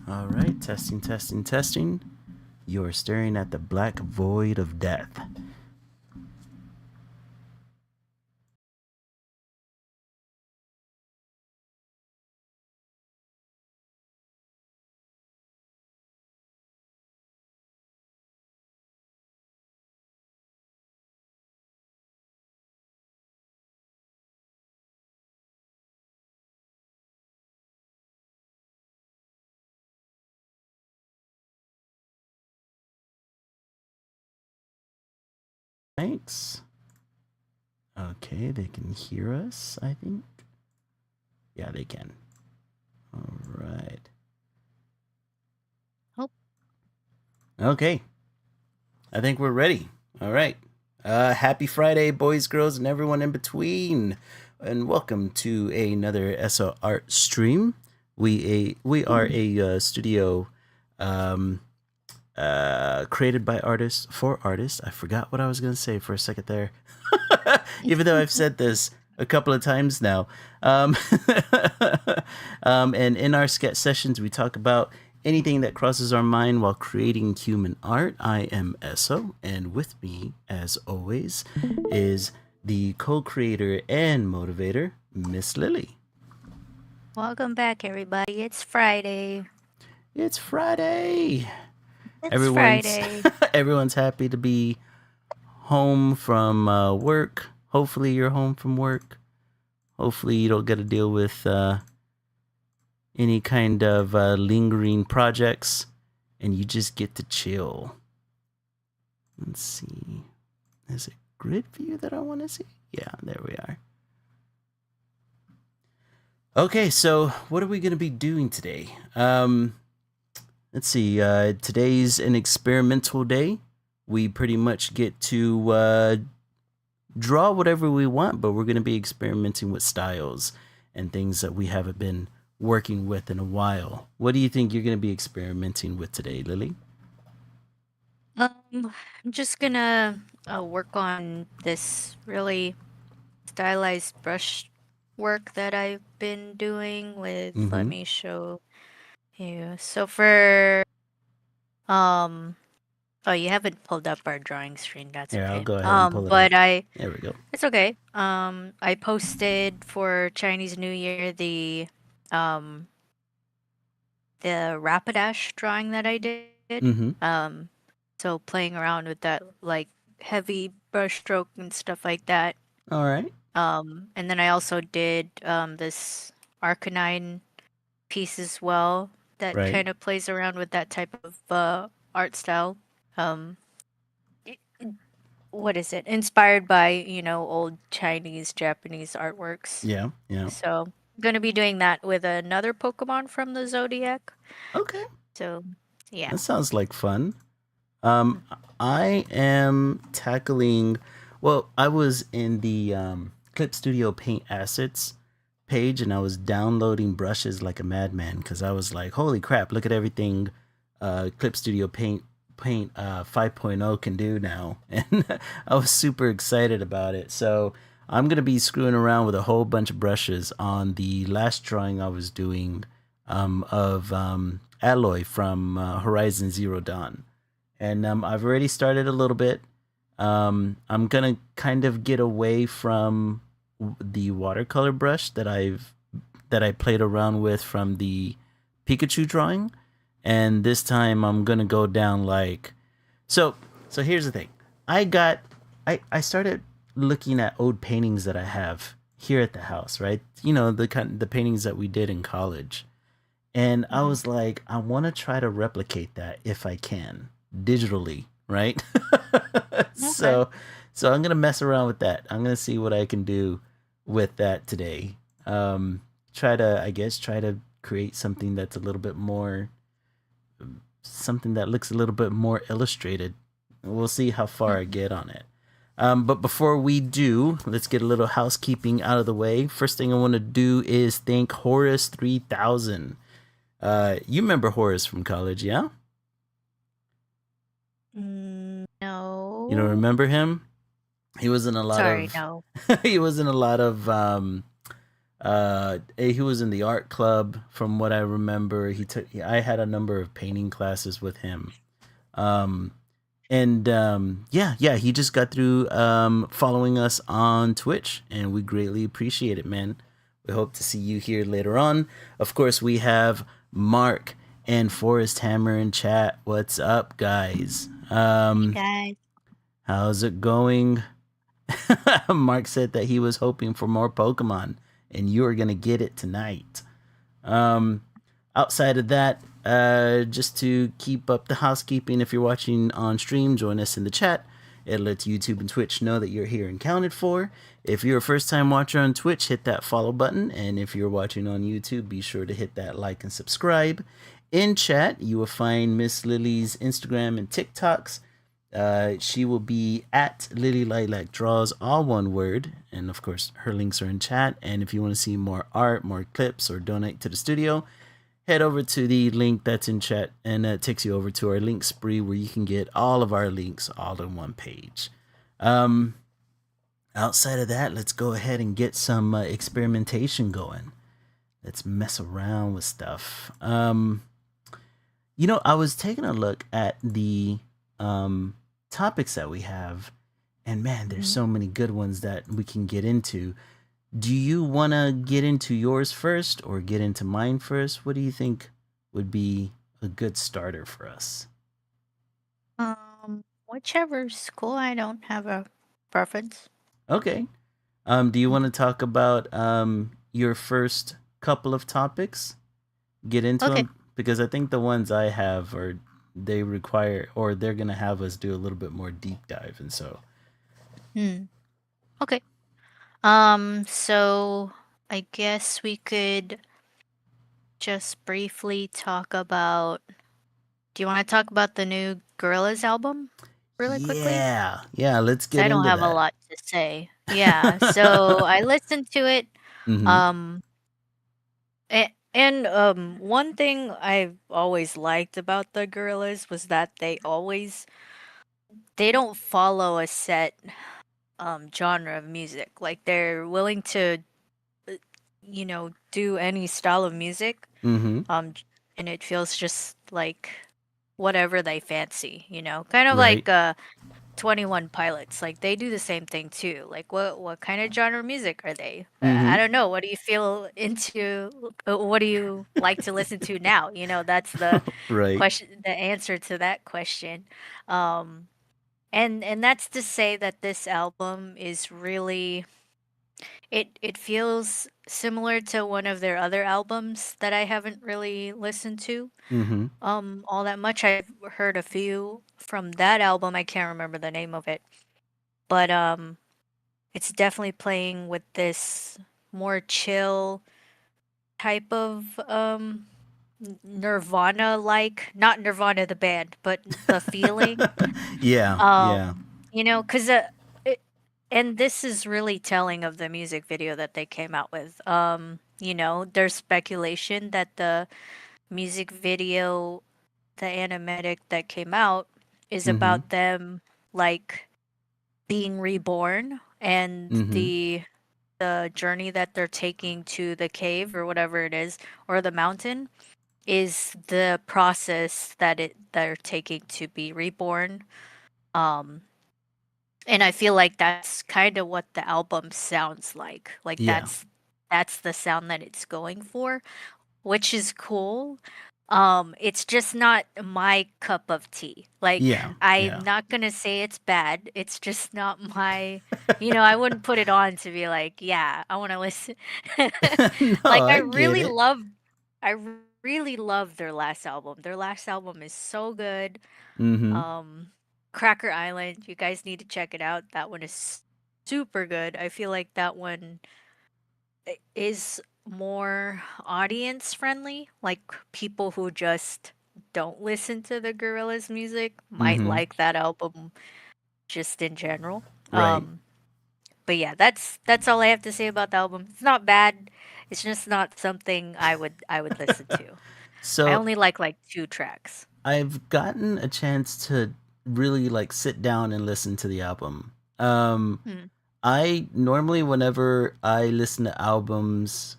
All right, testing, testing, testing. You are staring at the black void of death. Thanks. Okay, they can hear us, I think. Yeah, they can. All right. Oh. Okay. I think we're ready. All right. Happy Friday, boys, girls, and everyone in between. And welcome to another SO Art stream. We are a studio created by artists for artists. I forgot what I was going to say for a second there. Even though I've said this a couple of times now. And in our sketch sessions, we talk about anything that crosses our mind while creating human art. I am Esso, and with me, as always, is the co-creator and motivator, Miss Lily. Welcome back, everybody. It's Friday. It's Friday. It's Everyone's Friday. everyone's happy to be home from work. Hopefully, you're home from work. Hopefully, you don't get to deal with any kind of lingering projects and you just get to chill. Let's see. Is it grid view that I want to see? Yeah, there we are. Okay, so what are we going to be doing today? Let's see. Today's an experimental day. We pretty much get to draw whatever we want, but we're going to be experimenting with styles and things that we haven't been working with in a while. What do you think you're going to be experimenting with today, Lily? I'm just gonna work on this really stylized brush work that I've been doing with. Let Mm-hmm. me show you. So for um, oh, you haven't pulled up our drawing screen. That's Here, I'll okay. go ahead and pull it up. But There we go. it's okay. I posted for Chinese New Year um the Rapidash drawing that I did. Mm-hmm. Um, so playing around with that like heavy brush stroke and stuff like that. All right. And then I also did this Arcanine piece as well that Right. kind of plays around with that type of art style. Um, i- what is it? Inspired by, old Chinese, Japanese artworks. Yeah. Yeah. So I'm gonna be doing that with another Pokemon from the Zodiac. Okay. So yeah. That sounds like fun. Um, I am tackling. Well, I was in the Clip Studio Paint Assets page, and I was downloading brushes like a madman because I was like, "Holy crap! Look at everything Clip Studio Paint 5.0 can do now," and I was super excited about it. So I'm gonna be screwing around with a whole bunch of brushes on the last drawing I was doing of Alloy from Horizon Zero Dawn, and I've already started a little bit. I'm gonna kind of get away from the watercolor brush that I played around with from the Pikachu drawing, and this time I'm gonna go down like so. So here's the thing. I started looking at old paintings that I have here at the house, right? You know, the paintings that we did in college. And I Mhm. was like, I want to try to replicate that if I can digitally, right? Okay. so so I'm going to mess around with that. I'm going to see what I can do with that today. Try to I guess try to create something that's a little bit more something that looks a little bit more illustrated. We'll see how far I Mhm. get on it. But before we do, let's get a little housekeeping out of the way. First thing I want to do is thank Horace 3000. You remember Horace from college, yeah? You don't No. remember him? He was in a lot Sorry, of no. he was in a lot of He was in the art club, from what I remember. I had a number of painting classes with him. Um, and yeah, yeah, he just got through following us on Twitch, and we greatly appreciate it, man. We hope to see you here later on. Of course, we have Mark and Forest Hammer in chat. What's up, guys? Hey guys. How's it going? Mark said that he was hoping for more Pokemon, and you are gonna get it tonight. Um, Outside of that, just to keep up the housekeeping, if you're watching on stream, join us in the chat. It lets YouTube and Twitch know that you're here and counted for. If you're a first time watcher on Twitch, hit that follow button. And if you're watching on YouTube, be sure to hit that like and subscribe. In chat, you will find Miss Lily's Instagram and TikToks. She will be at Lily Lilac Draws, all one word. And of course, her links are in chat. And if you want to see more art, more clips, or donate to the studio, head over to the link that's in chat, and that takes you over to our link spree where you can get all of our links all in one page. Um, Outside of that, let's go ahead and get some experimentation going. Let's mess around with stuff. I was taking a look at the topics that we have, and man, there's Mhm. so many good ones that we can get into. Do you want to get into yours first or get into mine first? What do you think would be a good starter for us? Whichever's cool. I don't have a preference. Okay. Do you Mm. want to talk about your first couple of topics? Get into Okay. them because I think the ones I have are they require or they're gonna have us do a little bit more deep dive, and so Hmm. Okay. So I guess we could just briefly talk about. Do you want to talk about the new Gorillaz album really quickly? yeah, yeah. Let's 'Cause get I don't into have a that. lot to say. Yeah. So I listened to it. Mm-hmm. Um, and one thing I've always liked about the Gorillaz was that they don't follow a set genre of music. Like they're willing to uh, do any style of music. Mm-hmm. j- and it feels just like whatever they fancy, kind of Right. like 21 Pilots. Like they do the same thing too. Like what kind of genre of music are they? I Mm-hmm. don't know. What do you feel into? What do you like to listen to now? That's the Right. question, the answer to that question. Um and that's to say that this album is really, it feels similar to one of their other albums that I haven't really listened to Mm-hmm. all that much. I've heard a few from that album. I can't remember the name of it. But it's definitely playing with this more chill type of Nirvana, like not Nirvana the band, but the feeling. Yeah. Yeah. Cuz it, and this is really telling of the music video that they came out with. There's speculation that the music video, the animatic that came out, is Mm-hmm. about them like being reborn, and Mm-hmm. the journey that they're taking to the cave or whatever it is, or the mountain, is the process that they're taking to be reborn. Um and I feel like that's kind of what the album sounds like. Like Yeah. that's the sound that it's going for, which is cool. It's just not my cup of tea. Like, Yeah. I'm Yeah. not gonna say it's bad. It's just not my, I wouldn't put it on to be like, yeah, I want to listen. No, Like, I get it. I really love their last album. Their last album is so good. Mm-hmm. Um, Cracker Island, you guys need to check it out. That one is super good. I feel like that one is more audience friendly. Like people who just don't listen to the Gorillaz music might Mm-hmm. like that album just in general. Right. Um, but yeah, that's all I have to say about the album. It's not bad. It's just not something I would listen to. I So only like two tracks. I've gotten a chance to really like sit down and listen to the album. Um, Hmm. I normally, whenever I listen to albums,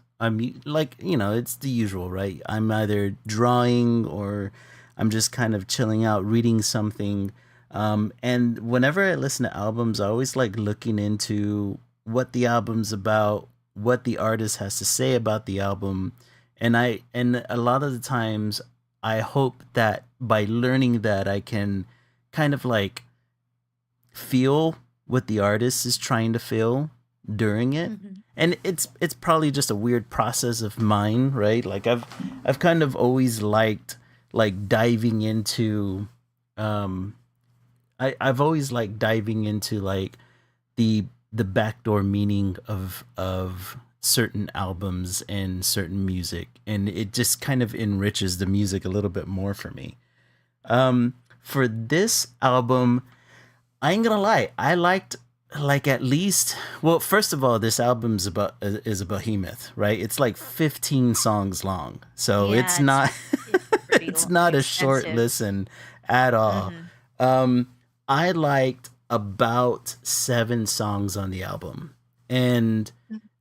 like, it's the usual, right? I'm either drawing or I'm just kind of chilling out, reading something. And whenever I listen to albums, I always like looking into what the album's about, what the artist has to say about the album. And a lot of the times, I hope that by learning that, I can kind of like feel what the artist is trying to feel during it. Hmm. And it's probably just a weird process of mine, right? Like I've kind of always liked like diving into um I've always liked diving into like the backdoor meaning of certain albums and certain music, and it just kind of enriches the music a little bit more for me. For this album, I ain't gonna lie. I liked like at least, well, first of all, this album's about is a behemoth, right? It's like 15 songs long. So it's Yeah, not it's pretty it's not a short extensive. listen at all. Hmm. Um I liked about 7 songs on the album. And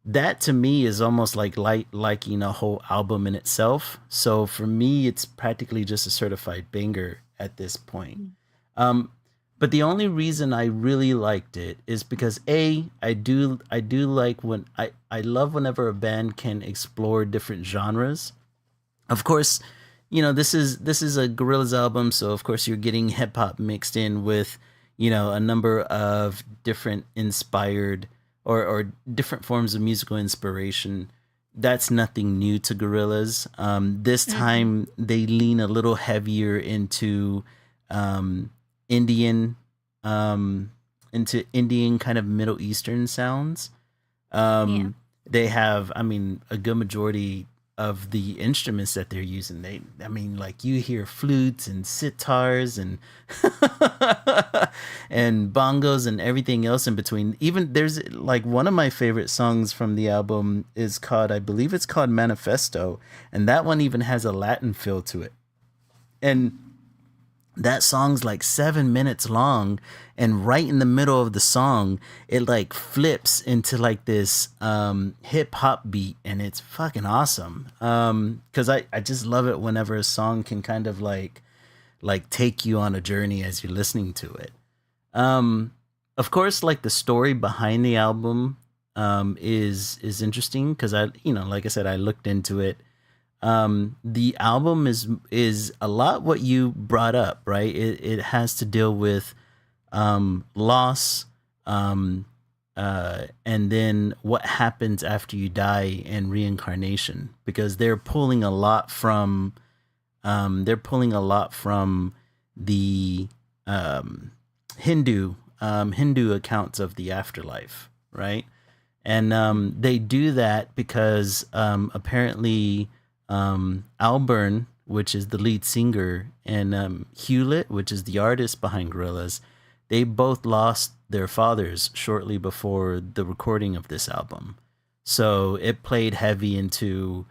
that to me is almost like liking a whole album in itself. So for me, it's practically just a certified banger at this point. Um, but the only reason I really liked it is because I do like when I love whenever a band can explore different genres. Of course, this is a Gorillaz album, so of course you're getting hip hop mixed in with a number of different inspired or different forms of musical inspiration. That's nothing new to Gorillaz. This Hmm. time they lean a little heavier um, Indian Indian kind of Middle Eastern sounds. Yeah. um they have, I mean, a good majority of the instruments that they're using, I mean, like, you hear flutes and sitars and and bongos and everything else in between. Even there's like one of my favorite songs from the album is called, I believe it's called Manifesto, and that one even has a Latin feel to it. And that song's like 7 minutes long, and right in the middle of the song it like flips into like this hip hop beat, and it's fucking awesome. Because I just love it whenever a song can kind of like take you on a journey as you're listening to it. um of course, like, the story behind the album is interesting, because like I said, I looked into it. The album is a lot what you brought up, right? It has to deal with loss, and then what happens after you die, and reincarnation, because they're pulling a lot from the um, Hindu accounts of the afterlife, right? And they do that because apparently Alburn, which is the lead singer, and Hewlett, which is the artist behind Gorillaz, they both lost their fathers shortly before the recording of this album. So it played heavy into,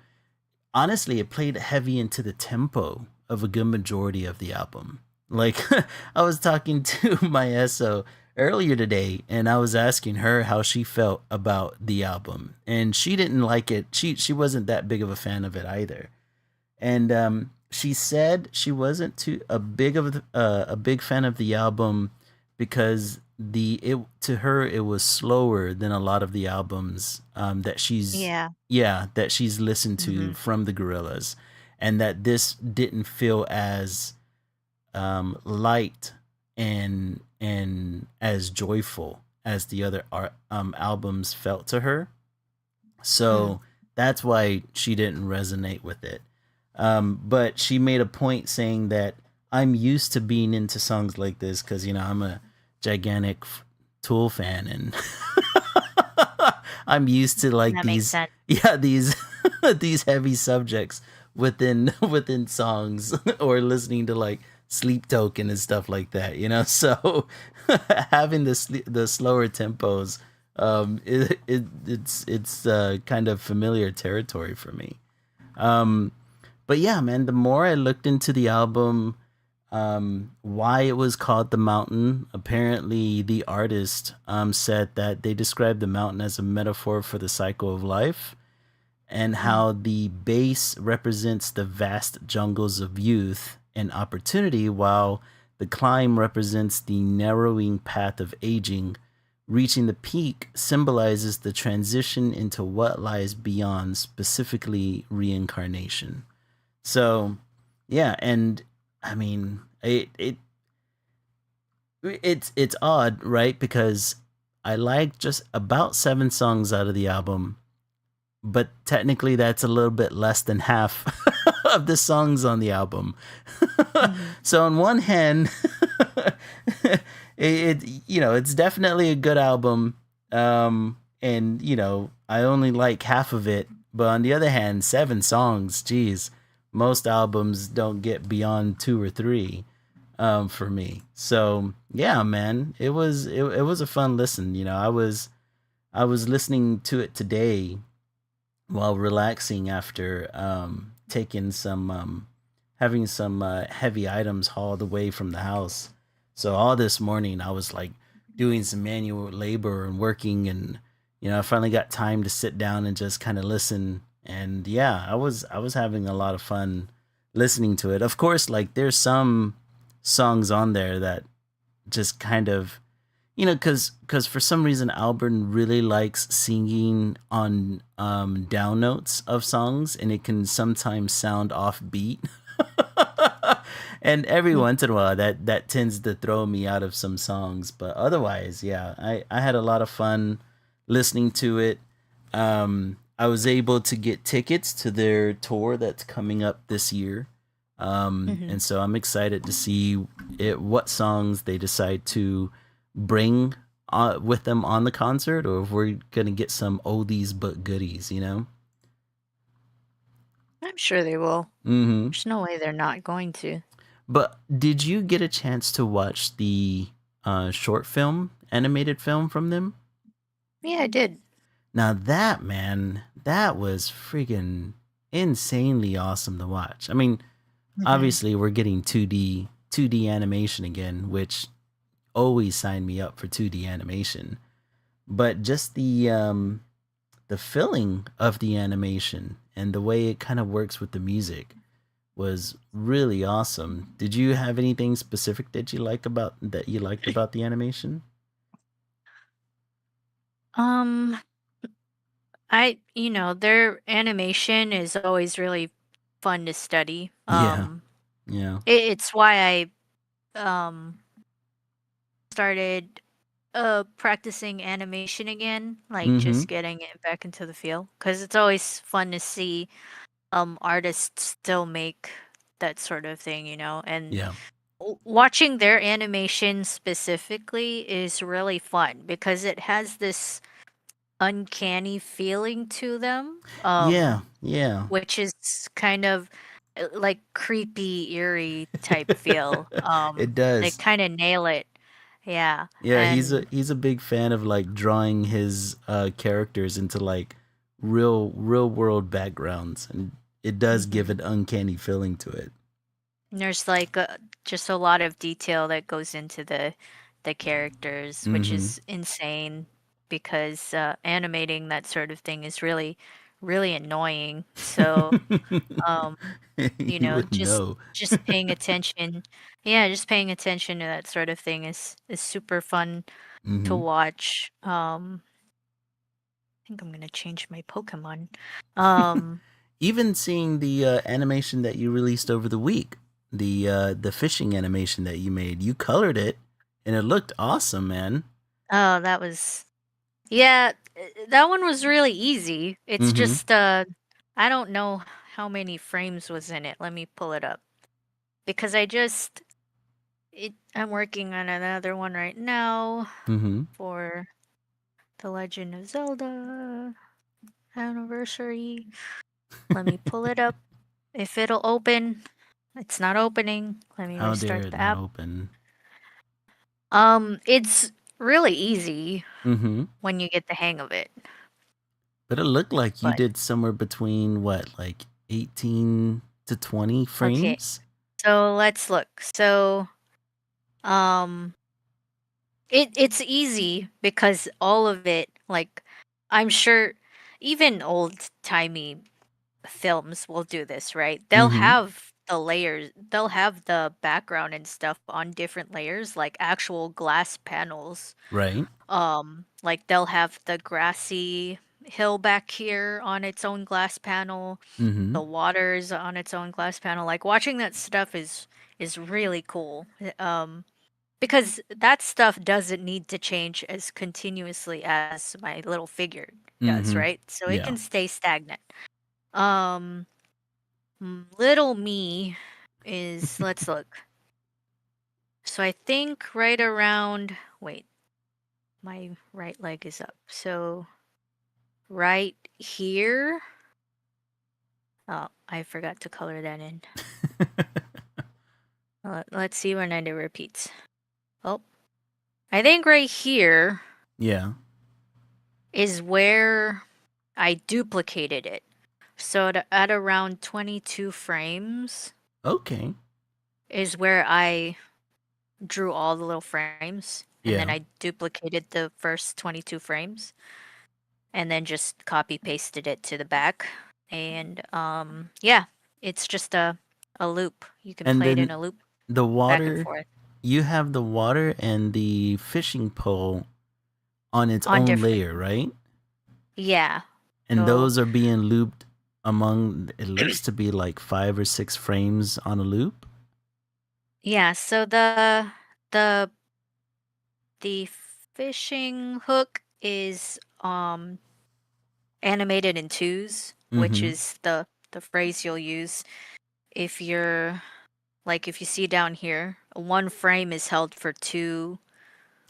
honestly, it played heavy into the tempo of a good majority of the album. Like, I was talking to my SO earlier today, and I was asking her how she felt about the album, and she didn't like it. She wasn't that big of a fan of it either. And she said she wasn't too a big fan of the album because the it to her it was slower than a lot of the albums that she's Yeah. yeah that she's listened to Hmm. from the Gorillas, and that this didn't feel as light and as joyful as the other albums felt to her. Mm. So that's why she didn't resonate with it. But she made a point saying that I'm used to being into songs like this because I'm a gigantic Tool fan, and I'm used to like That makes these, sense. yeah, these these heavy subjects within songs, or listening to like Sleep Token and stuff like that. So having the slower tempos, it's kind of familiar territory for me. um but yeah, man, the more I looked into the album, why it was called the mountain. Apparently, the artist said that they described the mountain as a metaphor for the cycle of life, and Mm. how the base represents the vast jungles of youth and opportunity, while the climb represents the narrowing path of aging. Reaching the peak symbolizes the transition into what lies beyond, specifically reincarnation. So, yeah, and I mean, it's odd, right? Because I like just about 7 songs out of the album, but technically that's a little bit less than half of the songs on the album. Hmm. So on one hand, it's definitely a good album, and I only like half of it. But on the other hand, 7 songs, geez, most albums don't get beyond 2 or 3 for me. So yeah, man, it was a fun listen. I was listening to it today while relaxing after taking some having some heavy items hauled away from the house. So all this morning I was like doing some manual labor and working, and I finally got time to sit down and just kind of listen. And yeah, I was having a lot of fun listening to it. Of course, like there's some songs on there that just kind of, because for some reason Albert really likes singing on down notes of songs, and it can sometimes sound offbeat. And every once in a while, that tends to throw me out of some songs. But otherwise, yeah, I had a lot of fun listening to it. I was able to get tickets to their tour that's coming up this year. Hmm. And so I'm excited to see what songs they decide to bring with them on the concert, or if we're gonna get some oldies but goodies. I'm sure they will. Mm-hmm. There's no way they're not going to. But did you get a chance to watch the short film, animated film from them? Yeah, I did. Now that, man, that was freaking insanely awesome to watch. I mean, Hmm. obviously we're getting 2D animation again, which always signed me up for 2D animation. But just the feeling of the animation and the way it kind of works with the music was really awesome. Did you have anything specific that you liked about the animation? Um, their animation is always really fun to study. Yeah. Yeah. It's why I started practicing animation again, like Mhm. just getting it back into the field, because it's always fun to see artists still make that sort of thing, and Yeah. watching their animation specifically is really fun because it has this uncanny feeling to them, Yeah. Yeah. which is kind of like creepy, eerie type feel. It They does. kind of nail it. Yeah. Yeah, And he's a big fan of like drawing his characters into like real world backgrounds, and it does give mhm. an uncanny feeling to it. There's like just a lot of detail that goes into the characters, which Mhm. is insane because animating that sort of thing is really really annoying. So, um, You would know. just paying attention, yeah, just paying attention to that sort of thing is super fun to Mhm. watch. I think I'm gonna change my Pokemon. Um, Even seeing the animation that you released over the week, the fishing animation that you made, you colored it, and it looked awesome, man. oh, that was Yeah, that one was really easy. It's Mm-hmm. just I don't know how many frames was in it. Let me pull it up because I'm working on another one right now Mm-hmm. for The Legend of Zelda anniversary. Let me pull it up. If it'll open, it's not opening. Let me How dare restart it the not app. open? It's really easy Mm-hmm. when you get the hang of it. But it looked like you But did somewhere between what, like 18 to 20 okay, frames? So let's look. So um it's easy because all of it, like, I'm sure even old-timey films will do this, right? They'll Mm-hmm. have the layers, they'll have the background and stuff on different layers, like actual glass panels. Right. Like they'll have the grassy hill back here on its own glass panel, Mm-hmm. the water's on its own glass panel. Like watching that stuff is really cool. Because that stuff doesn't need to change as continuously as my little figure does, Mm-hmm. right? So it Yeah. can stay stagnant. Um, little me is, let's look. So I think right around, wait, my right leg is up. So right here. Oh, I forgot to color that in. Let's see when it repeats. Oh, I think right here Yeah. is where I duplicated it. So at around 22 frames Okay. is where I drew all the little frames, and then Yeah. I duplicated the first 22 frames and then just copy pasted it to the back. And yeah, it's just a loop. You can And play it in then a loop the back and water, forth you have the water and the fishing pole on its on own different. layer, right? Yeah. And So those are being looped among, it looks to be like 5 or 6 frames on a loop. yeah, so the the fishing hook is animated in twos, which Mm-hmm. is the phrase you'll use if you're, like, if you see down here, one frame is held for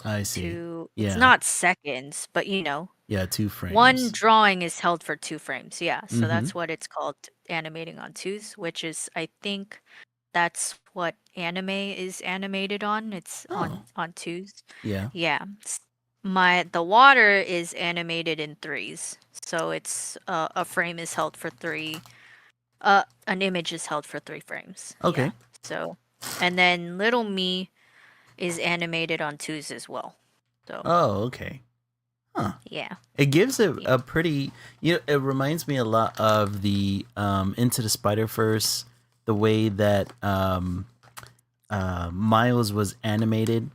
I see. two, it's Yeah. not seconds, but Yeah, two one frames. drawing is held for 2 frames. Yeah, so Mm-hmm. that's what it's called, animating on twos, which is, I think that's what anime is animated on. It's Oh, on twos. yeah. Yeah. The water is animated in threes. So it's a frame is held for three. An image is held for 3 frames. Yeah. Okay. So, and then little me is animated on twos as well. So Oh, okay. Huh. yeah. It gives it Yeah. a pretty, it reminds me a lot of the Into the Spider Verse, the way that Miles was animated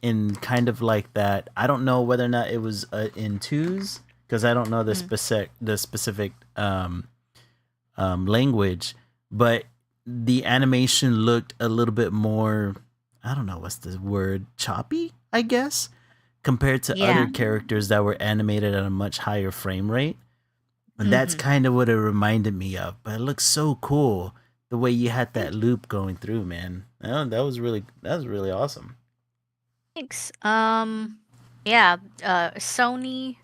in kind of like that. I don't know whether or not it was in twos because I don't know Mm. the specific language, but the animation looked a little bit more. I don't know what's the word, choppy, I guess, compared to other Yeah. characters that were animated at a much higher frame rate. And that's Mm-hmm. kind of what it reminded me of. But it looks so cool the way you had that loop going through, man. Oh, that was really awesome. Thanks. Yeah, Sony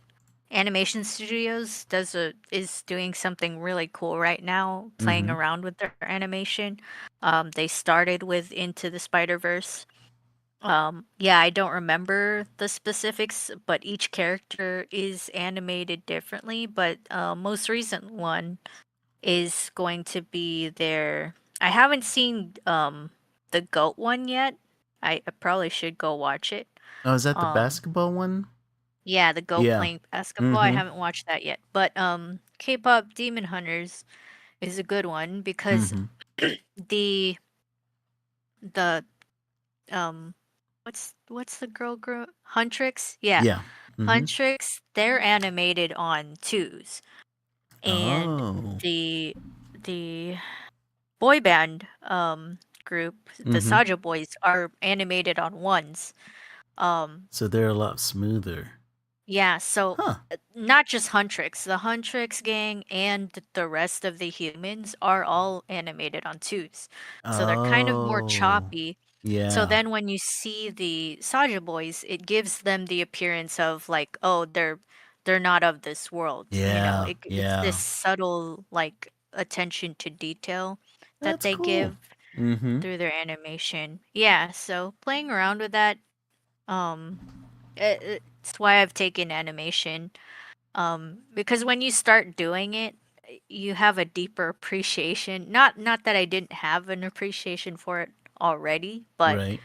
Animation Studios is doing something really cool right now, playing Mm-hmm. around with their animation. They started with Into the Spider-Verse. Yeah, I don't remember the specifics, but each character is animated differently. But most recent one is going to be their. I haven't seen the goat one yet. I probably should go watch it. Oh, is that the Um, basketball one? yeah, the goat Yeah. playing basketball. I Mm-hmm. haven't watched that yet. But K-pop Demon Hunters is a good one because Mm-hmm. the the um what's the girl group? Huntrix? Yeah. Yeah. Mm-hmm. Huntrix, they're animated on twos. And Oh. the boy band group, the Mm-hmm. Saja Boys, are animated on ones. Um So they're a lot smoother. Yeah, so Huh. not just Huntrix, the Huntrix gang and the rest of the humans are all animated on twos. So they're kind of more Oh. choppy. So Yeah. then when you see the Saja boys, it gives them the appearance of like, oh, they're not of this world. Yeah. It's this Yeah. subtle like attention to detail that That's they cool. give Mm-hmm. through their animation. Yeah, so playing around with that, um, it's why I've taken animation, because when you start doing it, you have a deeper appreciation. Not that I didn't have an appreciation for it already, but Right.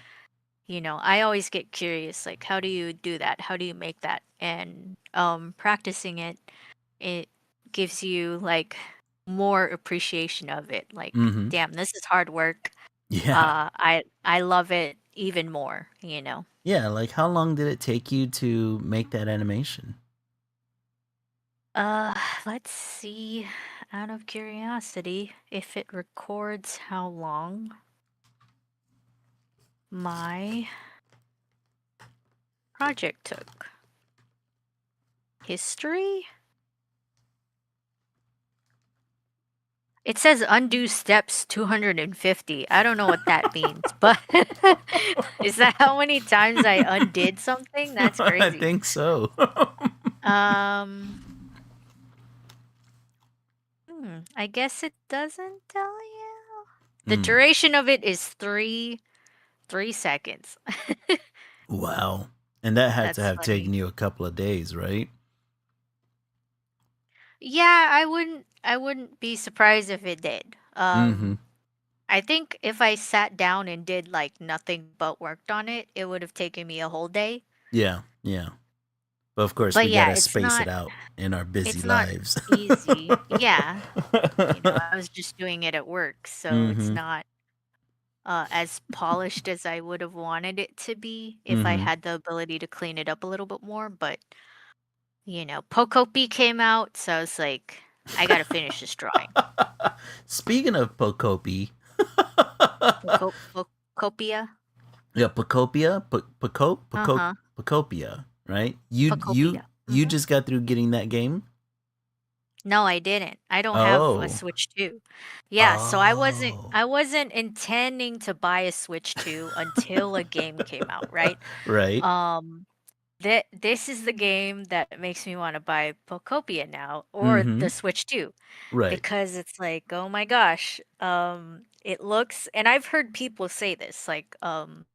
I always get curious, like how do you do that? How do you make that? And practicing it gives you like more appreciation of it. Like, Mm-hmm. damn, this is hard work. Yeah. I love it even more. Yeah. Like, how long did it take you to make that animation? Uh, let's see, out of curiosity, if it records how long my project took. History? It says undo steps 250. I don't know what that means, but is that how many times I undid something? That's I crazy. think so. Um, I guess it doesn't tell you. The Mm. duration of it is three seconds. Wow. And that had to That's have funny. taken you a couple of days, right? Yeah, I wouldn't be surprised if it did. Mm-hmm. I think if I sat down and did like nothing but worked on it, it would have taken me a whole day. Yeah. Yeah. But of course, But we yeah, gotta it's space not it out in our busy it's not lives. easy. Yeah, I was just doing it at work, so it's Mm-hmm. not as polished as I would have wanted it to be if I Mm-hmm. had the ability to clean it up a little bit more, but Pocopi came out, so I was like, I gotta finish this drawing. Speaking of Pocopi, Pocopia? yeah, Pocopia, Uh-huh. Pocopia, right? You Pocopia. just got through getting that game. No, I didn't. I don't have a Oh, Switch 2. Yeah, so I wasn't oh, I wasn't intending to buy a Switch 2 until a game came out, right? right. Um this is the game that makes me want to buy Pocopia now or Mm-hmm. the Switch 2 Right. because it's like, oh my gosh, it looks, and I've heard people say this, like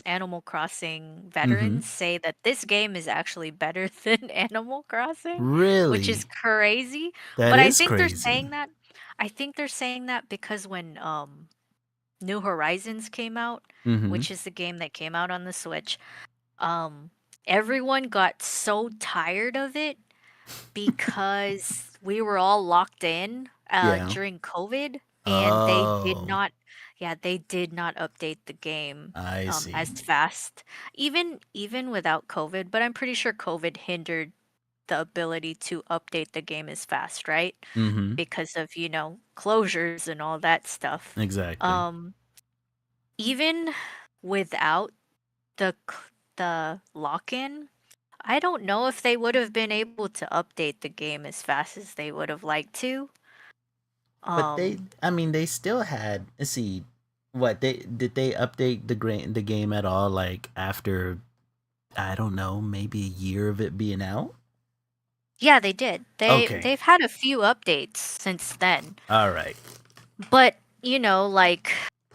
Animal Crossing Mm-hmm. veterans say that this game is actually better than Animal Crossing, which is Really, crazy. that But I is think they're crazy. saying that because when New Horizons came out, Mm-hmm. which is the game that came out on the Switch, um everyone got so tired of it because we were all locked in Yeah. during COVID, and Oh, they did not update the game I as see. fast, even without COVID. But I'm pretty sure COVID hindered the ability to update the game as fast, right? Mm-hmm. Because of closures and all that stuff. Exactly. Um, even without the lock-in, I don't know if they would have been able to update the game as fast as they would have liked to. But they, Um, I mean, they still had. Let's see, what they did they update the game at all? Like after, I don't know, maybe a year of it being out. yeah, they did. Okay. They've had a few updates since then. All right. But,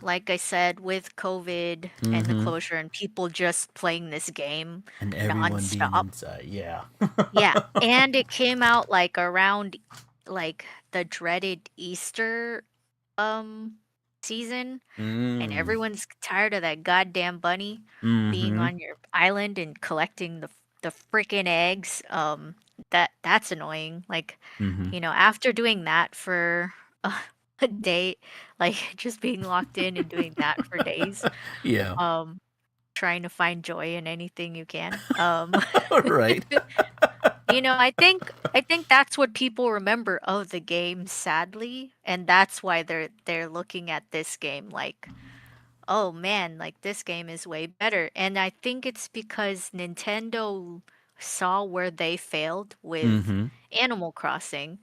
like I said, with COVID and the Mm-hmm. closure and people just playing this game And everyone being nonstop. inside. Yeah. Yeah, and it came out like around like the dreaded Easter um season. And mm. everyone's tired of that goddamn bunny being Mm-hmm. on your island and collecting the freaking eggs. That's annoying. Like, Mm-hmm. after doing that for a, a day, like just being locked in and doing that for days, Yeah. um, trying to find joy in anything you can. Right. I think that's what people remember of the game, sadly, and that's why they're looking at this game like, oh man, like this game is way better. And I think it's because Nintendo saw where they failed with Mm-hmm. Animal Crossing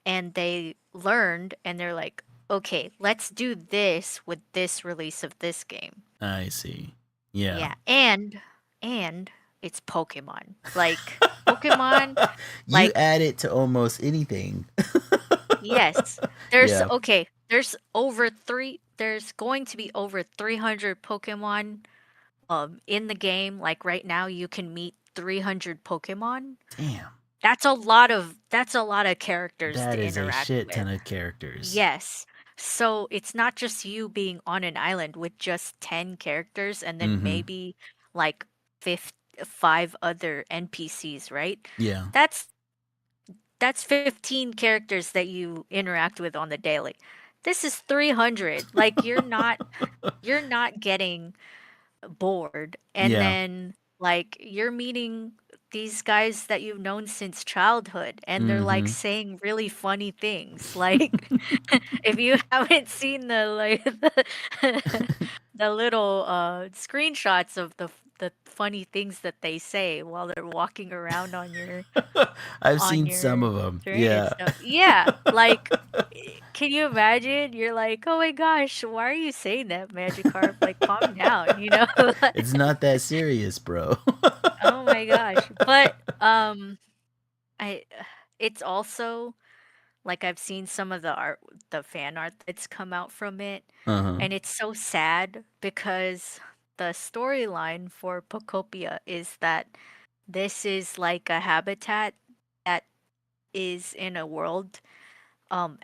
and they learned and they're like, okay, let's do this with this release of this game. I see. Yeah. Yeah, and it's Pokemon. Like Pokemon, You like add it to almost anything. yes. Yeah. There's going to be over 300 Pokemon in the game. Like right now you can meet 300 Pokemon. Damn. That's a lot of characters That to is a interact shit ton with. of characters. Yes. So it's not just you being on an island with just 10 characters and then Mm-hmm. maybe like fif 5 other NPCs, right? Yeah. That's that's 15 characters that you interact with on the daily. This is 300. Like you're not getting bored. And Yeah. then like you're meeting these guys that you've known since childhood and they're like Mm-hmm. saying really funny things. Like if you haven't seen the like the little screenshots of the funny things that they say while they're walking around I've on seen some your of them. journey and Yeah. stuff. Yeah, like can you imagine? You're like, "Oh my gosh, why are you saying that, Magikarp? Like calm down, you know?" It's not that serious, bro. Oh my gosh. But I it's also like I've seen some of the fan art that's come out from it, Uh-huh. and it's so sad because the storyline for Pocopia is that this is like a habitat that is in a world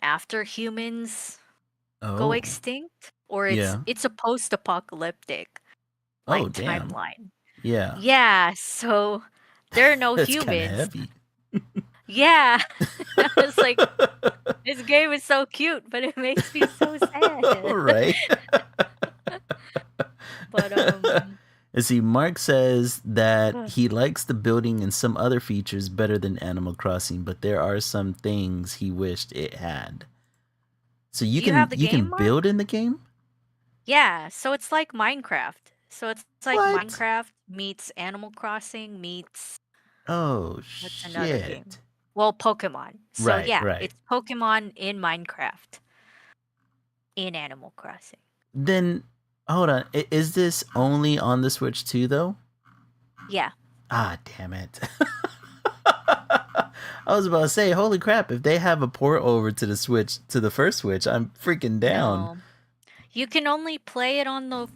after humans go Oh. extinct, or it's Yeah. it's a post-apocalyptic Oh, like damn. timeline. Yeah. Yeah, so there are no That's kind of humans. heavy. Yeah. I was like, this game is so cute, but it makes me so sad. Right. But And see, Mark says that he likes the building and some other features better than Animal Crossing, but there are some things he wished it had. So you do you can have the you can game, build Mark? in the game? Yeah, so it's like Minecraft. So it's like What? Minecraft meets Animal Crossing meets Oh what's another shit. game? Well, Pokemon. So Right, yeah, right. it's Pokemon in Minecraft in Animal Crossing. Then hold on. Is this only on the Switch too though? Yeah. Ah, damn it. I was about to say, holy crap, if they have a port over to the Switch, to the first Switch, I'm freaking down. No. You can only play it on the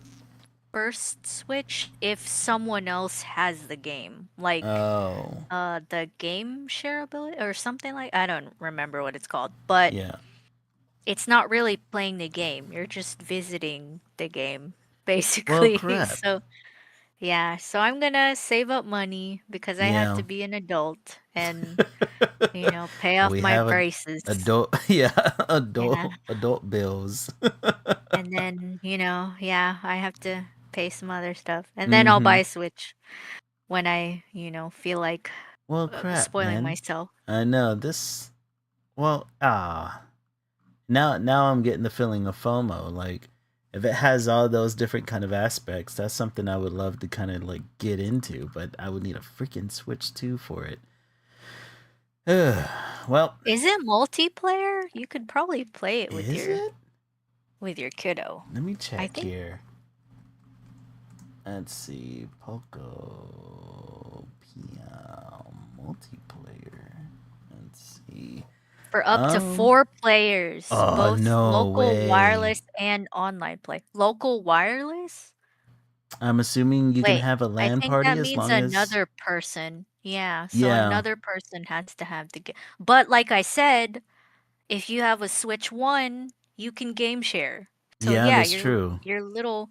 first Switch if someone else has the game. Like Oh, the game shareability or something like I don't remember what it's called, but yeah. it's not really playing the game. You're just visiting the game Well, basically. crap. So, yeah, so I'm gonna save up money because I have Yeah. to be an adult and, pay off We my have a braces. adult, yeah, Yeah. adult bills. And then, yeah, I have to pay some other stuff. And then I'll buy Mm-hmm. a Switch when I feel like Well, crap, spoiling man. myself. I know this. Well, now I'm getting the feeling of FOMO. Like, if it has all those different kind of aspects, that's something I would love to kind of like get into. But I would need a freaking Switch 2 for it. Well, Is it multiplayer? You could probably play it with is your it? with your kiddo. Let me I check think here. Let's see. Poco PM multiplayer. Let's see. for up to Um. 4 players, Oh both no local way. wireless and online play. Local wireless? I'm assuming you can Wait, have a I LAN think party that as means long as. another person. Yeah, so Yeah. another person has to have the game. But like I said, if you have a Switch 1, you can game share. So Yeah, yeah, that's your true. your little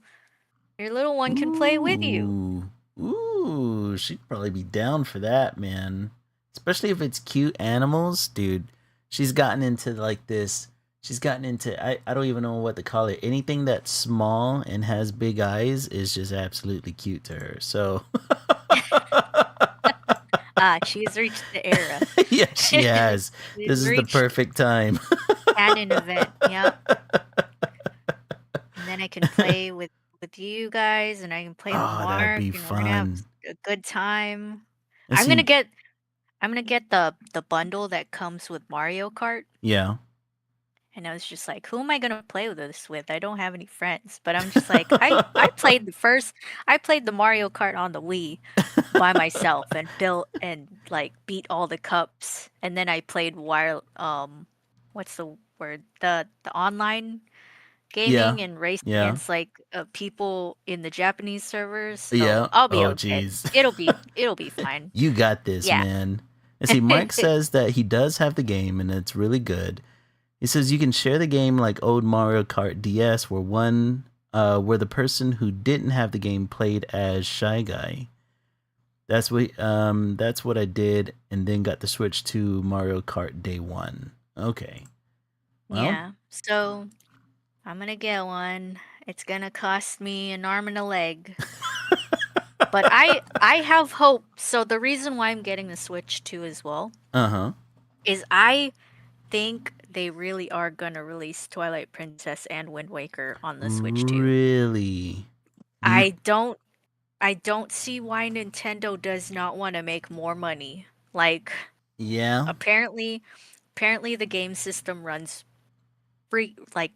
your little one can play with you. Ooh. Ooh. She'd probably be down for that, man. Especially if it's cute animals, dude. She's gotten into like this. She's gotten into I don't even know what to call it. Anything that's small and has big eyes is just absolutely cute to her. So Ah, she's reached the era. yeah, she has. She's This is the reached perfect time. canon event. Yep. And then I can play with you guys and I can play with Oh, that'd Mark be and we're gonna have fun. a good time. Let's I'm gonna see. get I'm gonna get the bundle that comes with Mario Kart. Yeah. And I was just like, who am I gonna play with this with? I don't have any friends. But I'm just like, I played the Mario Kart on the Wii by myself and built and like beat all the cups. And then I played what's the word? The online Yeah. gaming and raced Yeah. against like people in the Japanese servers. So Yeah. I'll be Oh, okay. jeez. It'll be fine. You got this, Yeah. man. And see, Mark says that he does have the game and it's really good. He says you can share the game like old Mario Kart DS, where the person who didn't have the game played as Shy Guy. That's what I did, and then got the Switch to Mario Kart Day One. Okay, well, Yeah. So I'm gonna get one. It's gonna cost me an arm and a leg. But I have hope. So the reason why I'm getting the Switch too as well uh huh, is I think they really are gonna release Twilight Princess and Wind Waker on the Switch too. really, you, I don't I don't see why Nintendo does not want to make more money. Like yeah, apparently apparently the game system runs like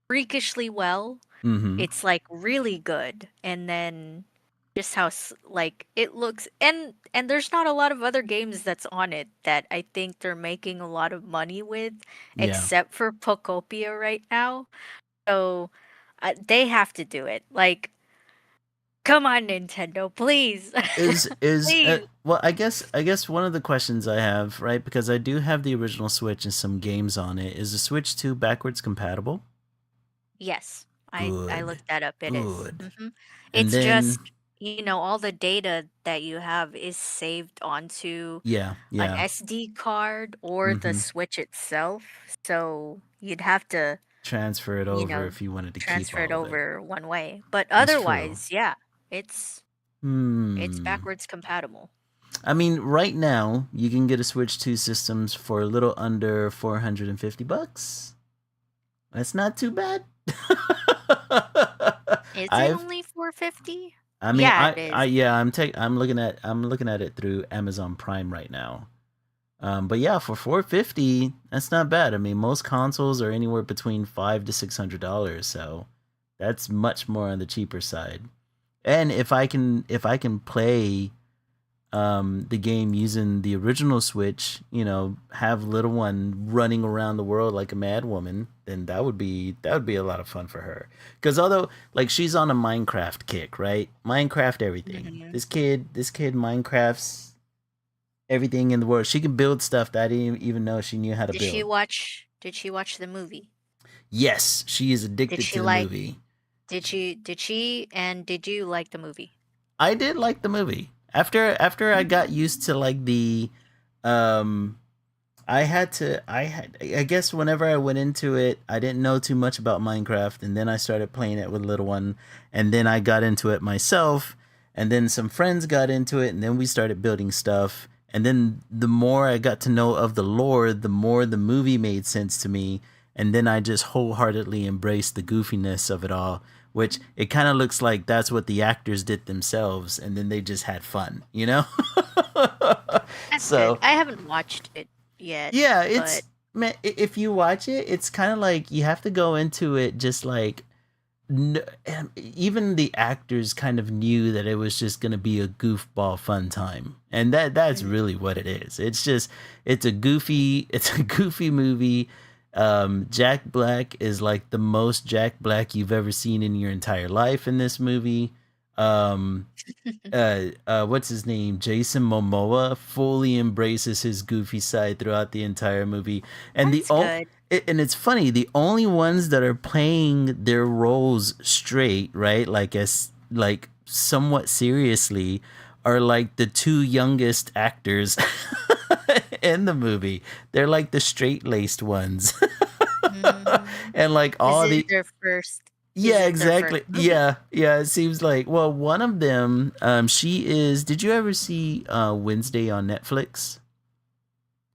freakishly well. mm-hmm, It's like really good. And then just how like it looks, and there's not a lot of other games that's on it that I think they're making a lot of money with, yeah. except for Pokopia right now. So they have to do it. Like, come on, Nintendo, please, Is please. well, I guess one of the questions I have, right, because I do have the original Switch and some games on it. Is the Switch 2 backwards compatible? Yes, I Good, looked that up. It is. good. And It's then, just, all the data that you have is saved onto yeah, an yeah, SD card or the mm-hmm. Switch itself. So you'd have to, Transfer it you over know, if you wanted to keep transfer it all of it. over one way. But That's true. otherwise, yeah, it's it's Hmm. backwards compatible. I mean, right now you can get a Switch 2 systems for a little under $450. That's not too bad. Is it I've only 450? I mean, Yeah, it I is. yeah, I'm looking at it through Amazon Prime right now. But yeah, for 450, that's not bad. I mean, most consoles are anywhere between $500 to $600, so that's much more on the cheaper side. And if I can play the game using the original Switch, have little one running around the world like a mad woman, then that would be a lot of fun for her. Because although like she's on a Minecraft kick, right? Minecraft everything. Mhm. This kid Minecrafts everything in the world. She can build stuff that I didn't even know she knew how to build. Did she watch the movie? Yes, she is Did addicted she to the like movie. did you like the movie? I did like the movie. After I got used to like the um I guess whenever I went into it, I didn't know too much about Minecraft, and then I started playing it with little one, and then I got into it myself, and then some friends got into it, and then we started building stuff, and then the more I got to know of the lore, the more the movie made sense to me, and then I just wholeheartedly embraced the goofiness of it all, which it kind of looks like that's what the actors did themselves, and then they just had fun, you know? That's good. So I haven't watched it yet, yeah, but it's man. If you watch it, it's kind of like you have to go into it just like even the actors kind of knew that it was just gonna be a goofball fun time, and that's Mhm. really what it is. It's a goofy movie. Jack Black is like the most Jack Black you've ever seen in your entire life in this movie. Um, what's his name? Jason Momoa fully embraces his goofy side throughout the entire movie, and That's good. and it's funny, the only ones that are playing their roles straight, right? Like as like somewhat seriously, are like the two youngest actors in the movie. They're like the straight laced ones, Mm. and like Is all it the their first is yeah, it their first exactly. movie? Yeah, yeah. It seems like well, one of them, she is. Did you ever see Wednesday on Netflix?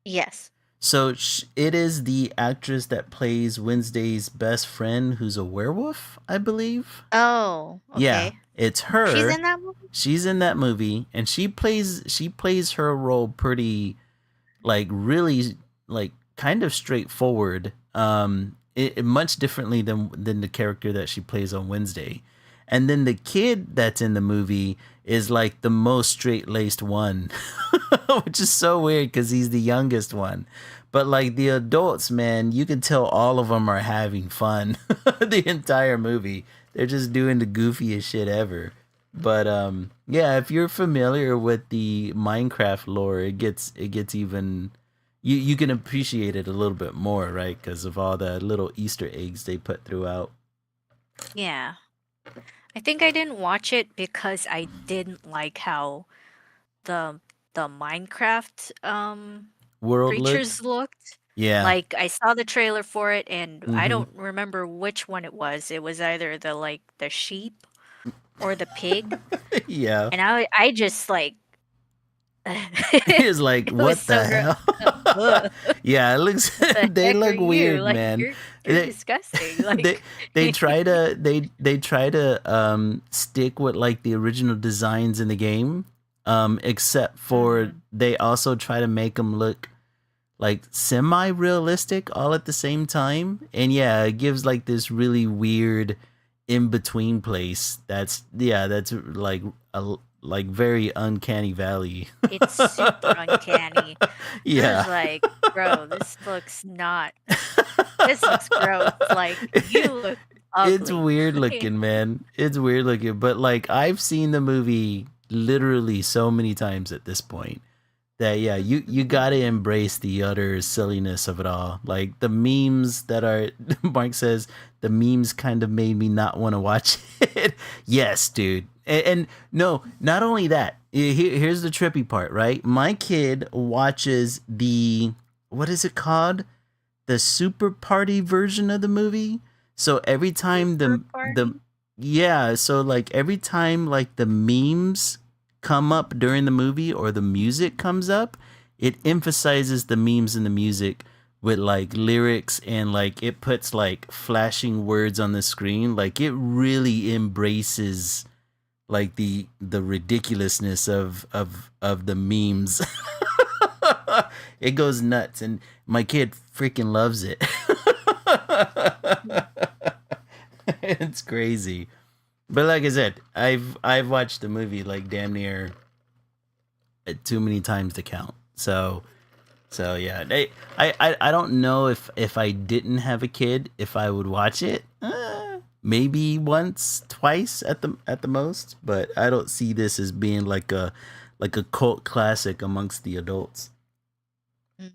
Yes. So it is the actress that plays Wednesday's best friend, who's a werewolf, I believe. Oh, Yeah, okay. it's She's her. in that movie? She's in that movie, and she plays her role pretty like really like kind of straightforward much differently than the character that she plays on Wednesday. And then the kid that's in the movie is like the most straight-laced one, which is so weird cuz he's the youngest one. But like the adults, man, you can tell all of them are having fun the entire movie. They're just doing the goofiest shit ever. But yeah, if you're familiar with the Minecraft lore, it gets even you can appreciate it a little bit more, right? Because of all the little Easter eggs they put throughout. Yeah. I think I didn't watch it because I didn't like how the the Minecraft World creatures looks, looked. yeah, Like I saw the trailer for it and I mm-hmm, don't remember which one it was. It was either the sheep or the pig. yeah. And I just like It's like, it was what so the gross. hell? Ugh, Yeah, it looks. what the They heck are look you? weird, Like man. you're They, disgusting. they Like they try to stick with like the original designs in the game, except for Mhm. they also try to make them look like semi realistic all at the same time. And yeah, it gives like this really weird in between place. That's like like very uncanny valley. It's super uncanny. I Yeah. was like, bro, this looks gross. Like you look It's ugly. weird looking, man. It's weird looking, but like I've seen the movie literally so many times at this point that yeah, you got to embrace the utter silliness of it all. Like the memes that are Mark says the memes kind of made me not want to watch it. Yes, dude. And no, not only that. Here's the trippy part, right? My kid watches the what is it called? The super party version of the movie. So every time Super the party? yeah, so like every time like the memes come up during the movie or the music comes up, it emphasizes the memes and the music with like lyrics and like it puts like flashing words on the screen. Like it really embraces like the ridiculousness of the memes. It goes nuts and my kid freaking loves it. It's crazy. But like I said, I've watched the movie like damn near too many times to count. So yeah, I don't know if I didn't have a kid if I would watch it. Maybe once, twice at the most, but I don't see this as being like a cult classic amongst the adults. Mm.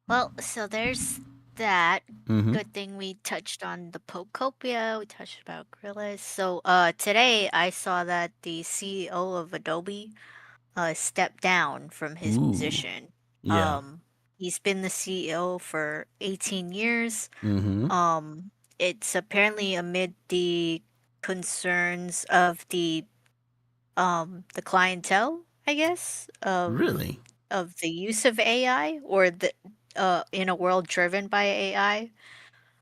Well, so there's that. Mm-hmm. Good thing we touched on the Pocopia. We touched about Gorillaz. So, today I saw that the CEO of Adobe stepped down from his Ooh. position. Yeah. Um, he's been the CEO for 18 years. Mm-hmm. Um, it's apparently amid the concerns of the clientele, I guess, Really? of the use of AI or the in a world driven by AI.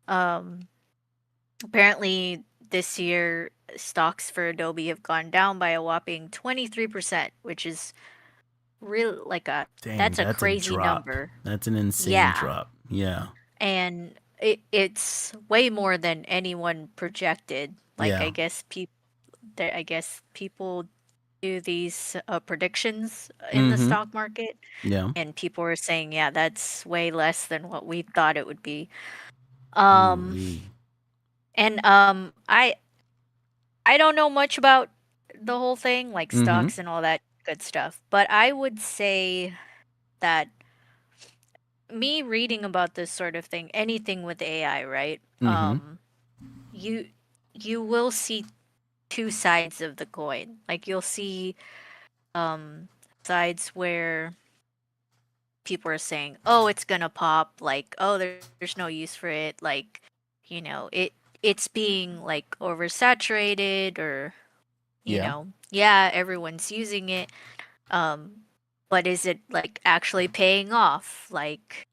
Um, apparently this year stocks for Adobe have gone down by a whopping 23%, which is real like a Dang, that's a that's a crazy drop. number. That's an insane Yeah. drop. Yeah. And it's way more than anyone projected. Like Yeah. I guess people do these predictions in the Mm-hmm. stock market, Yeah. and people were saying, yeah, that's way less than what we thought it would be. Ooh Um, wee. and I don't know much about the whole thing, like Mm-hmm. stocks and all that good stuff, but I would say that me reading about this sort of thing, anything with AI, right? Mm-hmm. You you will see two sides of the coin. Like you'll see um sides where people are saying, "Oh, it's gonna pop," like, "Oh, there's no use for it," like, it's being like oversaturated or, Yeah. yeah, everyone's using it. Um, but is it like actually paying off? Like,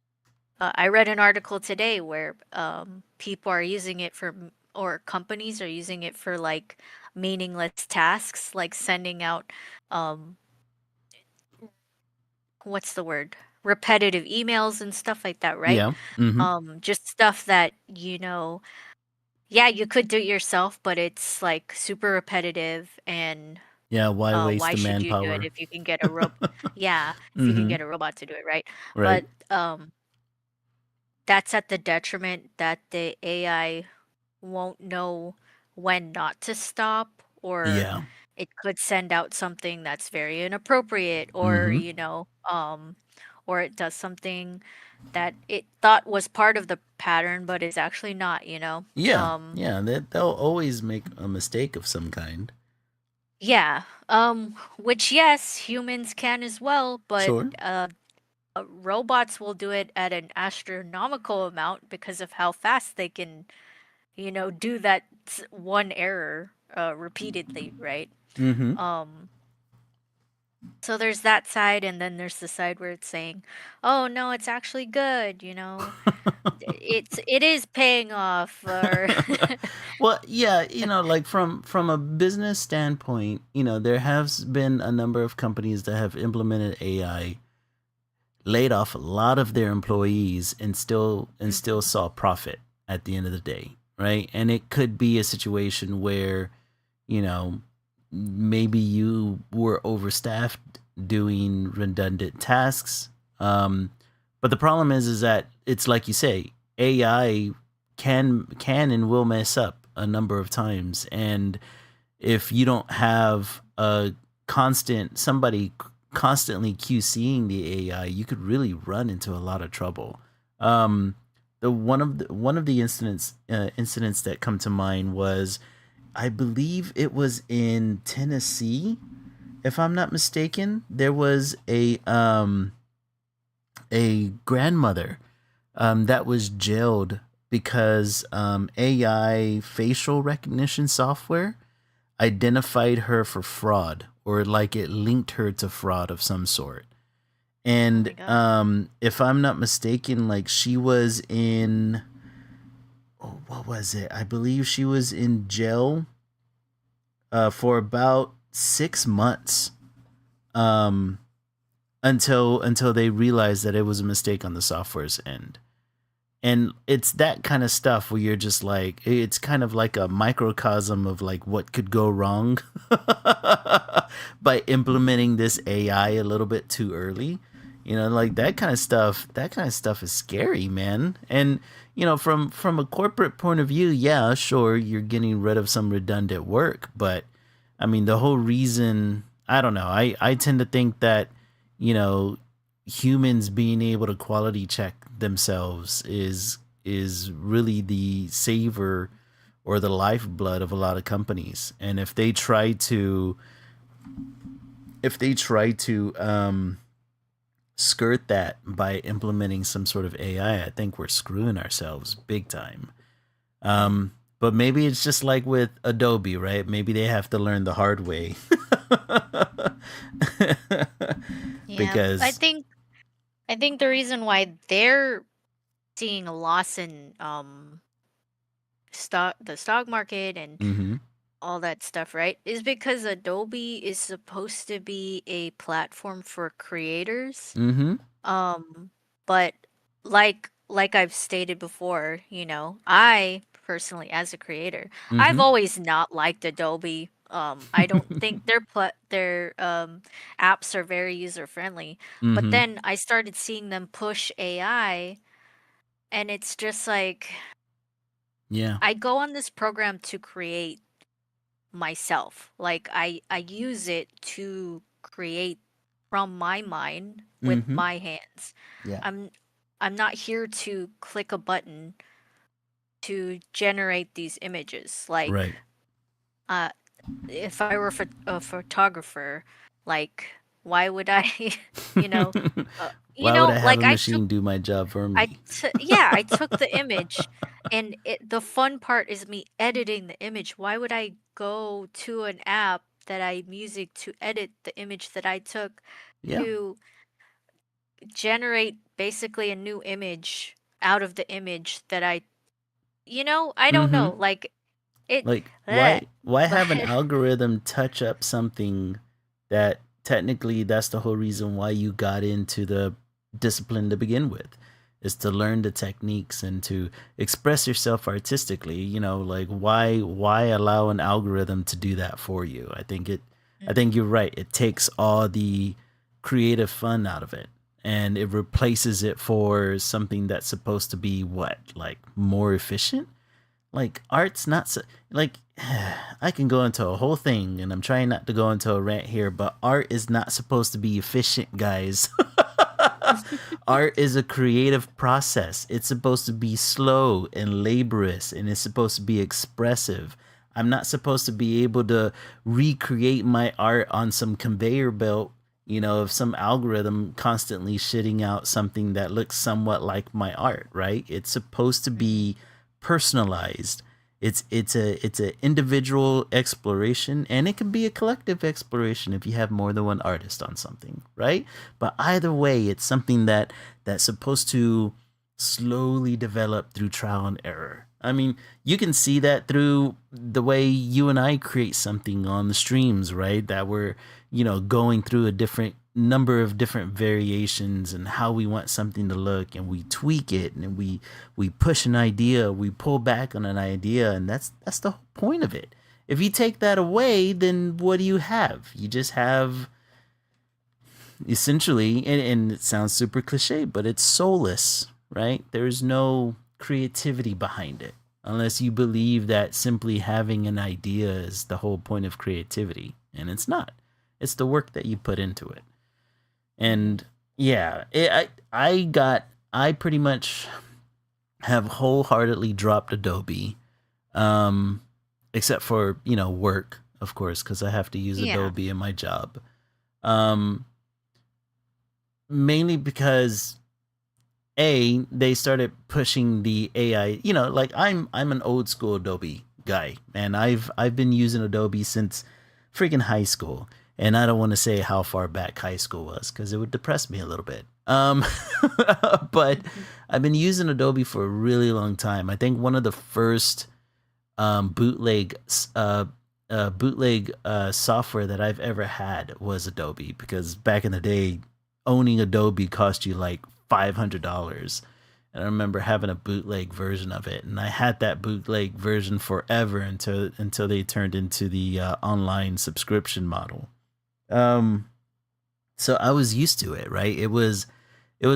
I read an article today where people are using it or companies are using it for like meaningless tasks, like sending out um, what's the word? Repetitive emails and stuff like that, right? Yeah. Mm-hmm. Just stuff that, yeah, you could do it yourself, but it's like super repetitive and Yeah. Why waste why the should you do it manpower? if you can get a yeah, if you can Mm-hmm. get a robot to do it, right? Right. But that's at the detriment that the AI won't know. when not to stop, or Yeah. it could send out something that's very inappropriate, or Mm-hmm. or it does something that it thought was part of the pattern but is actually not, Yeah. Yeah. They'll always make a mistake of some kind. Yeah, which yes, humans can as well, but Sure. robots will do it at an astronomical amount because of how fast they can, do that one error repeatedly, right? Mm-hmm. Um, so there's that side, and then there's the side where it's saying, "Oh no, it's actually good," it is paying off, or Well, yeah, like from a business standpoint, there has been a number of companies that have implemented AI, laid off a lot of their employees, and still Mhm. saw profit at the end of the day, right? And it could be a situation where, you know, maybe you were overstaffed doing redundant tasks. But the problem is that it's like you say, AI can and will mess up a number of times, and if you don't have a constant somebody constantly QCing the AI, you could really run into a lot of trouble. The one of the incidents that come to mind was, I believe it was in Tennessee, if I'm not mistaken. There was a grandmother that was jailed because AI facial recognition software identified her for fraud, or like it linked her to fraud of some sort. Oh And my God. if I'm not mistaken, like she was in, oh, what was it? I believe she was in jail for about 6 months, um, until they realized that it was a mistake on the software's end. And it's that kind of stuff where you're just like, it's kind of like a microcosm of like what could go wrong by implementing this AI a little bit too early. Like that kind of stuff is scary, man. And from a corporate point of view, yeah, sure, you're getting rid of some redundant work, but I mean, the whole reason, I don't know, I tend to think that, you know, humans being able to quality check themselves is really the savor or the lifeblood of a lot of companies. And if they try to skirt that by implementing some sort of AI, I think we're screwing ourselves big time. But maybe it's just like with Adobe, right? Maybe they have to learn the hard way. Yeah, Because I think the reason why they're seeing a loss in the stock market and mhm. all that stuff, right? Is because Adobe is supposed to be a platform for creators. Mhm. But like I've stated before, I personally as a creator, I've Mhm. always not liked Adobe. I don't think their apps are very user friendly. But mhm. then I started seeing them push AI, and it's just like Yeah. I go on this program to create myself. Like I use it to create from my mind with Mhm. my hands. Yeah. I'm I'm not here to click a button to generate these images. Like Right. uh if I were a photographer, like why would I you know Why would I have like a machine do my job for me? yeah, I took the image, and the fun part is me editing the image. Why would I go to an app that I'm using to edit the image that I took Yeah. to generate basically a new image out of the image that I don't know. Mhm. Like it, Like bleh. why But have an algorithm touch up something that technically that's the whole reason why you got into the discipline to begin with, is to learn the techniques and to express yourself artistically. Like why allow an algorithm to do that for you? I think you're right. It takes all the creative fun out of it, and it replaces it for something that's supposed to be what, like more efficient. like art's not so like I can go into a whole thing, and I'm trying not to go into a rant here, but art is not supposed to be efficient, guys. Art is a creative process. It's supposed to be slow and laborious, and it's supposed to be expressive. I'm not supposed to be able to recreate my art on some conveyor belt, of some algorithm constantly shitting out something that looks somewhat like my art, right? It's supposed to Mhm. be personalized. It's a individual exploration, and it can be a collective exploration if you have more than one artist on something, right? But either way, it's something that's supposed to slowly develop through trial and error. I mean, you can see that through the way you and I create something on the streams, right? That we're, going through a different number of different variations and how we want something to look, and we tweak it, and we push an idea, we pull back on an idea, and that's the whole point of it. If you take that away, then what do you have? You just have essentially, and it sounds super cliche, but it's soulless, right? There's no creativity behind it unless you believe that simply having an idea is the whole point of creativity, and it's not. It's the work that you put into it. Mhm. And yeah, I pretty much have wholeheartedly dropped Adobe, um, except for work, of course, because I have to use Yeah. Adobe in my job. Um, Mainly because they started pushing the AI. Like I'm an old school Adobe guy, and I've been using Adobe since freaking high school. And I don't want to say how far back high school was because it would depress me a little bit. But Mhm. I've been using Adobe for a really long time. I think one of the first bootleg software that I've ever had was Adobe, because back in the day, owning Adobe cost you like $500. And I remember having a bootleg version of it, and I had that bootleg version forever until they turned into the online subscription model. Um, so I was used to it, right? It was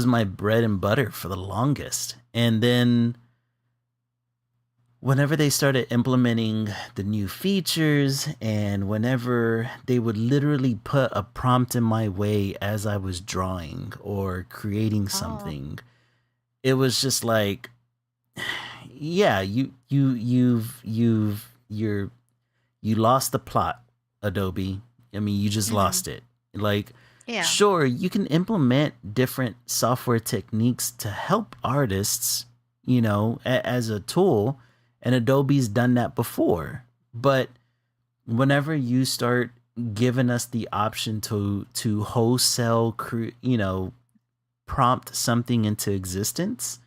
my bread and butter for the longest, and then whenever they started implementing the new features, and whenever they would literally put a prompt in my way as I was drawing or creating Oh. something, it was just like, yeah, you lost the plot, Adobe. I mean, you just Mhm. lost it. Like, Yeah. sure, you can implement different software techniques to help artists, as a tool, and Adobe's done that before. But whenever you start giving us the option to wholesale, prompt something into existence,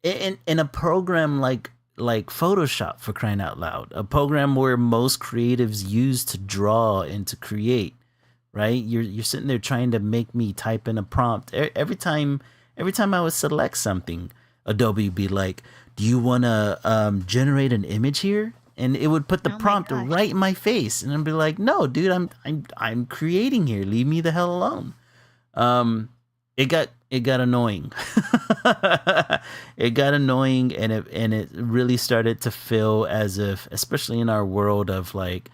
in a program like Photoshop, for crying out loud, a program where most creatives use to draw and to create, right? You're sitting there trying to make me type in a prompt. Every time I would select something, Adobe would be like, "Do you want to generate an image here?" And it would put the Oh my prompt gosh. right in my face, and I'd be like, "No, dude, I'm creating here. Leave me the hell alone." Um, it got annoying. It got annoying, and it really started to feel as if, especially in our world of like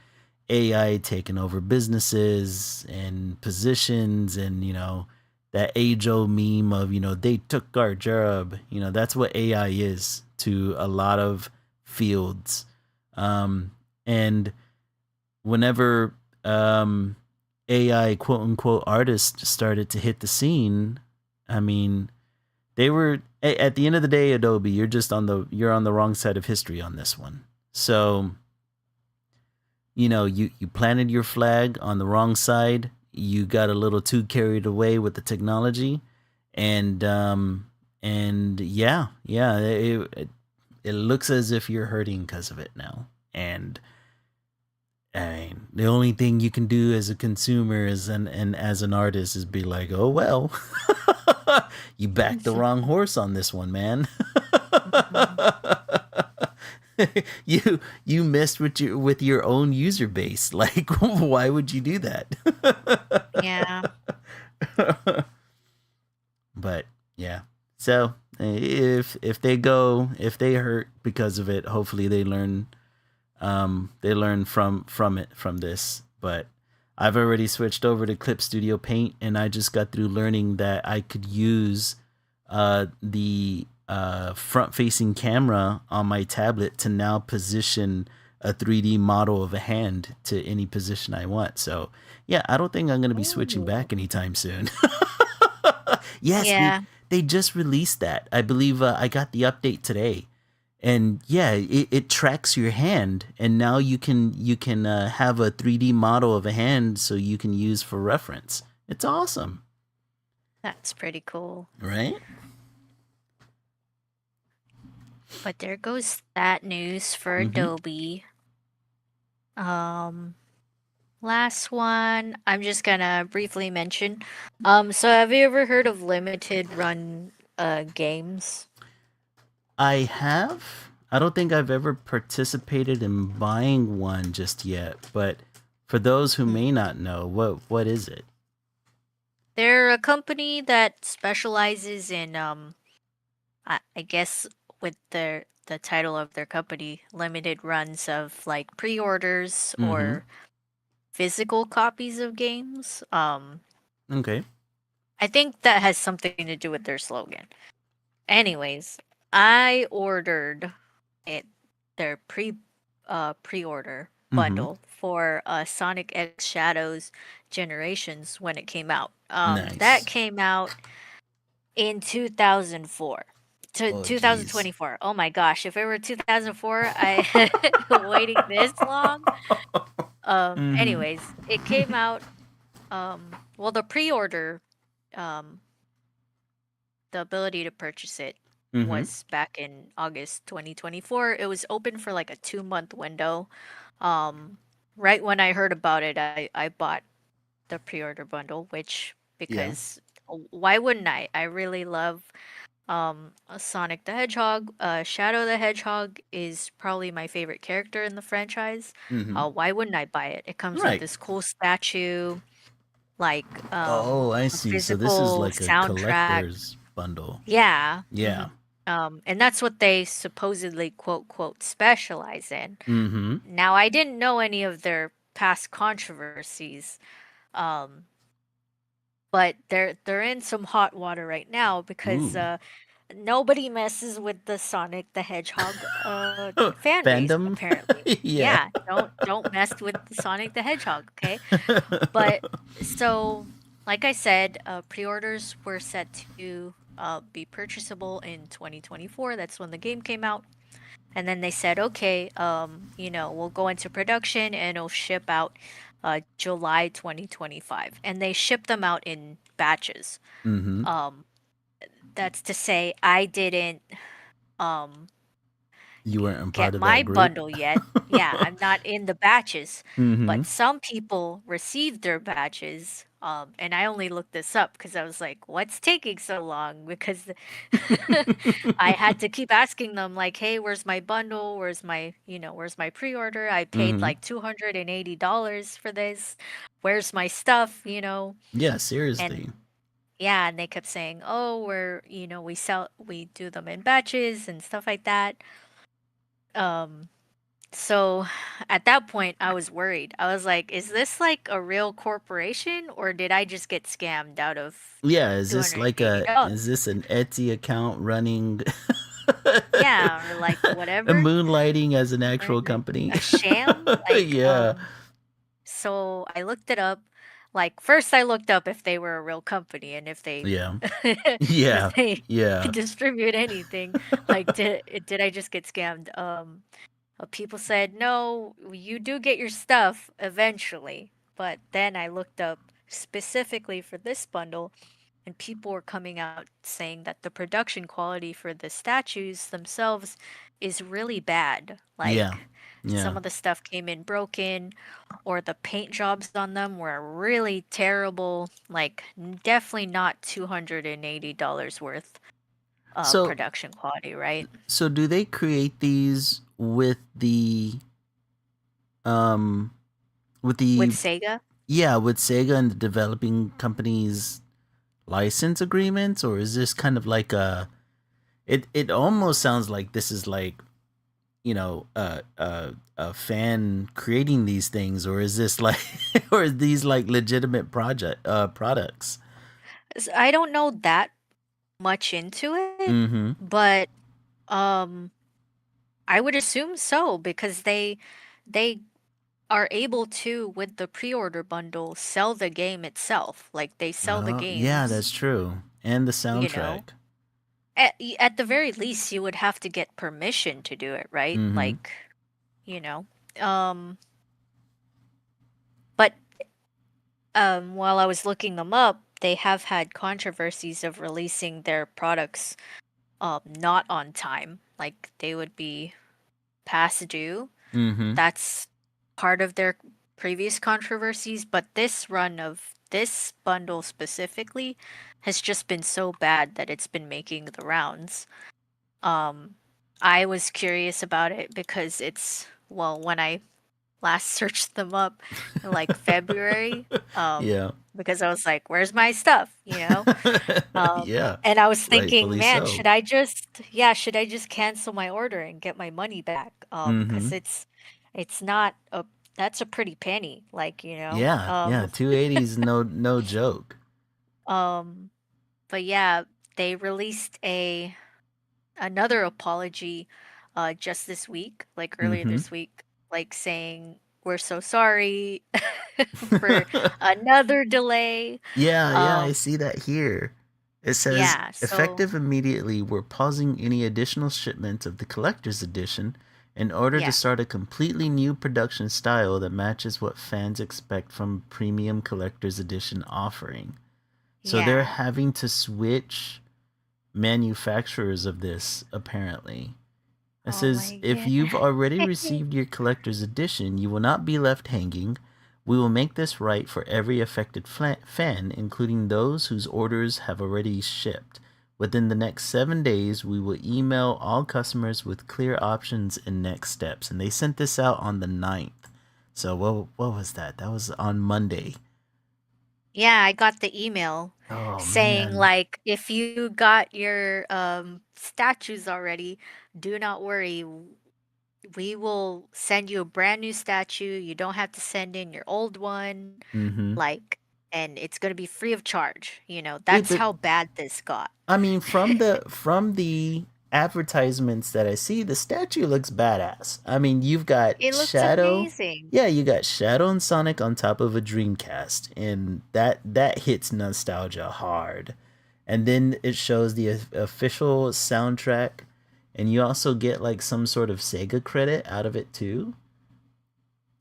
AI taking over businesses and positions, and that age old meme of they took our job. That's what AI is to a lot of fields. And whenever AI quote unquote artists started to hit the scene, I mean, they were at the end of the day, Adobe, you're on the wrong side of history on this one. So, you planted your flag on the wrong side. You got a little too carried away with the technology, and yeah, it looks as if you're hurting because of it now. And I mean, the only thing you can do as a consumer and as an artist is be like, oh well, you backed the wrong horse on this one, man. Mhm. You messed with your own user base. Like, why would you do that? Yeah. But yeah, so if they hurt because of it, hopefully they learn from it from this. But I've already switched over to Clip Studio Paint, and I just got through learning that I could use the front facing camera on my tablet to now position a 3D model of a hand to any position I want. So yeah, I don't think I'm gonna be switching Ooh. back anytime soon. Yes, Yeah. they just released that. I believe I got the update today, and yeah, it tracks your hand, and now you can have a 3D model of a hand so you can use for reference. It's awesome, That's pretty cool. right? But there goes that news for Mm-hmm. Adobe. Um, Last one, I'm just gonna briefly mention. So have you ever heard of limited run games? I have. I don't think I've ever participated in buying one just yet, but for those who Hmm. may not know, what is it? They're a company that specializes in I guess with the title of their company, limited runs of like pre-orders Mm-hmm. or physical copies of games. Okay. I think that has something to do with their slogan. Anyways, I ordered it their pre-order Mm-hmm. bundle for Sonic X Shadows Generations when it came out. That Nice. came out in 2004 to Oh, geez. 2024. Oh my gosh, if it were 2004, I waiting this long. Mm-hmm. Anyways, it came out well the pre-order um the ability to purchase it Mm-hmm. was back in August 2024. It was open for like a 2-month window. Um, right when I heard about it, I bought the pre-order bundle, which Yeah. because why wouldn't I? I really love Sonic the Hedgehog. Shadow the Hedgehog is probably my favorite character in the franchise. Mm-hmm. Why wouldn't I buy it? It comes with Right. this cool statue, like Oh, I a see. So this is physical like a soundtrack. collector's bundle. Yeah. Yeah. And that's what they supposedly quote quote specialize in. Mm-hmm. Now, I didn't know any of their past controversies, um, but they're in some hot water right now because Ooh. nobody messes with the Sonic the Hedgehog fan base Fandom? apparently. Yeah. Yeah, don't mess with the Sonic the Hedgehog, okay? But so, like I said, pre-orders were set to be purchasable in 2024. That's when the game came out. And then they said, okay, we'll go into production and it'll ship out July 2025. And they ship them out in batches. Mm-hmm. Um, that's to say, I didn't um, You weren't a get part of my that group? bundle yet. Yeah, I'm not in the batches, Mm-hmm. but some people received their batches. And I only looked this up because I was like, what's taking so long? Because I had to keep asking them, like, hey, where's my bundle? Where's my pre-order? I paid Mm-hmm. like $280 for this. Where's my stuff? Yeah, And seriously. yeah, and they kept saying, oh, we do them in batches and stuff like that. Um, So at that point, I was worried. I was like, is this like a real corporation or did I just get scammed out of Yeah, $280? is this an Etsy account running Yeah, or like whatever, moonlighting as an right? actual company? A sham? Like, Yeah. so I looked it up. Like, first I looked up if they were a real company and if they Yeah. if Yeah. they Yeah. distribute anything. Like, did I just get scammed? People said, no, you do get your stuff eventually. But then I looked up specifically for this bundle, and people were coming out saying that the production quality for the statues themselves is really bad. Yeah. Like, Yeah. some of the stuff came in broken, or the paint jobs on them were really terrible. Like, definitely not $280 worth So production quality, right? so do they create these um with With the Sega. yeah, with Sega and the developing companies license agreements, or is this kind of like a it almost sounds like this is like, a fan creating these things, or is this like, or is these like legitimate products? I don't know that much into it, Mm-hmm. but um I would assume so because they are able to, with the pre-order bundle, sell the game itself. Like they sell the Oh, yeah, games, that's true. And the you know. soundtrack. At the very least, you would have to get permission to do it, right? Mm-hmm. Like, you know. Um, but while I was looking them up, they have had controversies of releasing their products not on time. Like they would be past due. Mm-hmm. That's part of their previous controversies, but this run of this bundle specifically has just been so bad that it's been making the rounds. Um, I was curious about it because well, when I last searched them up in like February, Yeah. because I was like, where's my stuff, you know? Yeah. And I was thinking, Rightfully man, so. should I just cancel my order and get my money back? Mm-hmm. Because it's not a, that's a pretty penny, like, Yeah, yeah. 280 is no joke. um, but yeah, they released another apology just this week, like earlier Mm-hmm. this week, like saying we're so sorry for another delay. Yeah, yeah, I Um, see that here. It says, yeah, so effective immediately, we're pausing any additional shipments of the collector's edition in order to yeah, start a completely new production style that matches what fans expect from premium collector's edition offering. So they're yeah. having to switch manufacturers of this, apparently. It Oh says, my if you've god. already received your collector's edition, you will not be left hanging. We will make this right for every affected fan, including those whose orders have already shipped. Within the next 7 days, we will email all customers with clear options and next steps. And they sent this out on the 9th. So what was that? That was on Monday. Yeah, I got the email Oh saying man. like if you got your statues already, do not worry. We will send you a brand new statue. You don't have to send in your old one. Mm-hmm. Like, and it's going to be free of charge. Wait, That's but how bad this got. I mean, from the advertisements that I see, the statue looks badass. I mean, you've got It looks Shadow. amazing. Yeah, you got Shadow and Sonic on top of a Dreamcast, and that hits nostalgia hard. And then it shows the official soundtrack, and you also get like some sort of Sega credit out of it too.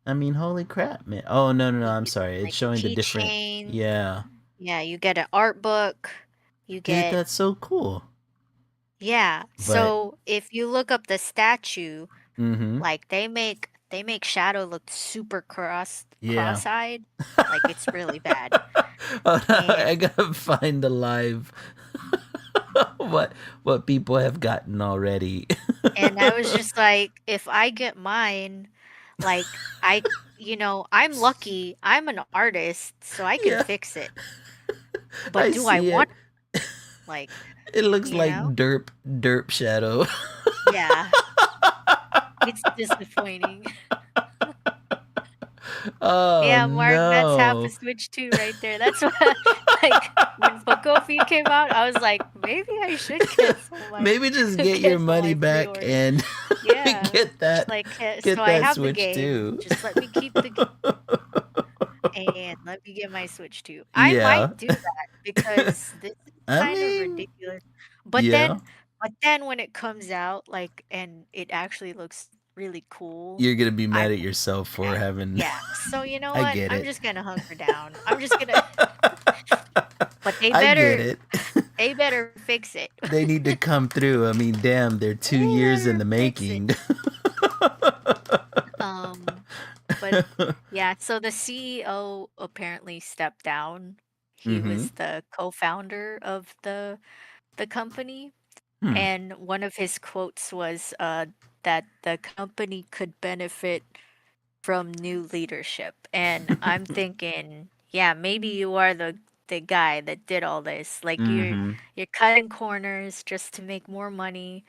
I mean, holy crap, man! Oh no, no, no! You I'm get sorry. It's like a showing the different. keychain. Yeah, Yeah, you get an art book. You dude, get, that's so cool. yeah. But So if you look up the statue, mm-hmm. like they make Shadow look super Yeah. cross-eyed. Like it's really bad. Oh, no, And I gotta find the live what what people have gotten already. and I was just like, if I get mine, like I'm lucky. I'm an artist, so I can Yeah, fix it. But I do I see want it. like, It looks you like know? derp shadow. Yeah, it's disappointing. Oh Yeah, Mark, that's half a no. Switch 2 right there. That's why, like, when Pocofi came out, I was like, maybe I should cancel my Maybe just get your cancel money my back pre-order. and Yeah, get just that like, so get I that have the Switch game. too. Just let me keep the game and let me get my Switch 2. I Yeah. might do that because this is I kind of mean, ridiculous. But yeah. then, but then when it comes out, like, and it actually looks really cool, You're gonna be I mad at won't yourself do for that. having Yeah. So you know I what? get I'm it. just gonna hunker down. I'm just gonna but they I get better it. they better fix it. They need to come through. I mean, damn, they're They 2 years in better the fix it. making. Um, but yeah, so the CEO apparently stepped down. He Mm-hmm. was the co-founder of the company, Hmm. and one of his quotes was that the company could benefit from new leadership. And I'm thinking, yeah, maybe you are the guy that did all this. Like Mm-hmm. you're cutting corners just to make more money,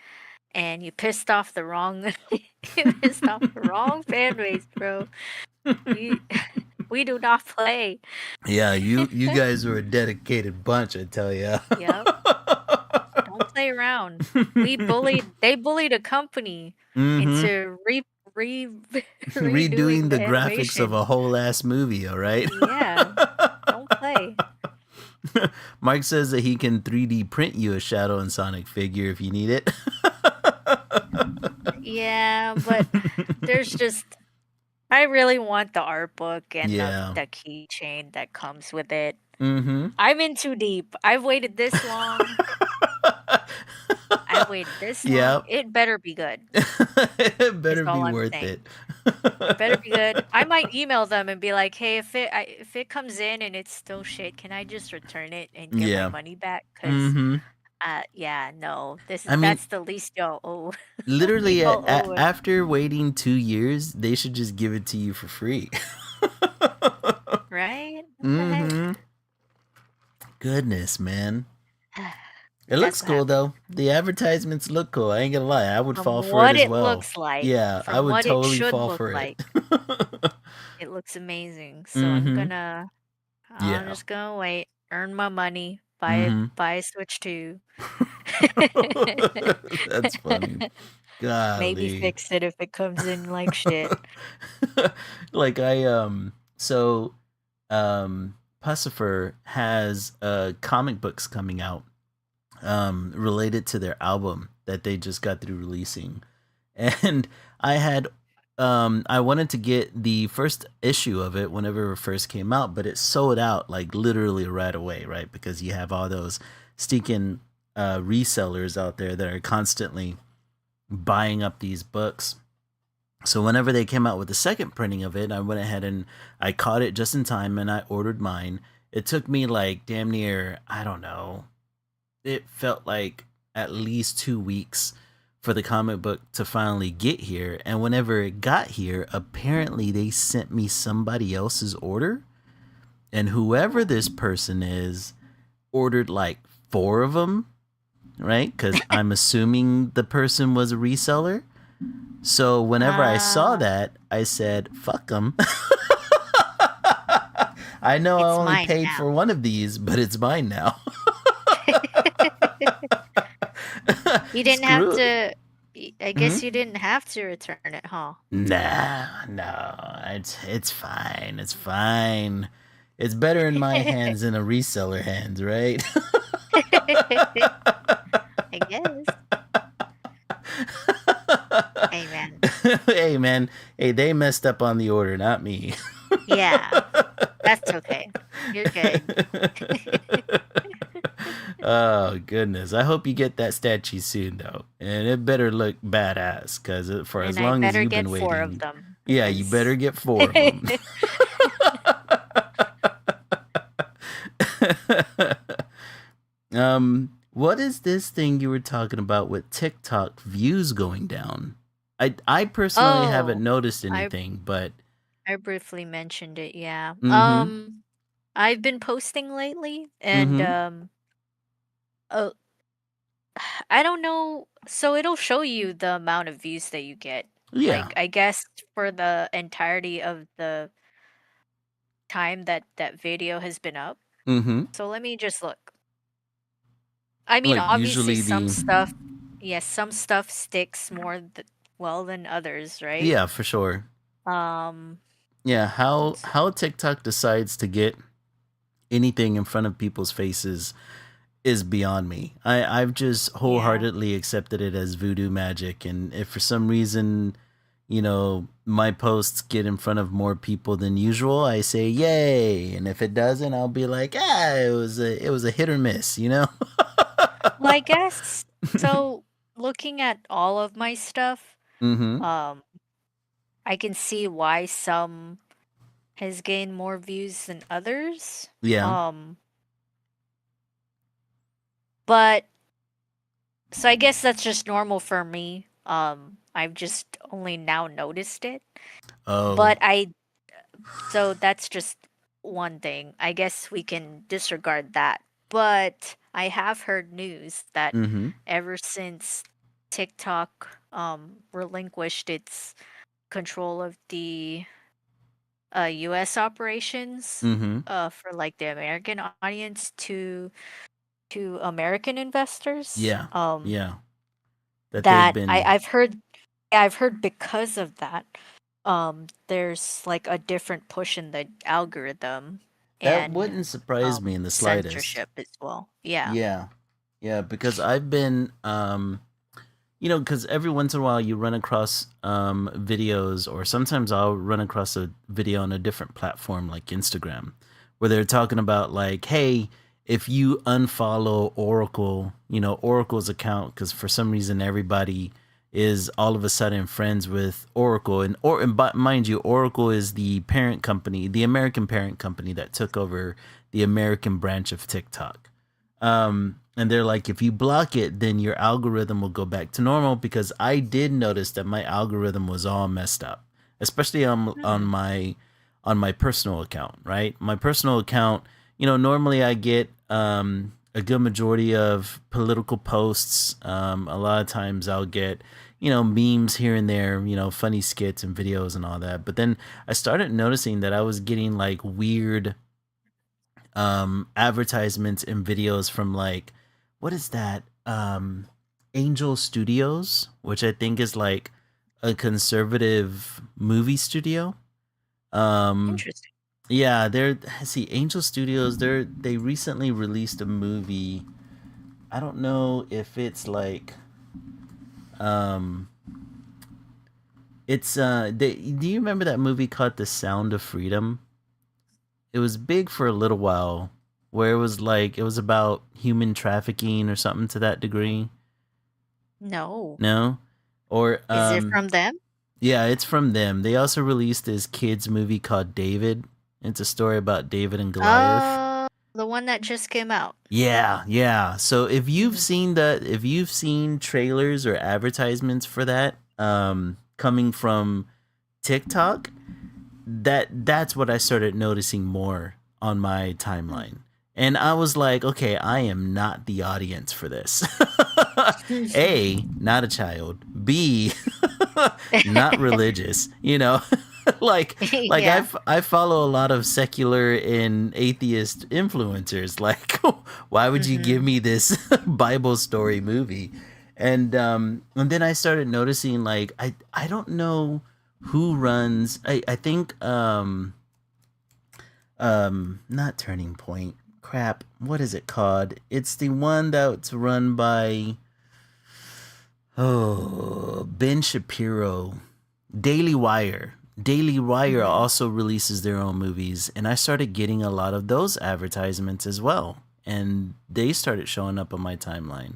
and you pissed off the wrong you pissed off the wrong fan base, bro. We we do not play. Yeah, you guys were a dedicated bunch, I tell ya. Yep, don't play around. They bullied a company Mm-hmm. into re Redoing redoing the the graphics of animation. a whole ass movie, all right? Yeah, don't play. Mark says that he can 3D print you a Shadow and Sonic figure if you need it. Yeah, but there's just I really want the art book and Yeah. the keychain that comes with it. Mm-hmm. I'm in too deep. I've waited this long. I've waited this long. Yep. It better be good, It is better be all I'm worth saying. it. It better be good. I might email them and be like, "Hey, if it comes in and it's still shit, can I just return it and get my Yeah. money back?" Cuz Mm-hmm. yeah, no. I mean, That's the least y'all owe. literally, Y'all owe it, after waiting 2 years, they should just give it to you for free. right? What the heck? Mm-hmm. Goodness, man. It looks That's what cool happened. though. The advertisements look cool. I ain't gonna lie. I would From fall for it what as it well. looks like, Yeah, I from would what it totally should fall look for it. like, it looks amazing. So Mm-hmm. I'm Yeah. just gonna wait, earn my money, Mm-hmm. buy a Switch 2. That's funny. Maybe Golly. fix it if it comes in like shit. Like so Pussifer has comic books coming out related to their album that they just got through releasing. And I wanted to get the first issue of it whenever it first came out, but it sold out like literally right away, right? Because you have all those stinking resellers out there that are constantly buying up these books. So whenever they came out with the second printing of it, I went ahead and I caught it just in time and I ordered mine. It took me like damn near, I don't know, it felt like at least 2 weeks for the comic book to finally get here. And whenever it got here, apparently they sent me somebody else's order. And whoever this person is ordered like four of them, right? Because I'm assuming the person was a reseller. So whenever I saw Ah, that, I said, fuck them. I know I it's only mine paid for now. one of these, but it's mine now. You didn't have Screw it. to. I Mhm. guess you didn't have to return it, huh? Nah, no, it's fine. It's fine. It's better in my hands than a reseller hands, right? I guess. Hey, man. Hey man, hey they messed up on the order, not me. Yeah, that's okay. You're good. Oh goodness, I hope you get that statue soon though, and it better look badass because for as And I long as better you've get been four of waiting, them yeah, you better because get four of them. What is this thing you were talking about with TikTok views going down? I personally haven't Oh, noticed I anything, but I briefly mentioned it, yeah. mm-hmm, I've been posting lately and mm-hmm, uh, I don't know. So it'll show you the amount of views that you get. yeah, Like I guess for the entirety of the time that that video has been up. mm-hmm. So let me just look. I mean, Like obviously usually some the stuff, yes, some stuff sticks more well than others, right? yeah for sure. Um, Yeah, let's how TikTok decides to get anything in front of people's faces is beyond me. I've just yeah. wholeheartedly accepted it as voodoo magic, and if for some reason, my posts get in front of more people than usual, I say yay, and if it doesn't, I'll be like, it was a hit or miss, you know? Well, I guess so looking at all of my stuff, Mm-hmm. um, I can see why some has gained more views than others. Yeah. Um, but so I guess that's just normal for me. I've just only now noticed it. Oh. But I so that's just one thing. I guess we can disregard that. But I have heard news that Mm-hmm. ever since TikTok relinquished its control of the US operations Mm-hmm. for like the American audience to American investors, Yeah. Yeah. That they've that been. I've heard, yeah, I've heard because of that, there's like a different push in the algorithm That and wouldn't surprise me in the slightest. censorship as well. Yeah. Yeah. Yeah, because I've been because every once in a while you run across videos, or sometimes I'll run across a video on a different platform like Instagram, where they're talking about like, hey, if you unfollow Oracle, Oracle's account, because for some reason everybody is all of a sudden friends with Oracle, and mind you, Oracle is the parent company, the American parent company that took over the American branch of TikTok. And they're like, if you block it, then your algorithm will go back to normal, because I did notice that my algorithm was all messed up, especially Hmm. on my personal account, right? My personal account, normally I get a good majority of political posts. A lot of times I'll get, memes here and there, funny skits and videos and all that. But then I started noticing that I was getting like weird advertisements and videos from like, what is that? Angel Studios, which I think is like a conservative movie studio. Um, Interesting. yeah, they're see Angel Studios. They recently released a movie. I don't know if it's like um, do you remember that movie called The Sound of Freedom? It was big for a little while, where it was like it was about human trafficking or something to that degree. No. No? Or Is it from them? yeah, it's from them. They also released this kids movie called David. It's a story about David and Goliath. The one that just came out. Yeah, yeah. So Mhm. if you've seen trailers or advertisements for that coming from TikTok, that's what I started noticing more on my timeline. And I was like, okay, I am not the audience for this. A, not a child. B, not religious, like Yeah. I follow a lot of secular and atheist influencers. Like, why would you give Mhm. me this Bible story movie? And then I started noticing like I don't know who runs. I think not Turning Point. Crap, what is it called? It's the one that's run by Ben Shapiro. Daily Wire. Daily Wire Mhm. also releases their own movies, and I started getting a lot of those advertisements as well. And they started showing up on my timeline.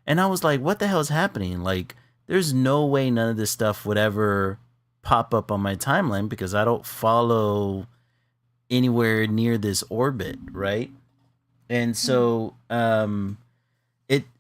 And I was like, what the hell is happening? Like, there's no way none of this stuff would ever pop up on my timeline, because I don't follow anywhere near this orbit, right? And Mhm. so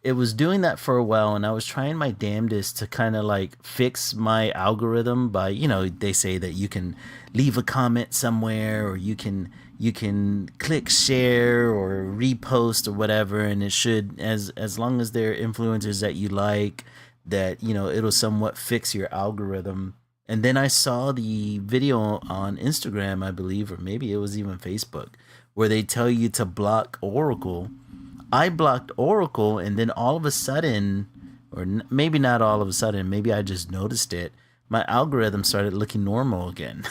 it was doing that for a while, and I was trying my damnedest to kind of like fix my algorithm by, they say that you can leave a comment somewhere, or you can click share or repost or whatever, and it should, as long as they're influencers that you like, that it'll somewhat fix your algorithm. And then I saw the video on Instagram, I believe, or maybe it was even Facebook, where they tell you to block Oracle. I blocked Oracle, and then all of a sudden, or maybe not all of a sudden, maybe I just noticed it. My algorithm started looking normal again.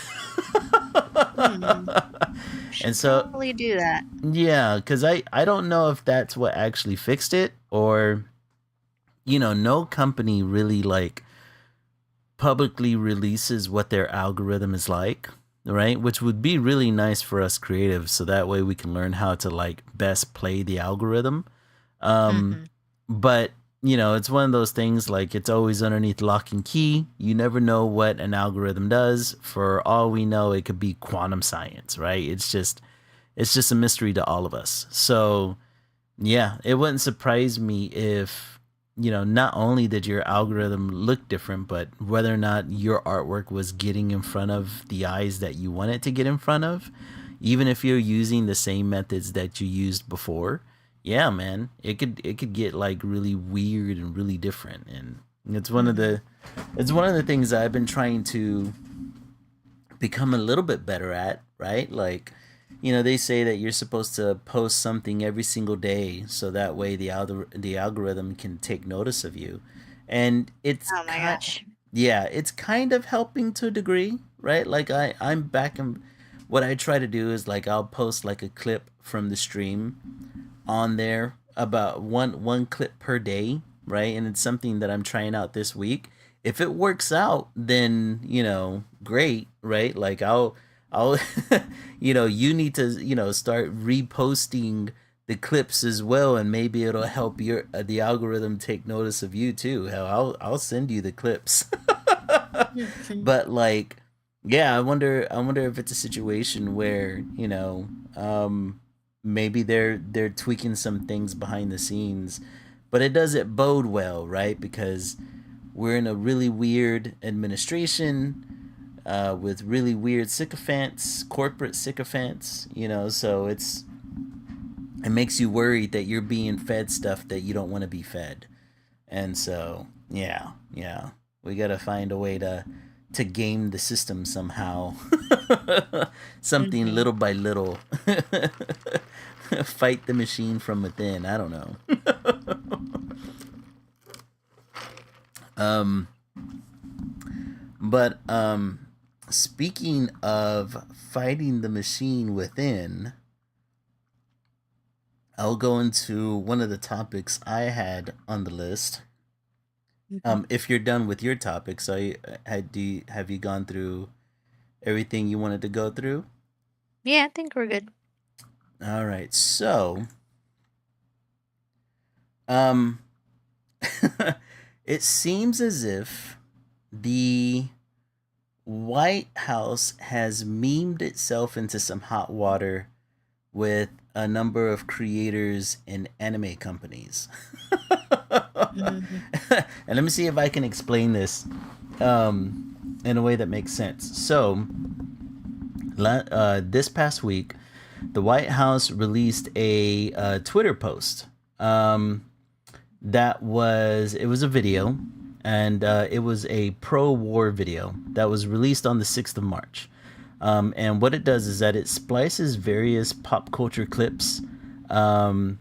Hmm. And Should so, probably do that. yeah, because I don't know if that's what actually fixed it, or, no company really like publicly releases what their algorithm is like, right? Which would be really nice for us creatives, so that way we can learn how to like best play the algorithm. Um, Mhm. but it's one of those things, like it's always underneath lock and key. You never know what an algorithm does. For all we know, it could be quantum science, right? It's just a mystery to all of us. So yeah, it wouldn't surprise me if, not only did your algorithm look different, but whether or not your artwork was getting in front of the eyes that you want it to get in front of. even if you're using the same methods that you used before, yeah, man, it could get like really weird and really different. And it's one of Mm-hmm. the it's one of the things I've been trying to become a little bit better at, right? Like, they say that you're supposed to post something every single day so that way the algorithm can take notice of you. And Oh my gosh. yeah, it's kind of helping to a degree, right? Like I'm back in what I try to do is like I'll post like a clip from the stream on there, about one clip per day, right? And it's something that I'm trying out this week. If it works out, then great, right? Like I'll you need to start reposting the clips as well, and maybe it'll help your the algorithm take notice of you too. Hell, I'll send you the clips. Mhm. But like, yeah, I wonder if it's a situation where maybe they're tweaking some things behind the scenes, but it doesn't bode well, right? Because we're in a really weird administration, with really weird sycophants, corporate sycophants, so it makes you worried that you're being fed stuff that you don't want to be fed. And so, yeah, yeah, we got to find a way to game the system somehow. Something Mhm. little by little. Fight the machine from within. I don't know. Um, but speaking of fighting the machine within, I'll go into one of the topics I had on the list. Mhm. If you're done with your topics, have you gone through everything you wanted to go through? Yeah, I think we're good. All right. So, um, it seems as if the White House has memed itself into some hot water with a number of creators and anime companies. Mhm. And let me see if I can explain this in a way that makes sense. So, this past week, the White House released a Twitter post. Um, it was a video, and it was a pro-war video that was released on the 6th of March. And what it does is that it splices various pop culture clips um,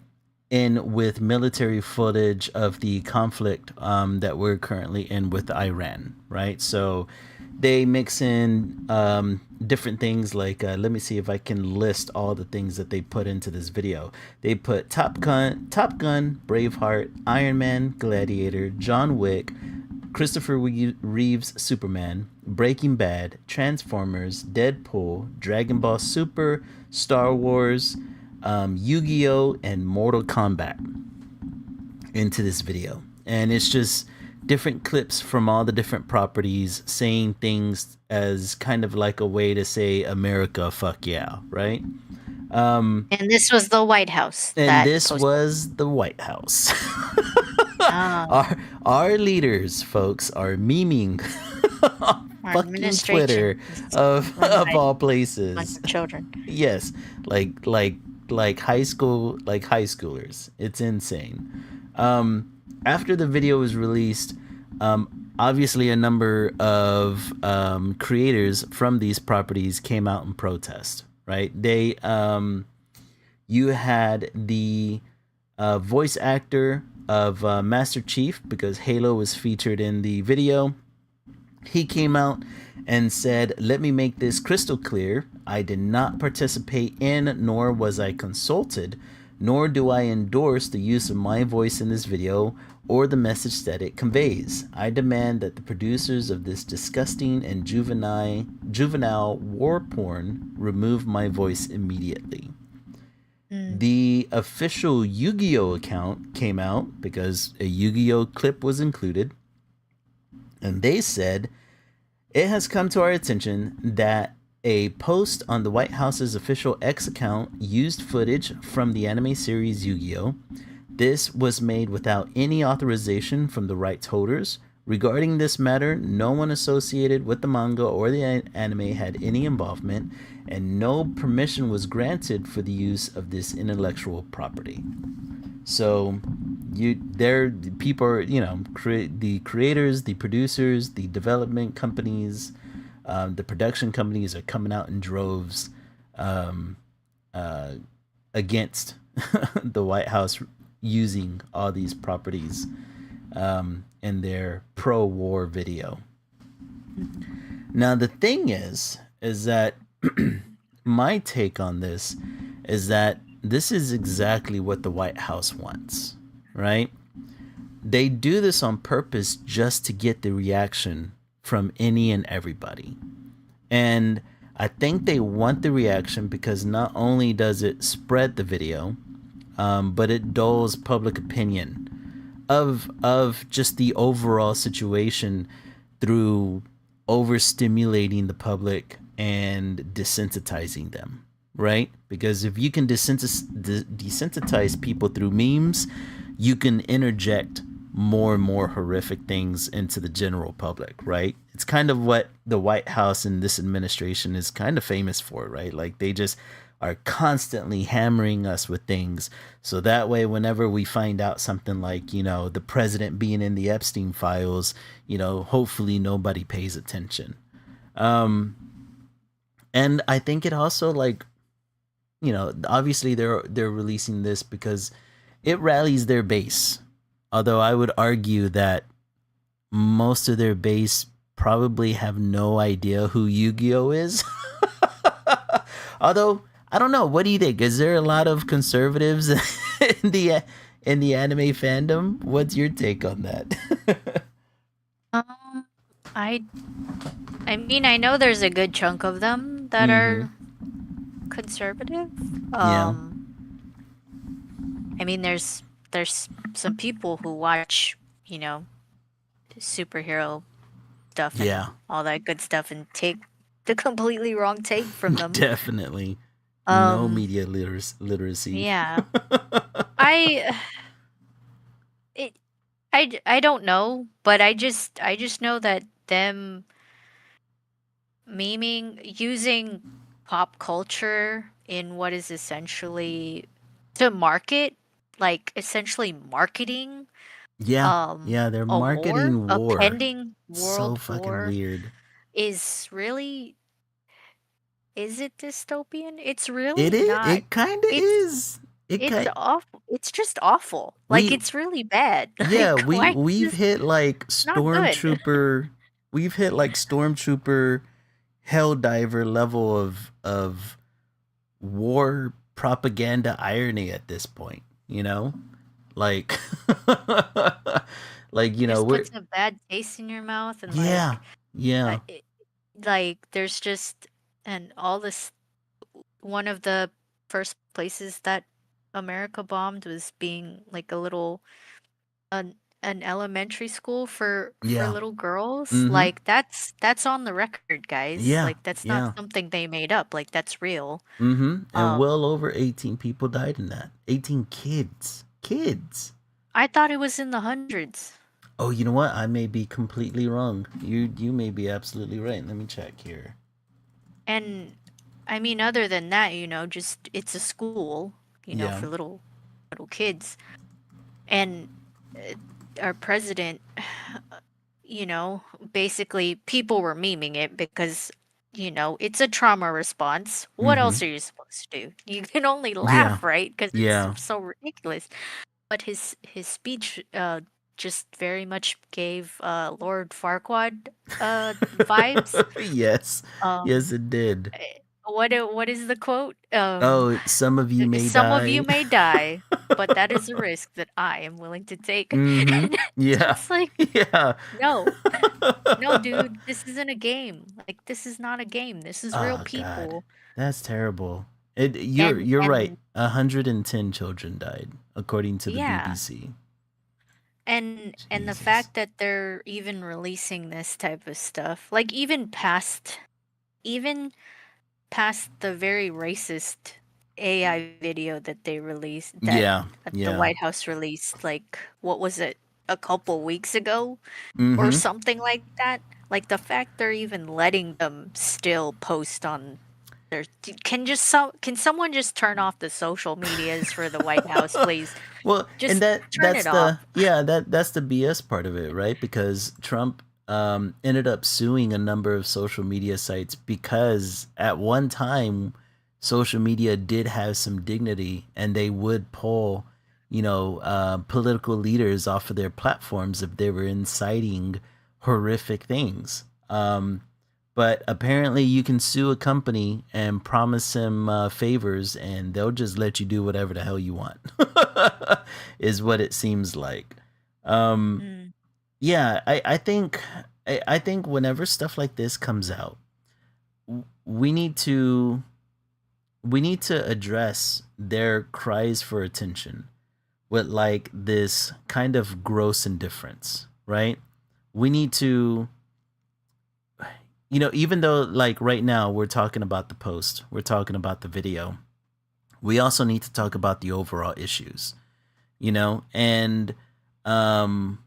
in with military footage of the conflict that we're currently in with Iran, right? So they mix in different things like, let me see if I can list all the things that they put into this video. They put Top Gun, Braveheart, Iron Man, Gladiator, John Wick, Christopher Reeves Superman, Breaking Bad, Transformers, Deadpool, Dragon Ball Super, Star Wars, Yu-Gi-Oh, and Mortal Kombat into this video. And it's just different clips from all the different properties saying things as kind of like a way to say America, fuck yeah, right? Um, And this was the White House and that this posted. was the White House. Oh, our leaders, folks, are memeing our fucking administration Twitter is of run of by all a bunch places. of children. Yes, like high school, like high schoolers. It's insane. After the video was released, obviously a number of creators from these properties came out in protest. Right? You had the voice actor of Master Chief, because Halo was featured in the video. He came out and said, "Let me make this crystal clear. I did not participate in, nor was I consulted, nor do I endorse the use of my voice in this video or the message that it conveys. I demand that the producers of this disgusting and juvenile war porn remove my voice immediately." Mm. The official Yu-Gi-Oh account came out because a Yu-Gi-Oh clip was included, and they said, "It has come to our attention that a post on the White House's official X account used footage from the anime series Yu-Gi-Oh! This was made without any authorization from the rights holders Regarding this matter, no one associated with the manga or the anime had any involvement, and no permission was granted for the use of this intellectual property. So, there, people are, the creators, the producers, the development companies, the production companies are coming out in droves um, uh, against the White House using all these properties in their pro-war video. Now the thing is that my take on this is that this is exactly what the White House wants, right? They do this on purpose just to get the reaction from any and everybody. And I think they want the reaction because not only does it spread the video, but it dulls public opinion of just the overall situation through overstimulating the public and desensitizing them, right? Because if you can desensitize people through memes, you can interject more and more horrific things into the general public, right? It's kind of what the White House and this administration is kind of famous for, right? Like they just are constantly hammering us with things. So that way, whenever we find out something like, the president being in the Epstein files, hopefully nobody pays attention. And I think it also obviously they're releasing this because it rallies their base. Although I would argue that most of their base probably have no idea who Yu-Gi-Oh is. Although I don't know, what do you think? Is there a lot of conservatives in the anime fandom? What's your take on that? Um, I I mean, I know there's a good chunk of them that Mm-hmm. are conservative. Yeah. I mean, there's some people who watch, superhero stuff and Yeah. all that good stuff and take the completely wrong take from them. Definitely. No Um, media literacy. yeah. I it I don't know, but I just know that them memeing using pop culture in what is essentially to market, like essentially marketing Yeah. Yeah, they're a war, marketing a war. pending So world fucking war weird. is really, is it dystopian? It's really It is. not. It kind of It's is. It it's kind. awful. It's just awful. Like We it's really bad. Yeah, Like we why is we've this hit like not good? stormtrooper. We've hit like stormtrooper, helldiver level of war propaganda irony at this point. Like, like Just we're puts a bad taste in your mouth and yeah, yeah, it, like there's just and all this one of the first places that America bombed was being like a little an an elementary school for yeah. little girls. Mm-hmm. Like that's on the record, guys. Yeah, Like that's not yeah. something they made up. Like that's real. Mm-hmm. And Um well over 18 people died in that. 18 kids. Kids. I thought it was in the hundreds. Oh, you know what? I may be completely wrong. You may be absolutely right. Let me check here. And I mean other than that, just it's a school, Yeah. for little kids. And uh, our president, basically people were memeing it because, it's a trauma response. What Mm-hmm. else are you supposed to do? You can only Yeah. laugh, right? Because it's Yeah. so ridiculous. But his speech just very much gave Lord Farquaad vibes. Yes. Yes, Um, it did. what is the quote? Oh, some of you may Some of you die. may die, but that is a risk that I am willing to take. Mm-hmm. And it's Yeah. just like, Yeah. no, no, dude, this isn't a game. Like, this is not a game. This is real Oh God. people. That's terrible. You're And you're right. and 110 children died, according to the yeah, BBC. and the Jesus. fact that they're even releasing this type of stuff, like even past the very racist AI video that they released that Yeah. the Yeah. White House released, like what was it? a couple weeks ago or Mm-hmm. something like that. Like the fact they're even letting them still post on their can someone just turn off the social medias for the White House, please? Well, and Just turn that's it off. the yeah, that's the BS part of it, right? Because Trump ended up suing a number of social media sites because at one time social media did have some dignity, and they would pull, political leaders off of their platforms if they were inciting horrific things. But apparently, you can sue a company and promise them favors, and they'll just let you do whatever the hell you want. Is what it seems like. Um, Mm, yeah, I think whenever stuff like this comes out, we need to address their cries for attention with like this kind of gross indifference, right? We need to, even though like right now we're talking about the post, we're talking about the video, we also need to talk about the overall issues, and um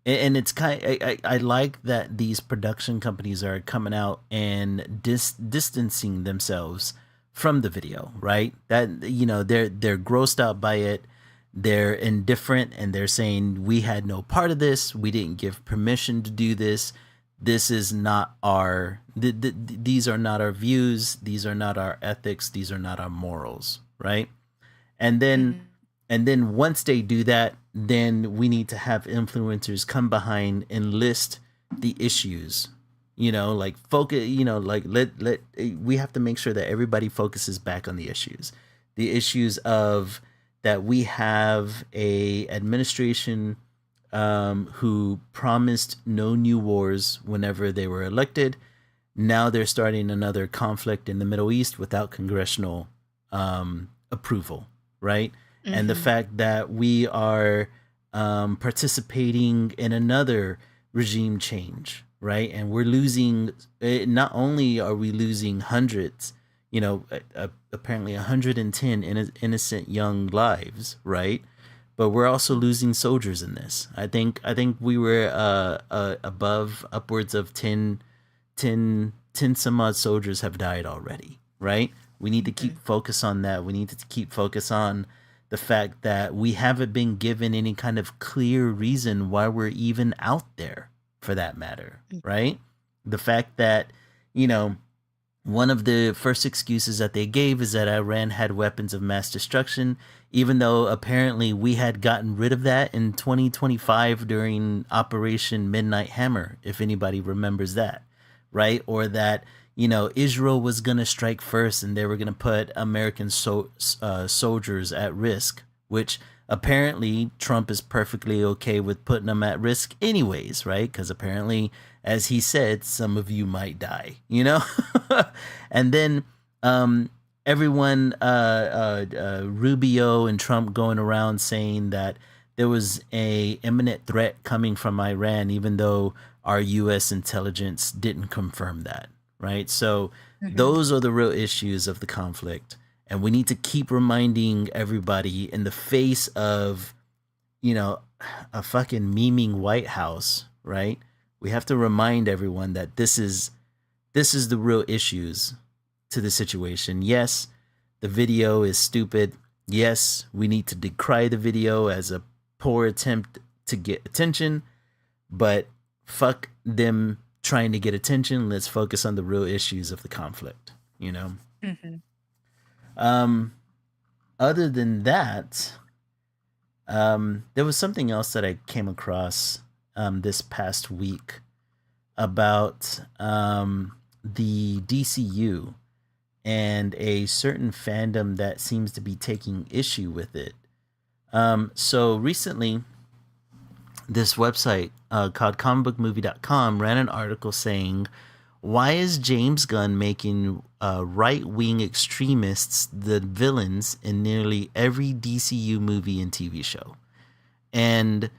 and it's I like that these production companies are coming out and distancing themselves from the video, right? That they're grossed out by it, they're indifferent, and they're saying we had no part of this, we didn't give permission to do this, this is not our these are not our views, these are not our ethics, these are not our morals, right? And then mhm, once they do that, then we need to have influencers come behind and list the issues, like focus, like let we have to make sure that everybody focuses back on the issues of that we have a administration who promised no new wars whenever they were elected. Now they're starting another conflict in the Middle East without congressional approval, right? And the mhm, fact that we are participating in another regime change, right? And we're losing, not only are we losing hundreds, apparently 110 innocent young lives, right? But we're also losing soldiers in this. I think we were above upwards of 10 some odd soldiers have died already, right? We need to keep mhm, focus on that. We need to keep focus on the fact that we haven't been given any kind of clear reason why we're even out there, for that matter, mhm, right? The fact that, you know, one of the first excuses that they gave is that Iran had weapons of mass destruction, even though apparently we had gotten rid of that in 2025 during Operation Midnight Hammer, if anybody remembers that, right? Or that, Israel was going to strike first and they were going to put American soldiers at risk, which apparently Trump is perfectly okay with putting them at risk anyways, right? Because apparently, as he said, some of you might die, and then everyone, Rubio and Trump going around saying that there was a imminent threat coming from Iran, even though our U.S. intelligence didn't confirm that, right? So mhm, those are the real issues of the conflict, and we need to keep reminding everybody in the face of, you know, a fucking memeing White House, right? We have to remind everyone that this is the real issues to the situation. Yes, the video is stupid. Yes, we need to decry the video as a poor attempt to get attention, but fuck them trying to get attention. Let's focus on the real issues of the conflict, you know? mhm, Um, Other than that, there was something else that I came across this past week about the DCU and a certain fandom that seems to be taking issue with it. So recently, this website called comicbookmovie.com ran an article saying, why is James Gunn making right wing extremists the villains in nearly every DCU movie and TV show? And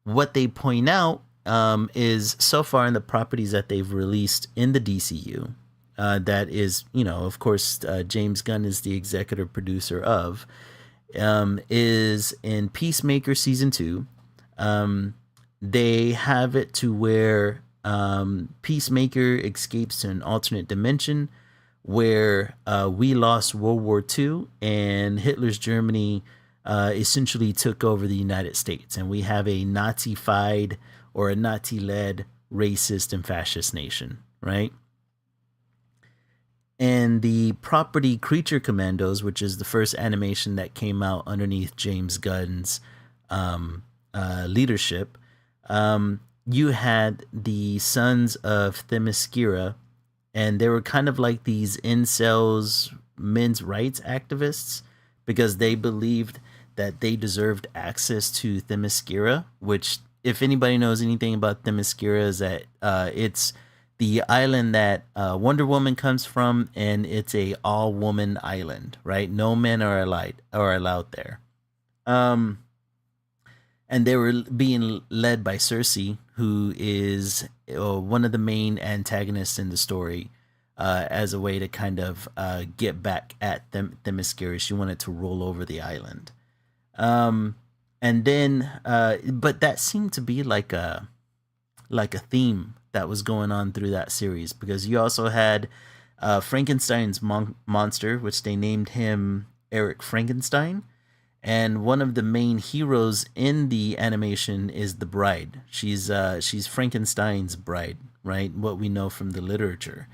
what they point out is so far in the properties that they've released in the DCU, that is, of course, James Gunn is the executive producer of, is in Peacemaker season 2, they have it to where Peacemaker escapes to an alternate dimension where we lost World War II and Hitler's Germany essentially took over the United States, and we have a Nazi-fied or a Nazi-led racist and fascist nation, right? And the Property Creature Commandos, which is the first animation that came out underneath James Gunn's leadership, you had the Sons of Themyscira, and they were kind of like these incels, men's rights activists, because they believed that they deserved access to Themyscira, which, if anybody knows anything about Themyscira, is that it's the island that Wonder Woman comes from, and it's a all woman island, right? No men are allowed there. Um, and they were being led by Cersei, who is one of the main antagonists in the story, as a way to kind of get back at Themyscira. She wanted to roll over the island. Um, and then, but that seemed to be like a theme that was going on through that series, because you also had Frankenstein's monster, which they named him Eric Frankenstein. And one of the main heroes in the animation is the bride. She's Frankenstein's bride, right? What we know from the literature.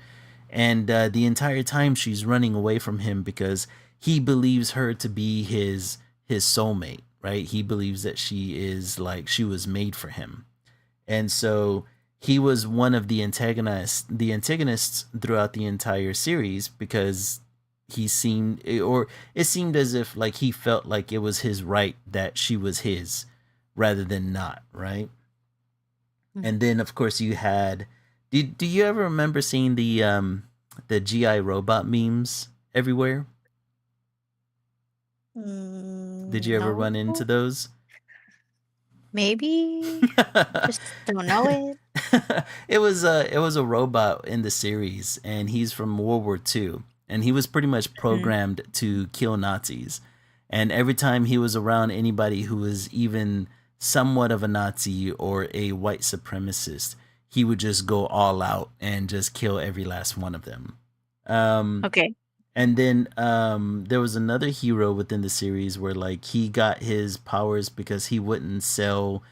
And the entire time she's running away from him because he believes her to be his soulmate, right? He believes that she was made for him. And so he was one of the antagonists throughout the entire series, because it seemed as if like he felt like it was his right that she was his rather than not, right? And then of course you had, do you ever remember seeing the GI robot memes everywhere? Did you ever No, run into those? maybe just don't know it. It was a robot in the series, and he's from World War II, and he was pretty much Mhm. programmed to kill Nazis. And every time he was around anybody who was even somewhat of a Nazi or a white supremacist, he would just go all out and just kill every last one of them. Um, Okay. and then there was another hero within the series where like he got his powers because he wouldn't sell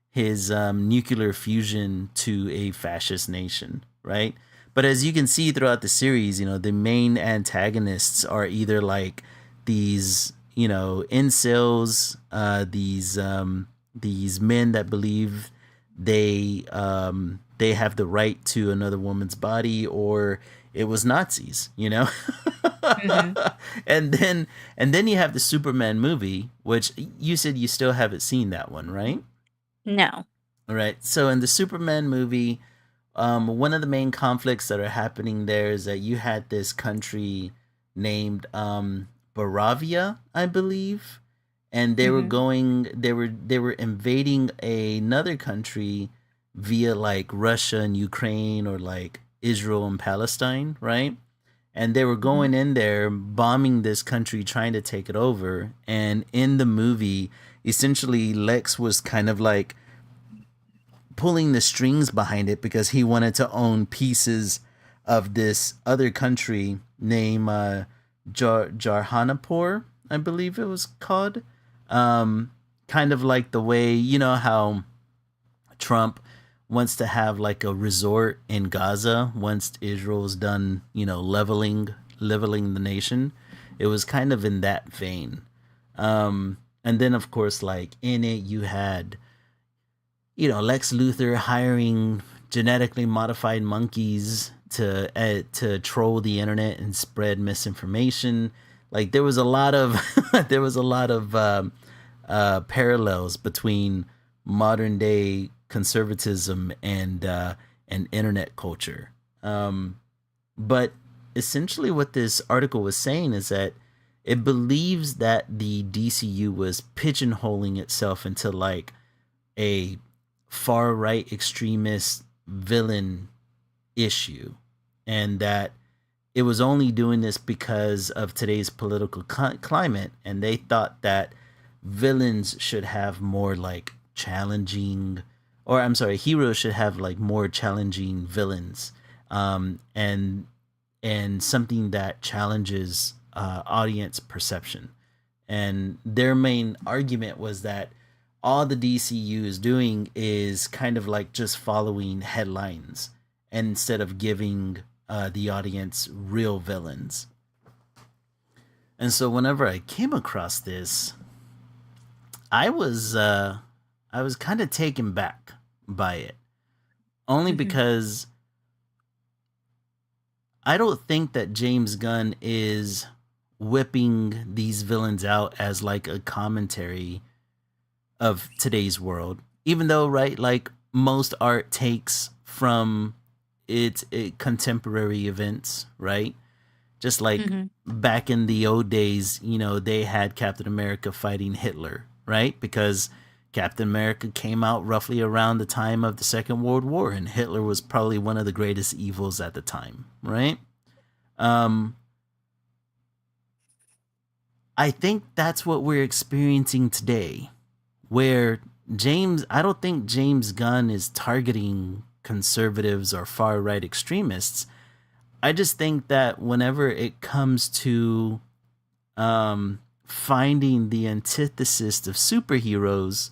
his nuclear fusion to a fascist nation, right? But as you can see throughout the series, the main antagonists are either like these, incels, these men that believe they have the right to another woman's body, or it was Nazis. Hmm. and then you have the Superman movie, which you said you still haven't seen that one, right? No. All right. So in the Superman movie, one of the main conflicts that are happening there is that you had this country named Baravia, I believe, and Hmm. they were invading another country via like Russia and Ukraine, or like Israel and Palestine, right? And they were Hmm. going in there bombing this country, trying to take it over. And in the movie, essentially Lex was kind of like pulling the strings behind it because he wanted to own pieces of this other country named Jarhanapur, I believe it was called. Um, Kind of like the way, how Trump wants to have like a resort in Gaza once Israel's done, leveling the nation. It was kind of in that vein. And then of course, like in it, you had Lex Luthor hiring genetically modified monkeys to troll the internet and spread misinformation. Like there was a lot of there was a lot of parallels between modern day conservatism and internet culture. But essentially, what this article was saying is that it believes that the DCU was pigeonholing itself into like a far right extremist villain issue, and that it was only doing this because of today's political climate, and they thought that villains should have more like challenging or I'm sorry, heroes should have like more challenging villains, and something that challenges audience perception. And their main argument was that all the DCU is doing is kind of like just following headlines instead of giving the audience real villains. And so whenever I came across this, I was uh, I was kind of taken back by it, only Mhm. because I don't think that James Gunn is whipping these villains out as like a commentary of today's world. Even though, right, like most art takes from contemporary events, right? Just like Mhm. back in the old days, they had Captain America fighting Hitler, right? Because Captain America came out roughly around the time of the Second World War, and Hitler was probably one of the greatest evils at the time, right? Um, I think that's what we're experiencing today, where I don't think James Gunn is targeting conservatives or far right extremists. I just think that whenever it comes to finding the antithesis of superheroes,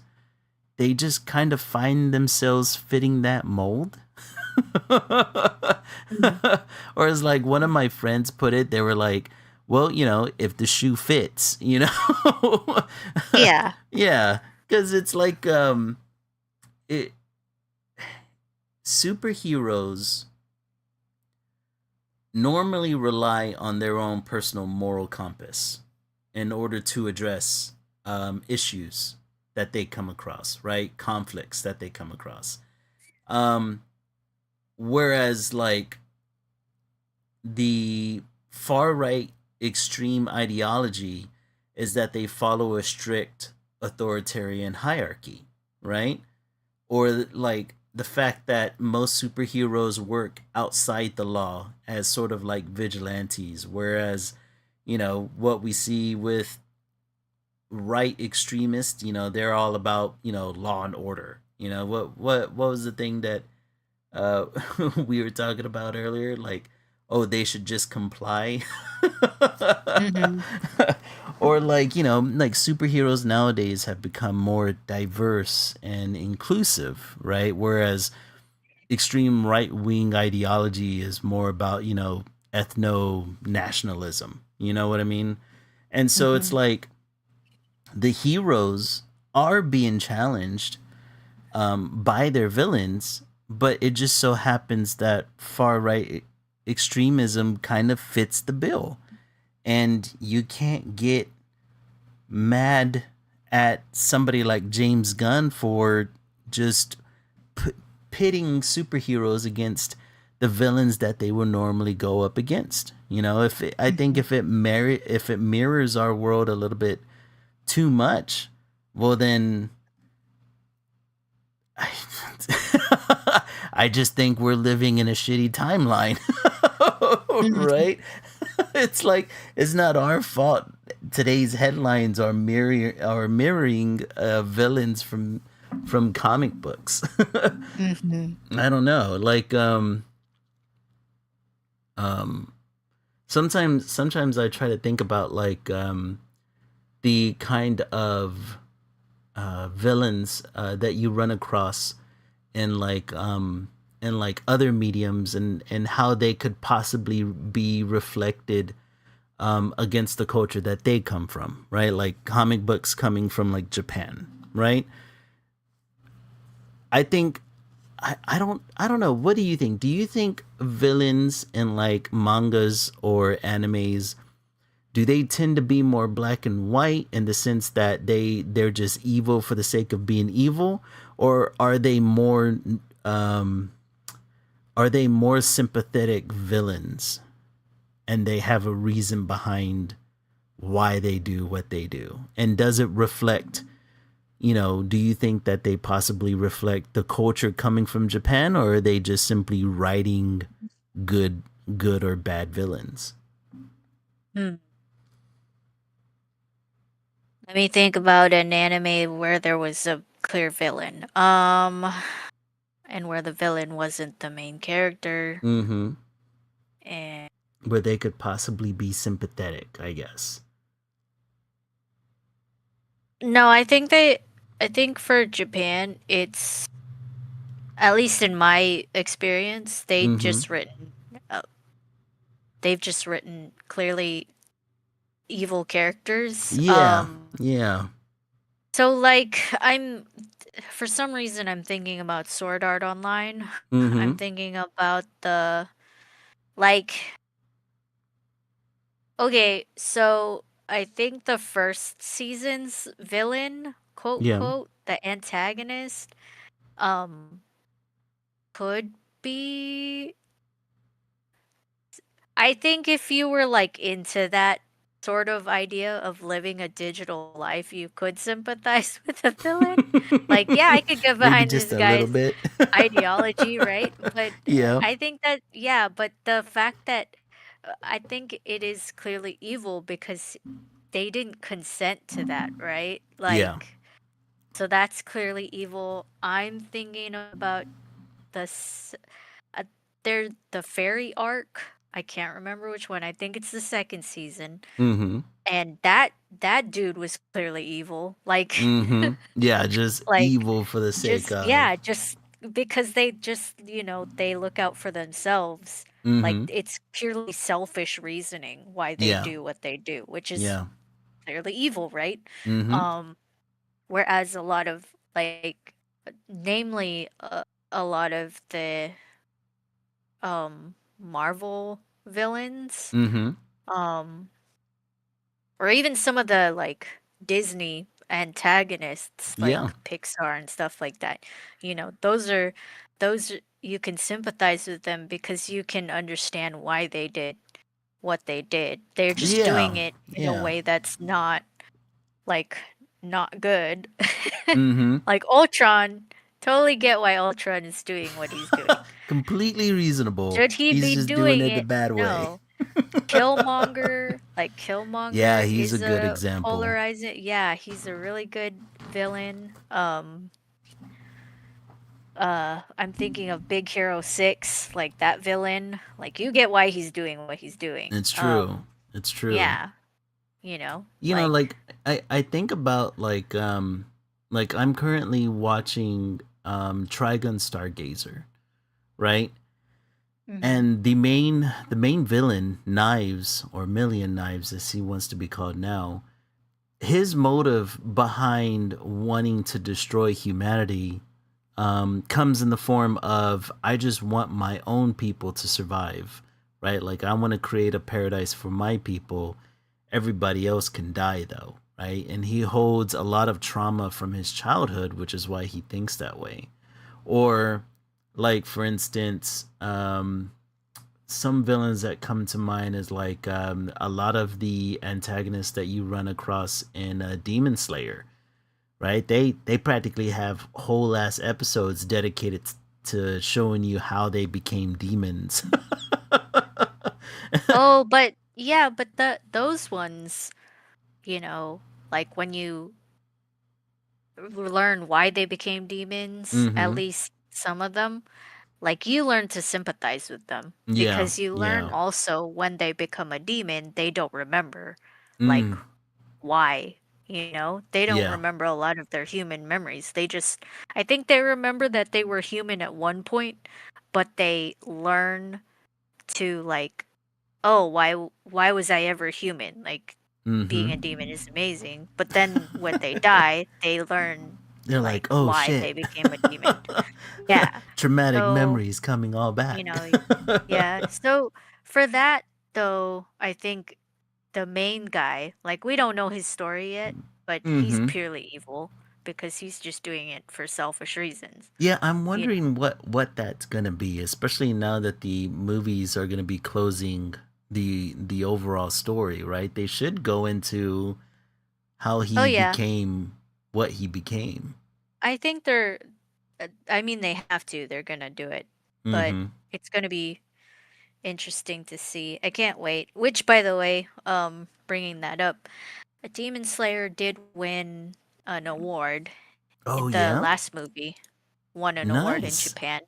they just kind of find themselves fitting that mold. Mhm. Or as like one of my friends put it, they were like, well, if the shoe fits, Yeah. yeah, because it's like it superheroes normally rely on their own personal moral compass in order to address issues that they come across, right? Conflicts that they come across. Um, Whereas, like, the far right extreme ideology is that they follow a strict authoritarian hierarchy, right? Or like the fact that most superheroes work outside the law as sort of like vigilantes, whereas what we see with right extremists, they're all about law and order. What was the thing that uh we were talking about earlier, like, oh, they should just comply. Mhm. Or like, like superheroes nowadays have become more diverse and inclusive, right? Whereas extreme right wing ideology is more about, ethno nationalism. You know what I mean? And so it's Mhm. like the heroes are being challenged by their villains, but it just so happens that far right extremism kind of fits the bill. And you can't get mad at somebody like James Gunn for just p- pitting superheroes against the villains that they would normally go up against. I think Mhm. if it mirrors our world a little bit too much, well then I just think we're living in a shitty timeline. Mhm. Right? It's like it's not our fault today's headlines are mirroring villains from comic books. Mhm. I don't know. Like um sometimes I try to think about like the kind of villains that you run across in like other mediums, and how they could possibly be reflected against the culture that they come from, right? Like comic books coming from like Japan, right? I think I don't know. What do you think? Do you think villains in like mangas or animes, do they tend to be more black and white in the sense that they're just evil for the sake of being evil, or um are they more sympathetic villains and they have a reason behind why they do what they do? And does it reflect, do you think that they possibly reflect the culture coming from Japan, or are they just simply writing good good or bad villains? Hmm. Let me think about an anime where there was a clear villain. And where the villain wasn't the main character. Mm-hmm. And Where they could possibly be sympathetic, I guess. no, I think for Japan, it's at least in my experience, Mm-hmm. uh, they've just written clearly evil characters. Yeah. Yeah. So like for some reason I'm thinking about Sword Art Online. I'm Mm-hmm. thinking about the like okay, so I think the first season's villain, quote Yeah. quote, the antagonist, um, could be. I think if you were like into that sort of idea of living a digital life, you could sympathize with the villain. Like, yeah, I could get Maybe behind just this a little guy's bit. ideology, right? But Yeah. I think that, yeah, but the fact that I think it is clearly evil because they didn't consent to that, right? Yeah. Like, so that's clearly evil. I'm thinking about the uh, the fairy arc. I can't remember which one. I think it's the second season. Mm-hmm. And that dude was clearly evil. Like Mm-hmm. Yeah, just like evil for the sake just of. yeah, just because they just, they look out for themselves. Like Mm-hmm. it's purely selfish reasoning why they Yeah. do what they do, which is Yeah. clearly evil, right? Mm-hmm. Um whereas a lot of like namely a lot of the Marvel villains, Mm-hmm. um or even some of the like Disney antagonists Yeah. like Pixar and stuff like that. You can sympathize with them because you can understand why they did what they did. They're just Yeah. doing it in a Yeah. way that's like not good. Mm-hmm. Like Ultron, totally get why Ultron is doing what he's doing. Completely reasonable. Should he He's be just doing doing it the it? bad way. No. Yeah, Killmonger he's a is good a example. polarizing. Yeah, he's a really good villain. I'm thinking of Big Hero 6, like that villain. Like you get why he's doing what he's doing. It's true. It's true. Yeah, You know, like I think about like I'm currently watching Trigun Stargazer, right? mhm. And the main villain, Knives or Million Knives as he wants to be called now, his motive behind wanting to destroy humanity comes in the form of I just want my own people to survive, right? Like I want to create a paradise for my people. Everybody else can die though, right? And he holds a lot of trauma from his childhood, which is why he thinks that way. Or, like for instance, some villains that come to mind is like a lot of the antagonists that you run across in Demon Slayer, right? They practically have whole ass episodes dedicated to showing you how they became demons. Oh, but yeah, but those ones, you know, like when you learn why they became demons, at Mm-hmm. least some of them, like you learn to sympathize with them Yeah. because you learn Yeah. also when they become a demon, they don't remember like Mm. why, they don't Yeah. remember a lot of their human memories. I think they remember that they were human at one point, but they learn to like, oh, why was I ever human? Like being Mm-hmm. a demon is amazing. But then when they die, they learn They're like like, oh why shit. they became a demon. Yeah. Traumatic So, memories coming all back. you know, yeah. So for that though, I think the main guy, like we don't know his story yet, but he's Mm-hmm. purely evil because he's just doing it for selfish reasons. Yeah, I'm You know. wondering what that's gonna be, especially now that the movies are gonna be closing the overall story, right? They should go into how Oh he yeah. became what he became. I think I mean they have to. They're going to do it. But Mm-hmm. it's going to be interesting to see. I can't wait. Which by the way, bringing that up, a Demon Slayer did win an award Oh The yeah, last movie won an award in nice. Japan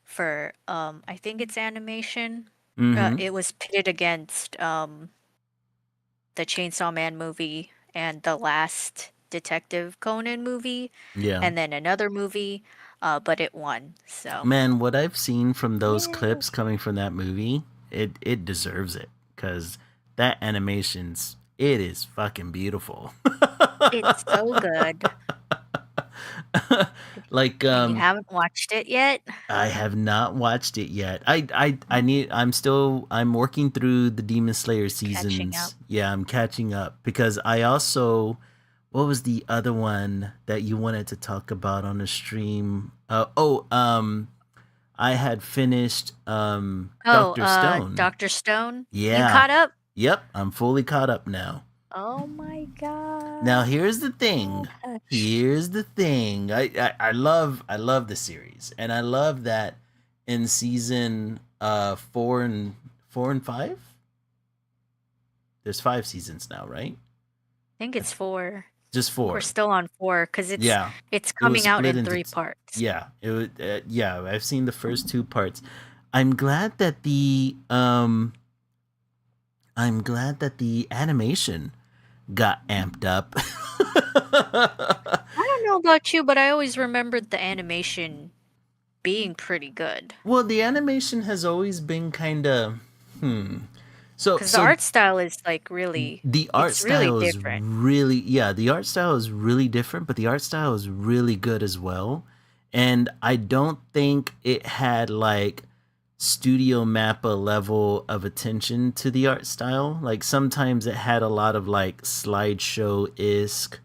for I think it's animation. Mm-hmm. It was pitted against the Chainsaw Man movie and the last Detective Conan movie, Yeah. and then another movie, but it won. So Man, what I've seen from those yeah, clips coming from that movie, it deserves it because that animation's it is fucking beautiful. it's so good. like And you haven't watched it yet? I have not watched it yet. I need I'm working through the Demon Slayer Catching up. seasons. Yeah, I'm catching up because I also what was the other one that you wanted to talk about on the stream? I had finished Oh, Dr. Stone. Dr. Stone, you Yeah. caught up? Yep, I'm fully caught up now. Oh my Now god. here's the thing. Gosh. Here's the thing. I love the series. And I love that in season 4 and 5? There's 5 seasons now, right? I think it's four. Just We're 4. still on four because Yeah. it's It was coming out split in into three parts. yeah, it was yeah, I've seen the first 2 parts. I'm glad that the animation got amped up. I don't know about you, but I always remembered the animation being pretty good. Well, the animation has always been kind of hmm. So Because the so art style is like the art it's really style is different. really yeah, the art style is really different, but the art style is really good as well. And I don't think it had like Studio Mappa level of attention to the art style. Like sometimes it had a lot of like slideshow isk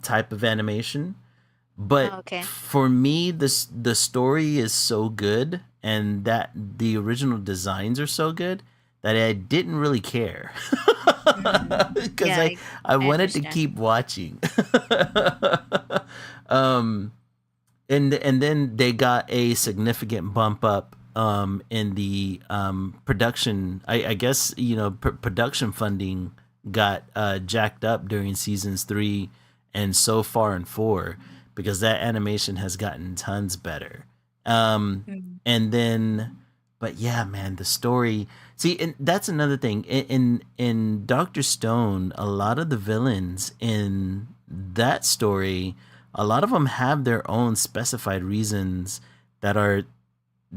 type of animation. But Oh, okay. for me, the story is so good, and that the original designs are so good that I didn't really care Mm. because Yeah, I I wanted to understand. keep watching. um, and then they got a significant bump up in the production. I guess production funding got jacked up during seasons 3 and so far in 4 because that animation has gotten tons better. Um, Mm. and then, but yeah, man, the story. See, and that's another thing. In Doctor Stone, a lot of the villains in that story, a lot of them have their own specified reasons that are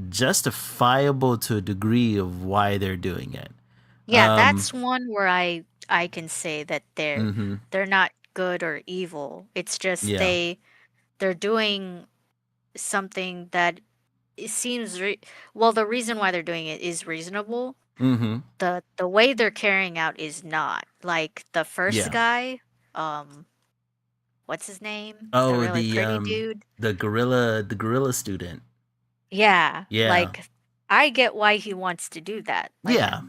justifiable to a degree of why they're doing it. Yeah, Um, that's one where I can say that mm-hmm. they're not good or evil. It's just Yeah. they're doing something that it seems well, the reason why they're doing it is reasonable. Mm-hmm. The way they're carrying out is not. Like the first Yeah. guy, um, what's his name? The Oh, really pretty dude. the gorilla student. Yeah, Yeah. like I get why he wants to do that. Like Yeah.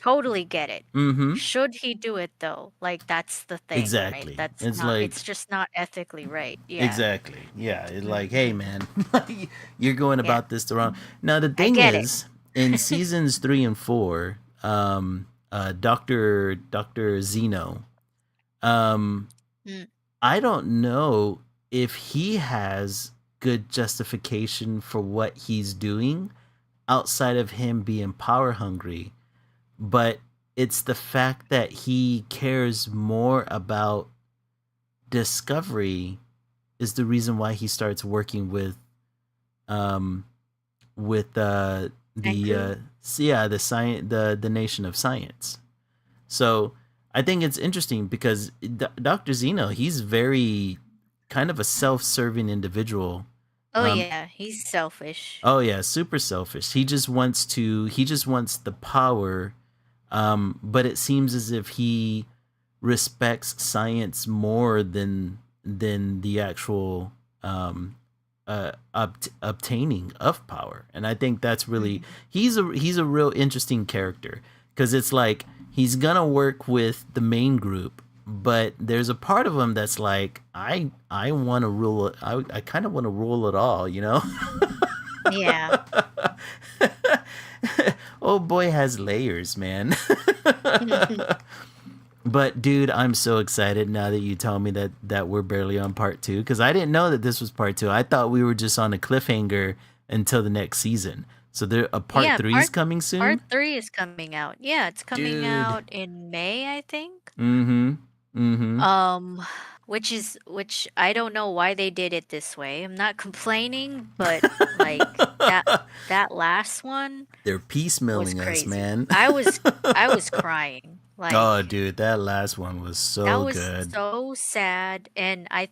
totally get it. Mm-hmm. Should he do it though? Like that's the thing, right? Exactly. It's It's like just not ethically right. Yeah. exactly. Yeah. It's like, hey Hmm. man, you're going Yeah. about this the wrong. Now the I thing get it. is, in seasons 3 and 4, Doctor Zeno, um, Mm. I don't know if he has good justification for what he's doing outside of him being power hungry, but it's the fact that he cares more about discovery is the reason why he starts working um with the Senku? yeah, the science, the nation of science. So I think it's interesting because Dr. Zeno, he's very kind of a self-serving individual. Oh um yeah, he's selfish. oh yeah, super selfish. He just wants the power. But it seems as if he respects science more than the actual obtaining of power. And I think that's really Mhm. he's a real interesting character because it's like he's gonna work with the main group, but there's a part of him that's like I want to rule it. I kind of want to rule it all, you know. Yeah. Oh boy has layers, man. But dude, I'm so excited now that you tell me that we're barely on part two because I didn't know that this was part two. I thought we were just on a cliffhanger until the next season. So there a part Yeah, three is coming part soon, 3 is coming out. Yeah, it's coming dude. out in May, I think. Mm-hmm. Mm-hmm. Um, which I don't know why they did it this way. I'm not complaining, but like that last one They're was piecemealing us, crazy. man. I was crying. Oh, Like dude, that last one was that so was good. so sad, and I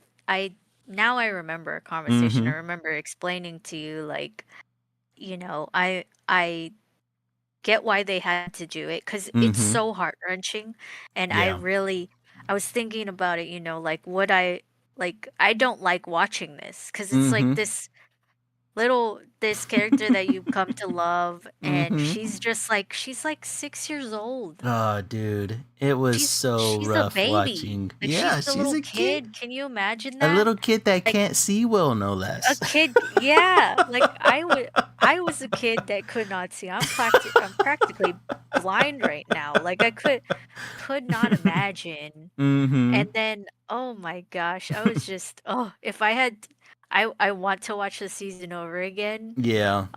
now I remember a conversation. Mm-hmm. I remember explaining to you like, I get why they had to do it because it's Mm-hmm. so heart-wrenching, and Yeah. I was thinking about it, like would I like I don't like watching this because it's like Mm-hmm. this character that you come to love, and Mm-hmm. she's like 6 years old. Oh, dude, it was so She's a rough baby. watching. Like she's Yeah, a she's little a kid. kid. Can you imagine A that? little kid that Like can't see well, no a less. kid, yeah. Like I was a kid that could not see. I'm practically blind right now. Like I could not imagine. Mm-hmm. And then, oh my gosh, I was just, oh, if I had, I want to watch the season over again, Yeah.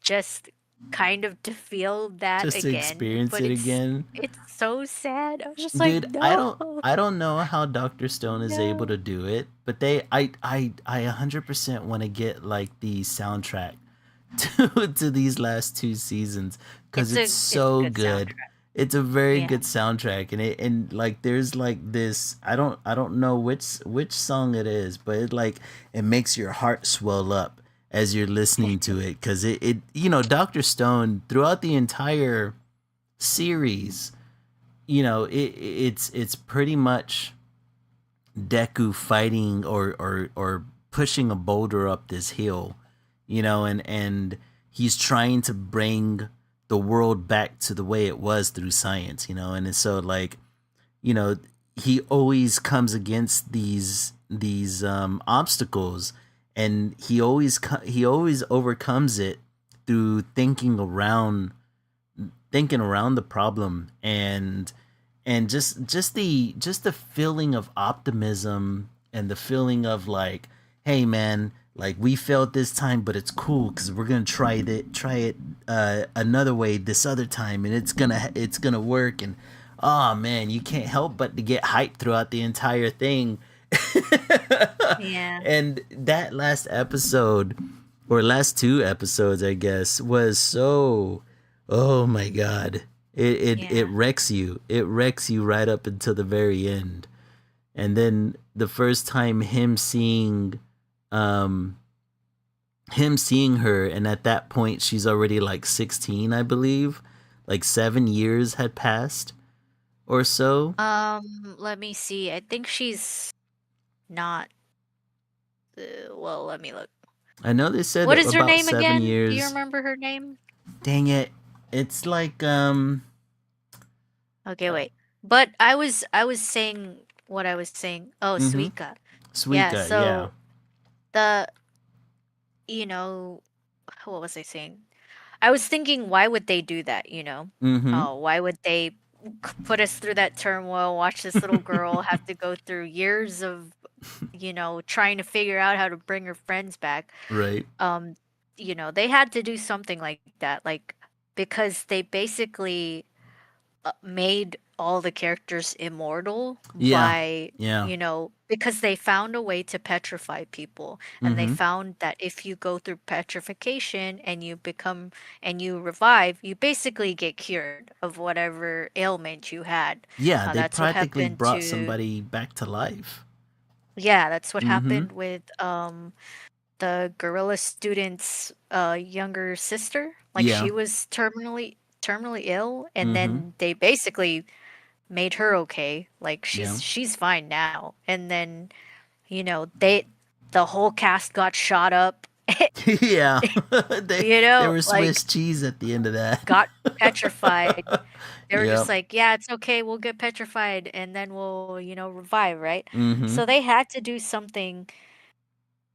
just kind of to feel that Just to again. experience But it again. it's so sad. I was just like, Dude, I no, don't know how Dr. Stone is able no. to do it, but I 100% want to get like the soundtrack to these last two seasons cuz it's It's a so good good. soundtrack. It's a very Yeah. good soundtrack and like there's like this I don't know which song it is, but it makes your heart swell up as you're listening to it cuz it Dr. Stone throughout the entire series, it's pretty much Deku fighting or pushing a boulder up this hill, and he's trying to bring the world back to the way it was through science, and so like, you know, he always comes against these obstacles, and he always overcomes it through thinking around the problem and just the feeling of optimism and the feeling of like, hey man, like we failed this time but it's cool because we're gonna try it another way this other time and it's gonna work. And oh man, you can't help but to get hyped throughout the entire thing. Yeah. And that last episode, or last two episodes I guess, was so, oh my god, it Yeah. wrecks you. It wrecks you right up until the very end. And then the first time um him seeing her, and at that point she's already like 16, I believe. Like 7 years had passed or so. Let me see. I think she's not, well, let me look. I know they said What is her about name 7 again? Do you years. remember her name? Dang it. It's like Okay, wait. But I was saying what I was saying. Oh, mhm. Suika. Yeah, Suika, yeah. so the you know, what was I saying? I was thinking why would they do that, you know? Mhm. Oh, why would they put us through that turmoil, watch this little girl have to go through years of, trying to figure out how to bring her friends back. Right. Um, they had to do something like that, like because they basically made all the characters immortal Yeah. by, Yeah. because they found a way to petrify people. And they Mhm. found that if you go through petrification and you revive, you basically get cured of whatever ailment you had. Yeah, they That's what practically happened brought to, somebody back to life. yeah, that's what Mhm. happened with the gorilla student's younger sister. Like Yeah. she was terminally ill, and Mhm. then they basically made her okay. Like Yeah. she's fine now. And then, they the whole cast got shot up. Yeah. they were Like Swiss cheese at the end of that. got petrified. They were just Yep. like, yeah, it's okay. We'll get petrified and then we'll, revive, right? Mhm. So they had to do something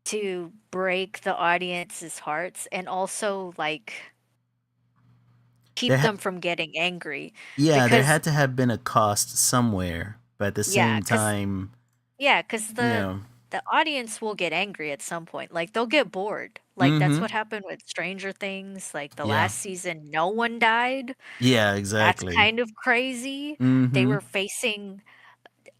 to break the audience's hearts and also like keep there them from getting angry. yeah, there Because had to have been a cost somewhere, but at the yeah, same time, because you know. the audience will get angry at some point. Like they'll get bored. Like that's Mm-hmm. what happened with Stranger Things. Like the Yeah. last season, no one died. Yeah, That's exactly. kind of crazy. They Mm-hmm. were facing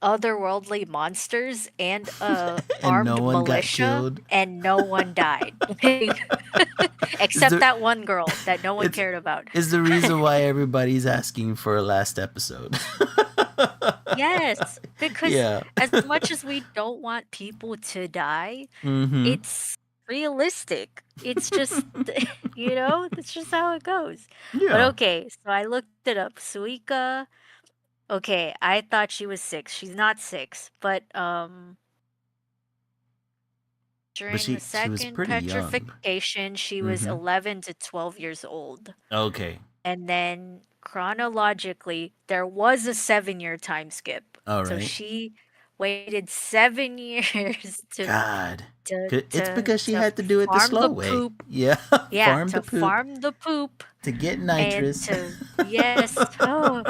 otherworldly monsters and a And no armed one got militia, killed. and no one died. Is Except the that one girl that no one it's cared about. is the reason why everybody's asking for a last episode. Yes, because Yeah. as much as we don't want people to die, Mm-hmm. it's realistic. It's just, that's just how it goes. But Yeah. okay, so I looked it up. Suika, okay, I thought she was 6. She's not 6, but But during the she was second pretty young. petrification, she was Mm-hmm. 11 to 12 years old. Okay. And then chronologically, there was a 7-year time skip. All So right. she waited 7 years God. to It's to because she to had to do it the farm slow the way. poop. Yeah. Yeah, Farm the to poop farm the poop to get and nitrous. to yes, oh,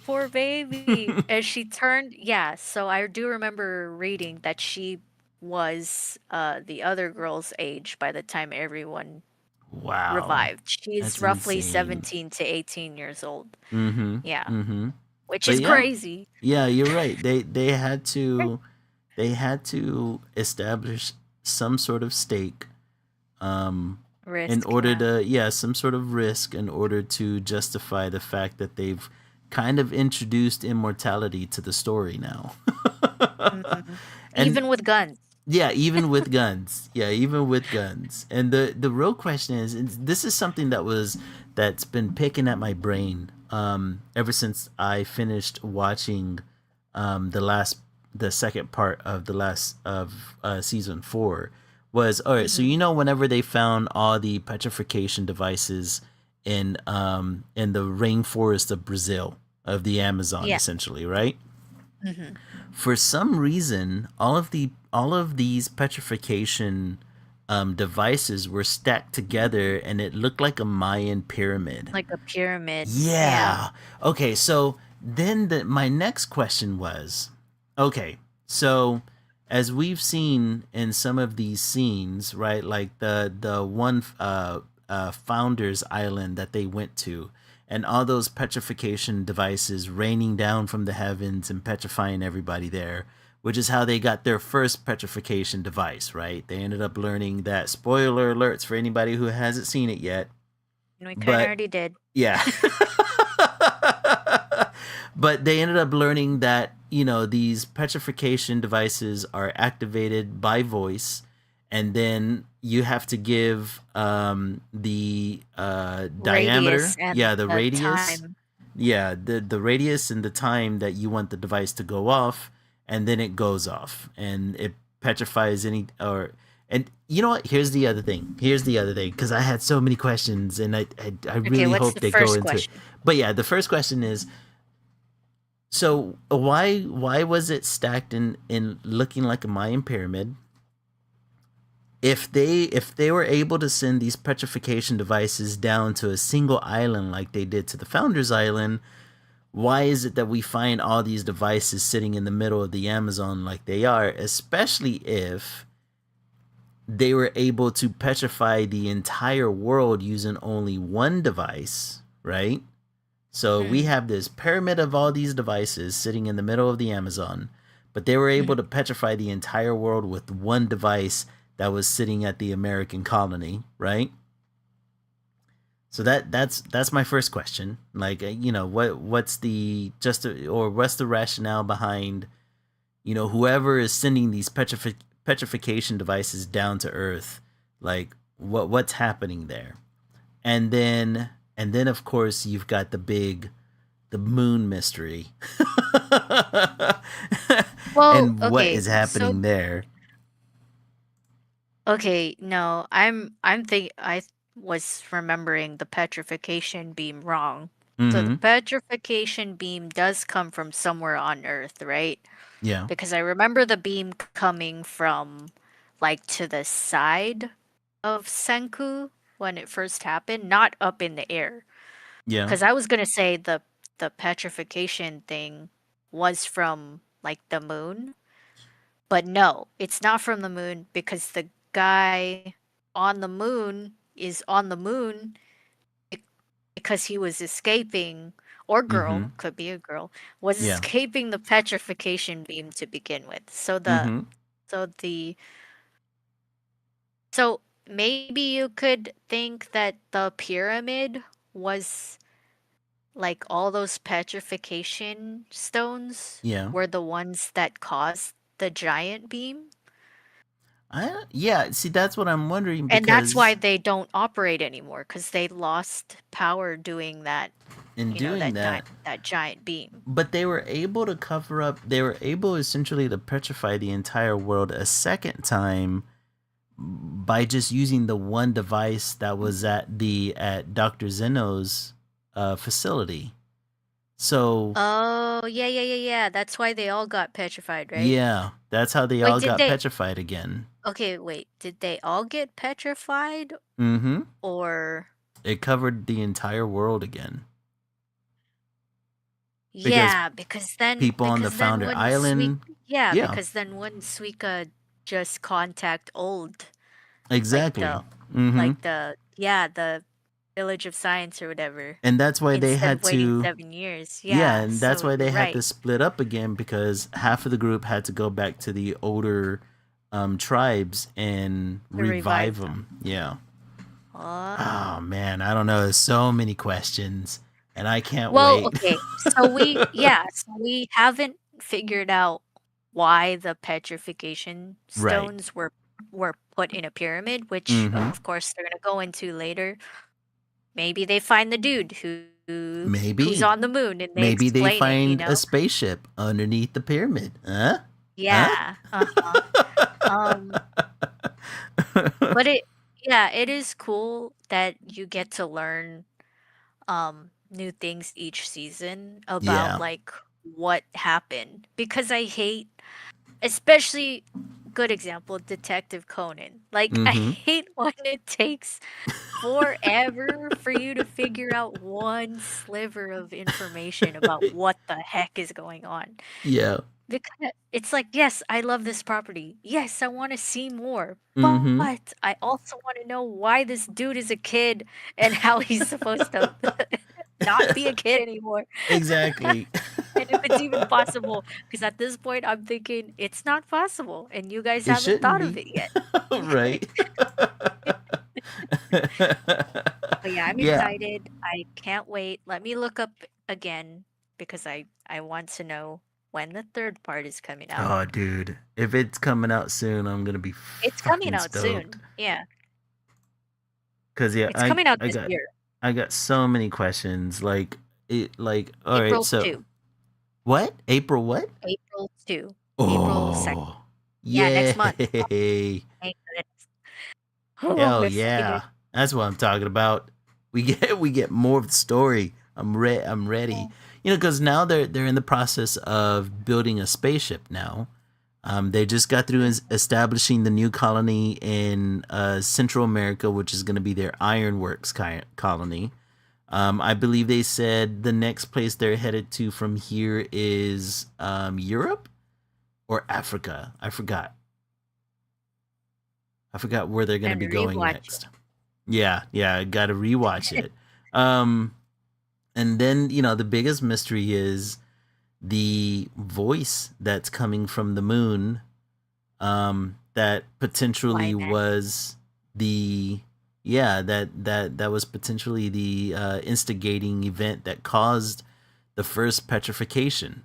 poor baby. And she turned, yeah, so I do remember reading that she was the other girl's age by the time everyone Wow. revived. She's That's roughly insane. 17 to 18 years old. Mm-hmm. Yeah, Mm-hmm. which But is yeah. crazy. Yeah, you're right. Right. They had to establish some sort of stake um in Risk, order yeah. to yeah, some sort of risk in order to justify the fact that they've kind of introduced immortality to the story now. Hmm. And Even with guns. yeah, even with guns. Yeah, even with guns. And the real question is, and this is something that's been picking at my brain ever since I finished watching the last the second part of the last of season 4 was all right. So Hmm. you know, whenever they found all the petrification devices in the rainforest of Brazil, of the Amazon, Yeah. essentially, right? Hmm. For some reason, all of these petrification devices were stacked together, and it looked like a Mayan pyramid. Like a pyramid. Yeah. Yeah. Okay. So then my next question was, okay. So as we've seen in some of these scenes, right? Like the one founders island that they went to, and all those petrification devices raining down from the heavens and petrifying everybody there, which is how they got their first petrification device, right? They ended up learning that, spoiler alerts for anybody who hasn't seen it yet, And we kind of but already did. yeah. But they ended up learning that, you know, these petrification devices are activated by voice, and then you have to give the diameter, Radius and yeah, the the radius, time. yeah, the radius and the time that you want the device to go off, and then it goes off, and it petrifies any or and you know what? Here's the other thing, because I had so many questions, and I Okay, really what's hope the they go first into it. question? But yeah, the first question is, so why was it stacked in looking like a Mayan pyramid? If they were able to send these petrification devices down to a single island like they did to the Founders Island, why is it that we find all these devices sitting in the middle of the Amazon like they are, especially if they were able to petrify the entire world using only one device, right? So we Mm-hmm. have this pyramid of all these devices sitting in the middle of the Amazon, but they were able to petrify the entire world with one device that was sitting at the American colony, right? So that's my first question. Like, you know, what's the or what's the rationale behind, you know, whoever is sending these petrification devices down to Earth? Like, what's happening there? And then of course you've got the moon mystery. Well, And what okay, is so happening there? okay, no, I was remembering the petrification beam wrong. So the Mm-hmm. petrification beam does come from somewhere on Earth, right? Yeah. Because I remember the beam coming from like to the side of Senku when it first happened, not up in the air. Yeah. Because I was gonna say the petrification thing was from like the moon, but no, it's not from the moon because the guy on the moon is on the moon because he was escaping, or Mm-hmm. girl, could be a girl, was Yeah. escaping the petrification beam to begin with. Mm-hmm. So the so maybe you could think that the pyramid was like all those petrification stones Yeah. were the ones that caused the giant beam. Yeah, see that's what I'm wondering And that's why because they don't operate anymore, because they lost power doing that, in doing that, that giant beam. but they were able to cover up, they were able essentially to petrify the entire world a second time by just using the one device that was at Dr. Zeno's facility. So Oh, yeah, yeah, yeah, yeah. That's why they all got petrified, right? yeah, that's how they Wait, all did got they? petrified again. Okay, wait. Did they all get petrified Mm-hmm. or It covered the entire world again because yeah, people on the Founder wouldn't Island. Yeah, Because then wouldn't Suika just contact old like exactly. the Mm-hmm. yeah, the Village of Science or whatever, And that's why they instead had of waiting to. 7 years. Yeah, Yeah, and that's so why you're they had right. to split up again because half of the group had to go back to the older tribes and To revive revive them. them. Yeah. Oh. Oh man, I don't know. There's so many questions, and I can't Well, wait. okay. So we haven't figured out why the petrification Right. stones were put in a pyramid, which Mm-hmm. of course they're gonna go into later. Maybe they find the dude who's Maybe. on the moon and they Maybe they explain it, you find a know? spaceship underneath the pyramid. Huh? Huh? Yeah. Uh-huh. Um, but it is cool that you get to learn new things each season about Yeah. like what happened, because I hate, especially good example, Detective Conan. Like I Mm-hmm. hate when it takes forever for you to figure out one sliver of information about what the heck is going on. Yeah. Because it's like, yes, I love this property. Yes, I want to see more. Mm-hmm. But I also want to know why this dude is a kid and how he's supposed to not be a kid anymore. Exactly. And if it's even possible. Because at this point, I'm thinking it's not possible. And you guys It haven't shouldn't thought of be. it yet. Right. But yeah, I'm Yeah. excited. I can't wait. Let me look up again because I want to know when the third part is coming out. Oh, dude. If it's coming out soon, I'm gonna be It's coming fucking out stoked. soon. Yeah, Cause yeah, it's coming out I this got year. I got so many questions. Like all right, April so 2. what? April what? April 2. April 2nd. Oh, Yeah, next month. Oh, yay! thank goodness. Oh, I'm Hell excited. yeah! That's what I'm talking about. We get more of the story. I'm ready. Oh, Because now they're in the process of building a spaceship now. They just got through establishing the new colony in Central America, which is going to be their ironworks colony. I believe they said the next place they're headed to from here is Europe or Africa. I forgot. I forgot where they're going to and be going rewatch it. next. Yeah, yeah, I got to rewatch it. Um, and then the biggest mystery is the voice that's coming from the moon. That potentially Climax. was the that was potentially the instigating event that caused the first petrification.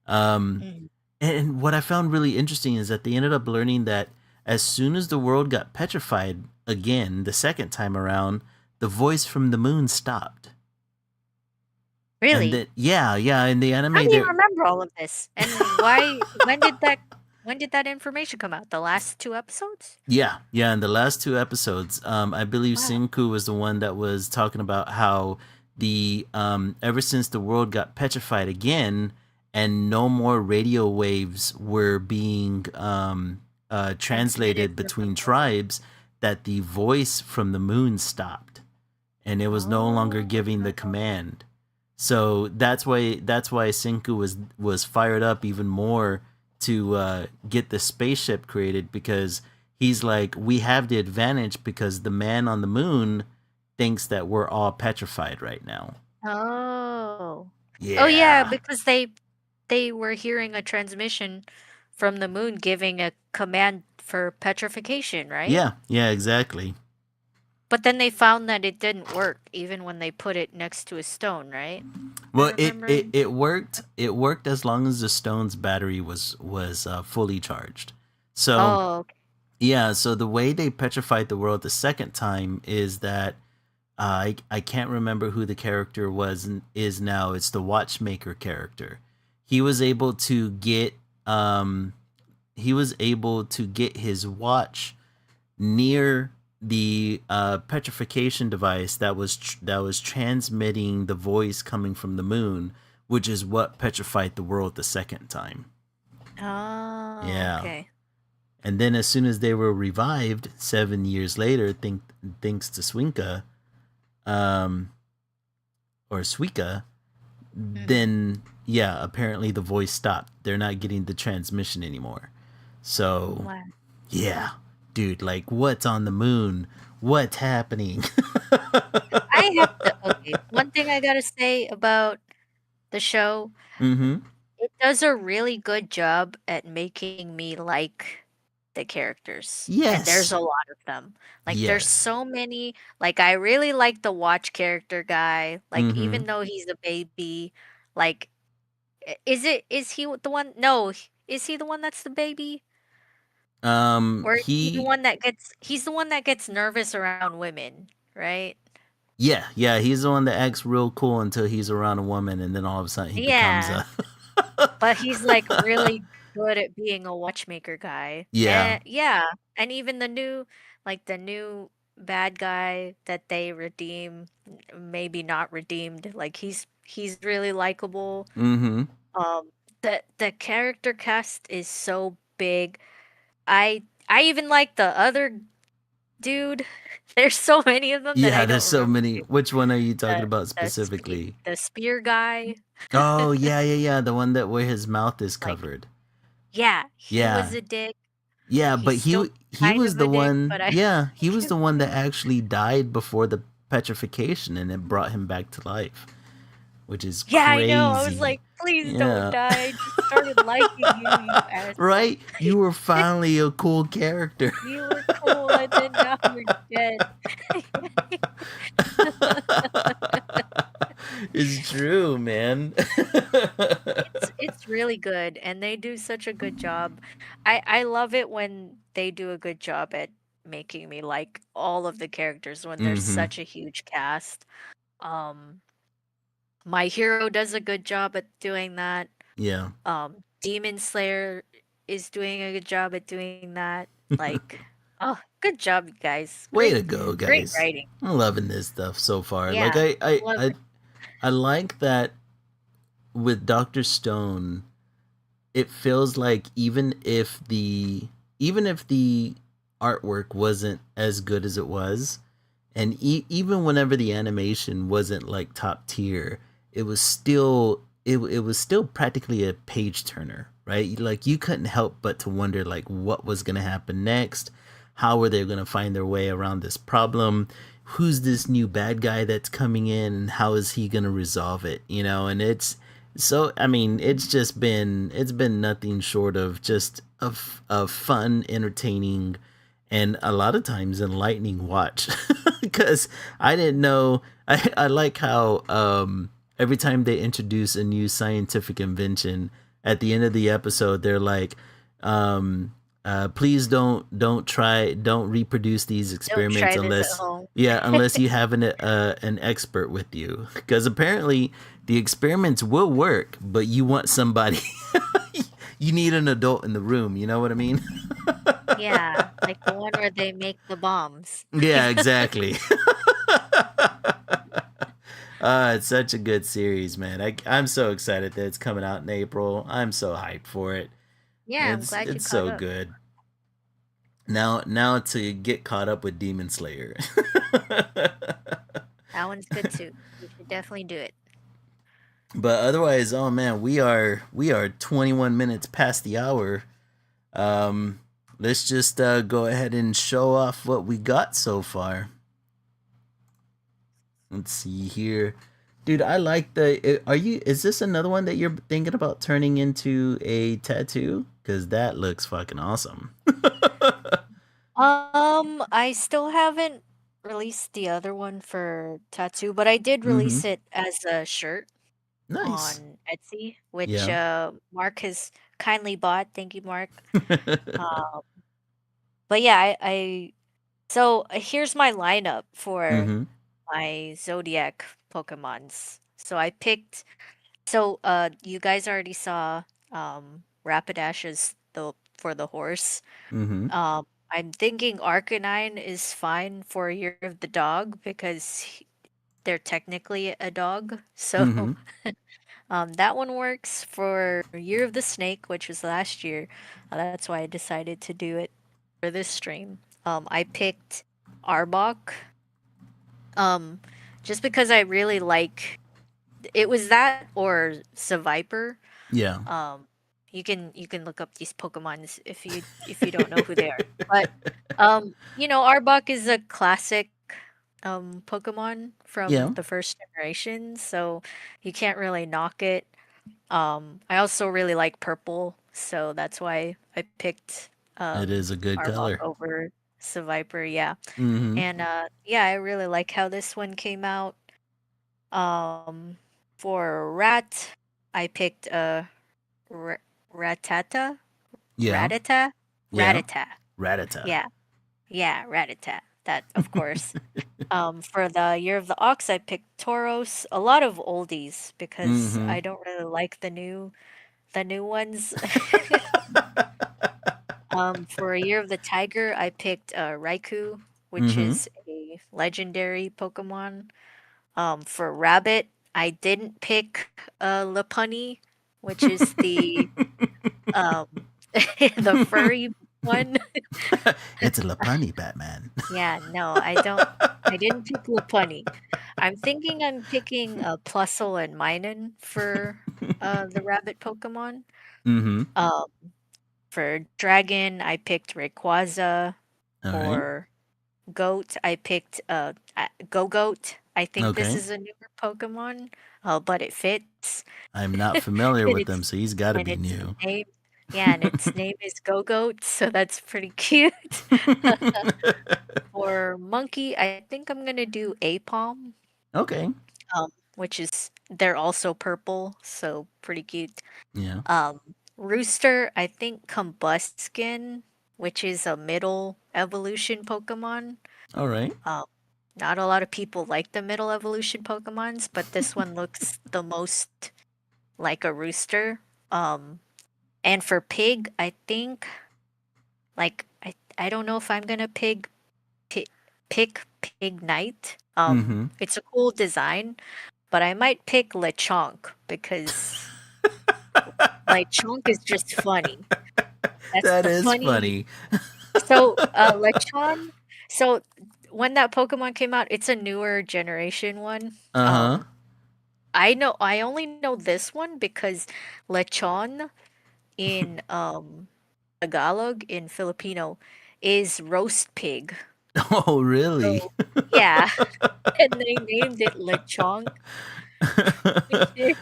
Um, Mm. and what I found really interesting is that they ended up learning that as soon as the world got petrified again the second time around, the voice from the moon stopped. And Really? then yeah, in the How anime do you there. remember all of this? And why? When did that information come out? The last 2 episodes? Yeah, in the last two episodes, I believe Wow. Senku was the one that was talking about how the ever since the world got petrified again and no more radio waves were being Transmitted translated from the between moon. tribes, that the voice from the moon stopped, and it was no longer Oh. giving the command. So that's why Senku was fired up even more to get the spaceship created, because he's like, we have the advantage because the man on the moon thinks that we're all petrified right now. Oh. Oh yeah, Yeah. because they were hearing a transmission from the moon giving a command for petrification, right? Yeah, yeah, exactly. But then they found that it didn't work even when they put it next to a stone, right? I Well, remember. it worked. It worked as long as the stone's battery was fully charged. So Oh, okay. yeah, so the way they petrified the world the second time is that I can't remember who the character was and is now. It's the watchmaker character. He was able to get um he was able to get his watch near the petrification device that was transmitting the voice coming from the moon, which is what petrified the world the second time. Oh, Yeah. okay. And then as soon as they were revived 7 years later, thanks to Swinka, um, or Suika, Mm-hmm. then yeah, apparently the voice stopped. They're not getting the transmission anymore. So Wow. yeah, dude, like what's on the moon? What's happening? I have to, okay, one thing I gotta say about the show, Mm-hmm. it does a really good job at making me like the characters, and there's Yes. a lot of them. Like, there's Yes. so many. Like, I really like the watch character guy. Like, Mm-hmm. even though he's a baby, like, is he the one? No, is he the one that's the baby? Or is he the He one that he's the one that gets nervous around women, right? yeah, yeah, he's the one that acts real cool until he's around a woman, and then all of a sudden he becomes Yeah. a But he's, like, really good at being a watchmaker guy. yeah. And yeah, and even the new bad guy that they redeem, maybe not redeemed, like, he's really likable. Mm-hmm. The character cast is so big. I even like the other dude. There's so many of them that I Yeah, there's don't so remember many. Which one are you talking about the specifically? the spear guy. Oh yeah, yeah, yeah. The one that where his mouth is Like, covered. yeah, he was Yeah. a dick. Yeah, He's but still he kind was of the a dick, one. but I Yeah, he was like the him one that too. actually died before the petrification, and it brought him back to life, which is Yeah, I know. I was crazy. like, please don't Yeah. die. I just started liking you, you asshole. Right? You were finally a cool character. You were cool, and then now you're dead. It's true, man. It's really good, and they do such a good job. I love it when they do a good job at making me like all of the characters when there's Mm-hmm. such a huge cast. Um, My Hero does a good job at doing that. Yeah. Demon Slayer is doing a good job at doing that. Like, oh, good job, you guys. Way to Great, go, great guys. writing. I'm loving this stuff so far. Like Yeah, I love I it. I like that with Dr. Stone, it feels like even if the artwork wasn't as good as it was, and even whenever the animation wasn't like top tier, it was still practically a page turner, right? Like you couldn't help but to wonder like what was going to happen next, how were they going to find their way around this problem, who's this new bad guy that's coming in, and how is he going to resolve it, and I mean, it's been nothing short of just a fun, entertaining, and a lot of times enlightening watch. Because I didn't know. I like how every time they introduce a new scientific invention, at the end of the episode, they're like, "Please don't reproduce these Don't experiments try this at unless." home. Yeah, unless you have an expert with you, because apparently the experiments will work, but you want somebody. You need an adult in the room. You know what I mean? Yeah, like the one where they make the bombs. Yeah, exactly. It's such a good series, man. I'm so excited that it's coming out in April. I'm so hyped for it. Yeah, I'm It's glad you it's caught so up. good. Now to get caught up with Demon Slayer. That one's good too. You should definitely do it. But otherwise, oh man, we are 21 minutes past the hour. Um, let's just go ahead and show off what we got so far. Let's see here. Dude, I like the. Are you? Is this another one that you're thinking about turning into a tattoo? Because that looks fucking awesome. I still haven't released the other one for tattoo, but I did Mm-hmm. release it as a shirt Nice. on Etsy, which Yeah. Mark has kindly bought. Thank you, Mark. Um, but yeah, so here's my lineup for mm-hmm. my zodiac Pokemons. You guys already saw Rapidash's the for the horse. Mm-hmm. I'm thinking Arcanine is fine for Year of the Dog because they're technically a dog. So Mm-hmm. that one works for Year of the Snake, which was last year. That's why I decided to do it for this stream. I picked Arbok, um, just because I really like it was that or Seviper. Yeah. Um, you can look up these Pokemons if you don't know who they are. But Arbok is a classic Pokemon from Yeah. the first generation, so you can't really knock it. I also really like purple, so that's why I picked It is a good Arbok color. over Seviper, yeah. Mm-hmm. And yeah, I really like how this one came out. Um, for Rat, I picked R Ratata? Yeah. Ratata? Yeah. Ratata. Ratata. Yeah. Yeah, Ratata. That, of course. For the Year of the Ox, I picked Tauros. A lot of oldies because mm-hmm. I don't really like the new ones. For a Year of the Tiger, I picked Raikou, which mm-hmm. is a legendary Pokemon. For Rabbit, I didn't pick Lopunny, which is the um the furry one. It's a Lapani Batman. Yeah, no, I didn't pick Lopunny. I'm thinking I'm picking Plusle and Minun for the rabbit Pokemon. mm-hmm. Um for Dragon, I picked Rayquaza. All right. For Goat, I picked Go-Goat. I think this Okay. is a newer Pokemon, but it fits. I'm not familiar And with them, its so he's got to and be its new. name yeah, and its name is Go-Goat, so that's pretty cute. For Monkey, I think I'm gonna do Apom, okay. which is they're also purple, so pretty cute. Yeah. Um, Rooster, I think Combuskin, which is a middle evolution Pokemon. All right. Um, Not a lot of people like the middle evolution Pokemons, but this one looks the most like a rooster. Um, and for Pig, I think I don't know if I'm gonna pick Pig Knight. Mm-hmm. It's a cool design, but I might pick Lechonk because Lechonk is just funny. That's That the is funny. funny. So Lechon. So when that Pokemon came out, it's a newer generation one. Uh-huh. I only know this one because lechon in Tagalog in Filipino is roast pig. Oh, really? So yeah, and they named it lechon, which is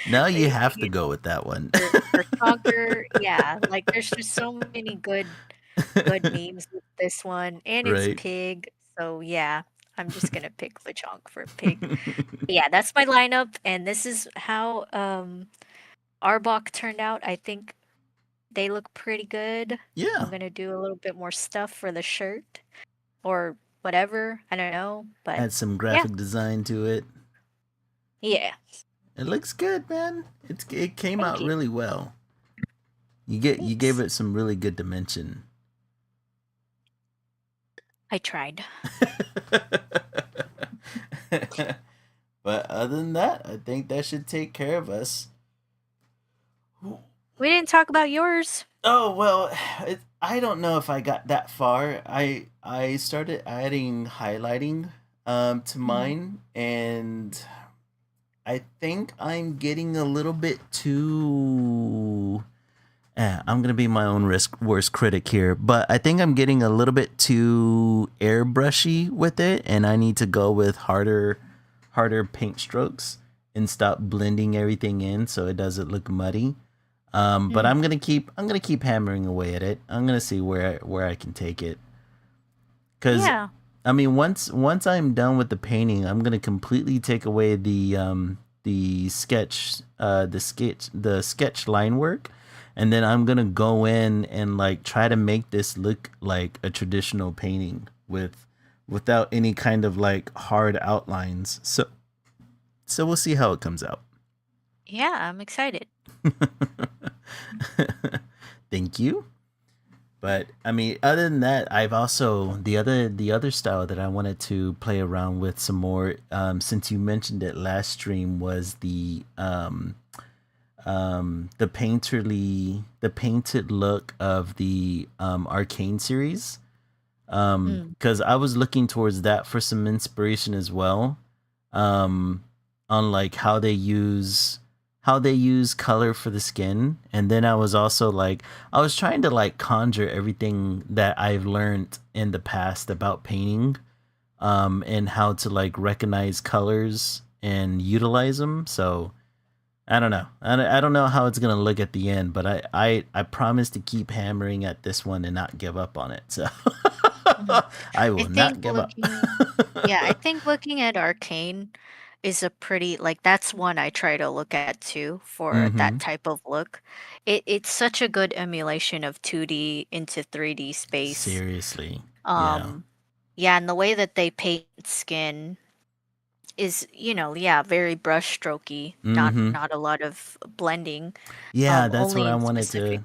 Now you have to you go know with that one. for chonker. Yeah, like there's just so many good memes with this one, and it's right. pig. So yeah, I'm just gonna pick lechonk for pig. Yeah, that's my lineup, and this is how Arbok turned out. I think they look pretty good. I'm yeah. gonna do a little bit more stuff for the shirt or whatever. I don't know, but Add some yeah, graphic design to it. yeah. It looks good, man. It came Thank out you. really well. You gave Thanks. it some really good dimension. I tried. But other than that, I think that should take care of us. We didn't talk about yours. Oh well, I don't know if I got that far. I started adding highlighting To Mhm. mine, and I think I'm getting a little bit too. I'm gonna be my own worst critic here, but I think I'm getting a little bit too airbrushy with it, and I need to go with harder paint strokes and stop blending everything in so it doesn't look muddy. But Mm. I'm gonna keep hammering away at it. I'm gonna see where I can take it. Cause Yeah. I mean, once I'm done with the painting, I'm gonna completely take away the sketch line work, and then I'm gonna go in and like try to make this look like a traditional painting without any kind of like hard outlines. So we'll see how it comes out. Yeah, I'm excited. Thank you. But I mean, other than that, I've also the other style that I wanted to play around with some more. Since you mentioned it last stream, was the painted look of the Arcane series. Mm. Because I was looking towards that for some inspiration as well. Um, on like how they use color for the skin, and then I was also like I was trying to like conjure everything that I've learned in the past about painting, and how to like recognize colors and utilize them. So I don't know. I don't know how it's gonna look at the end, but I promise to keep hammering at this one and not give up on it. So Mhm. I I will think not give up. looking Yeah, I think looking at Arcane is a pretty like that's one I try to look at too for that Mm-hmm. type of look. It's such a good emulation of 2D into 3D space. Seriously. Yeah. Um yeah, and the way that they paint skin is, yeah, very brush strokey, not Mm-hmm. not a lot of blending, Yeah, only in specific.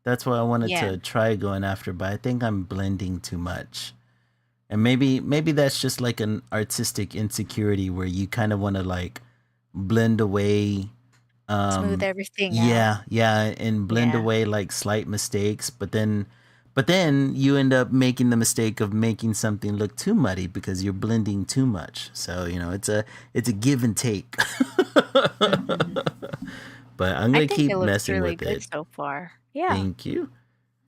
that's what I wanted Yeah. to try going after, but I think I'm blending too much. And maybe that's just like an artistic insecurity where you kind of want to like blend away Smooth um everything out. yeah, and blend Yeah. away like slight mistakes, but then you end up making the mistake of making something look too muddy because you're blending too much. So, it's a give and take. Mhm. But I'm I going to think keep it looks messing really with good it. so far. Yeah, Thank you.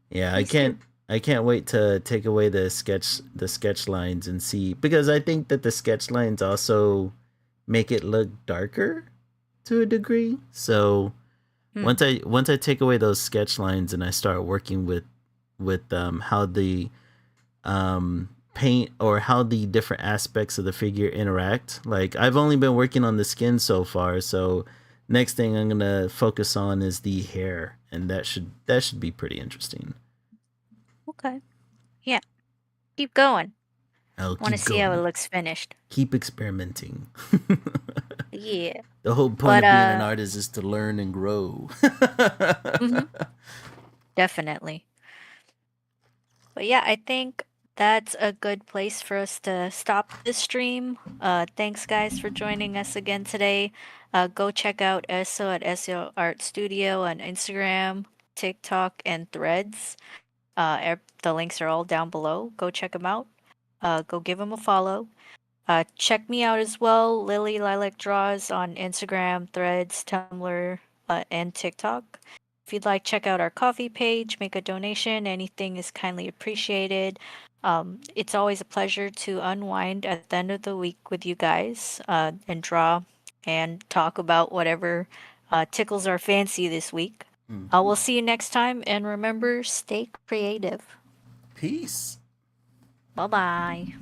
Yeah, I please do. can't I can't wait to take away the sketch lines and see, because I think that the sketch lines also make it look darker to a degree. So Hmm. once I take away those sketch lines and I start working with how the paint or how the different aspects of the figure interact. Like I've only been working on the skin so far, so next thing I'm gonna focus on is the hair, and that should be pretty interesting. Okay. Yeah, keep going. I'll Want to keep see how it going, looks finished. keep experimenting. Yeah. The whole point But of being an artist is to learn and grow. mhm, definitely. But yeah, I think that's a good place for us to stop this stream. Thanks guys for joining us again today. Go check out Esso at Esso Art Studio on Instagram, TikTok, and Threads. The links are all down below. Go check them out. Go give them a follow. Check me out as well, Lily Lilac Draws on Instagram, Threads, Tumblr, and TikTok. If you'd like, check out our coffee page, make a donation. Anything is kindly appreciated. It's always a pleasure to unwind at the end of the week with you guys and draw and talk about whatever tickles our fancy this week. Mhm. We'll see you next time, and remember, stay creative. Peace. Bye bye.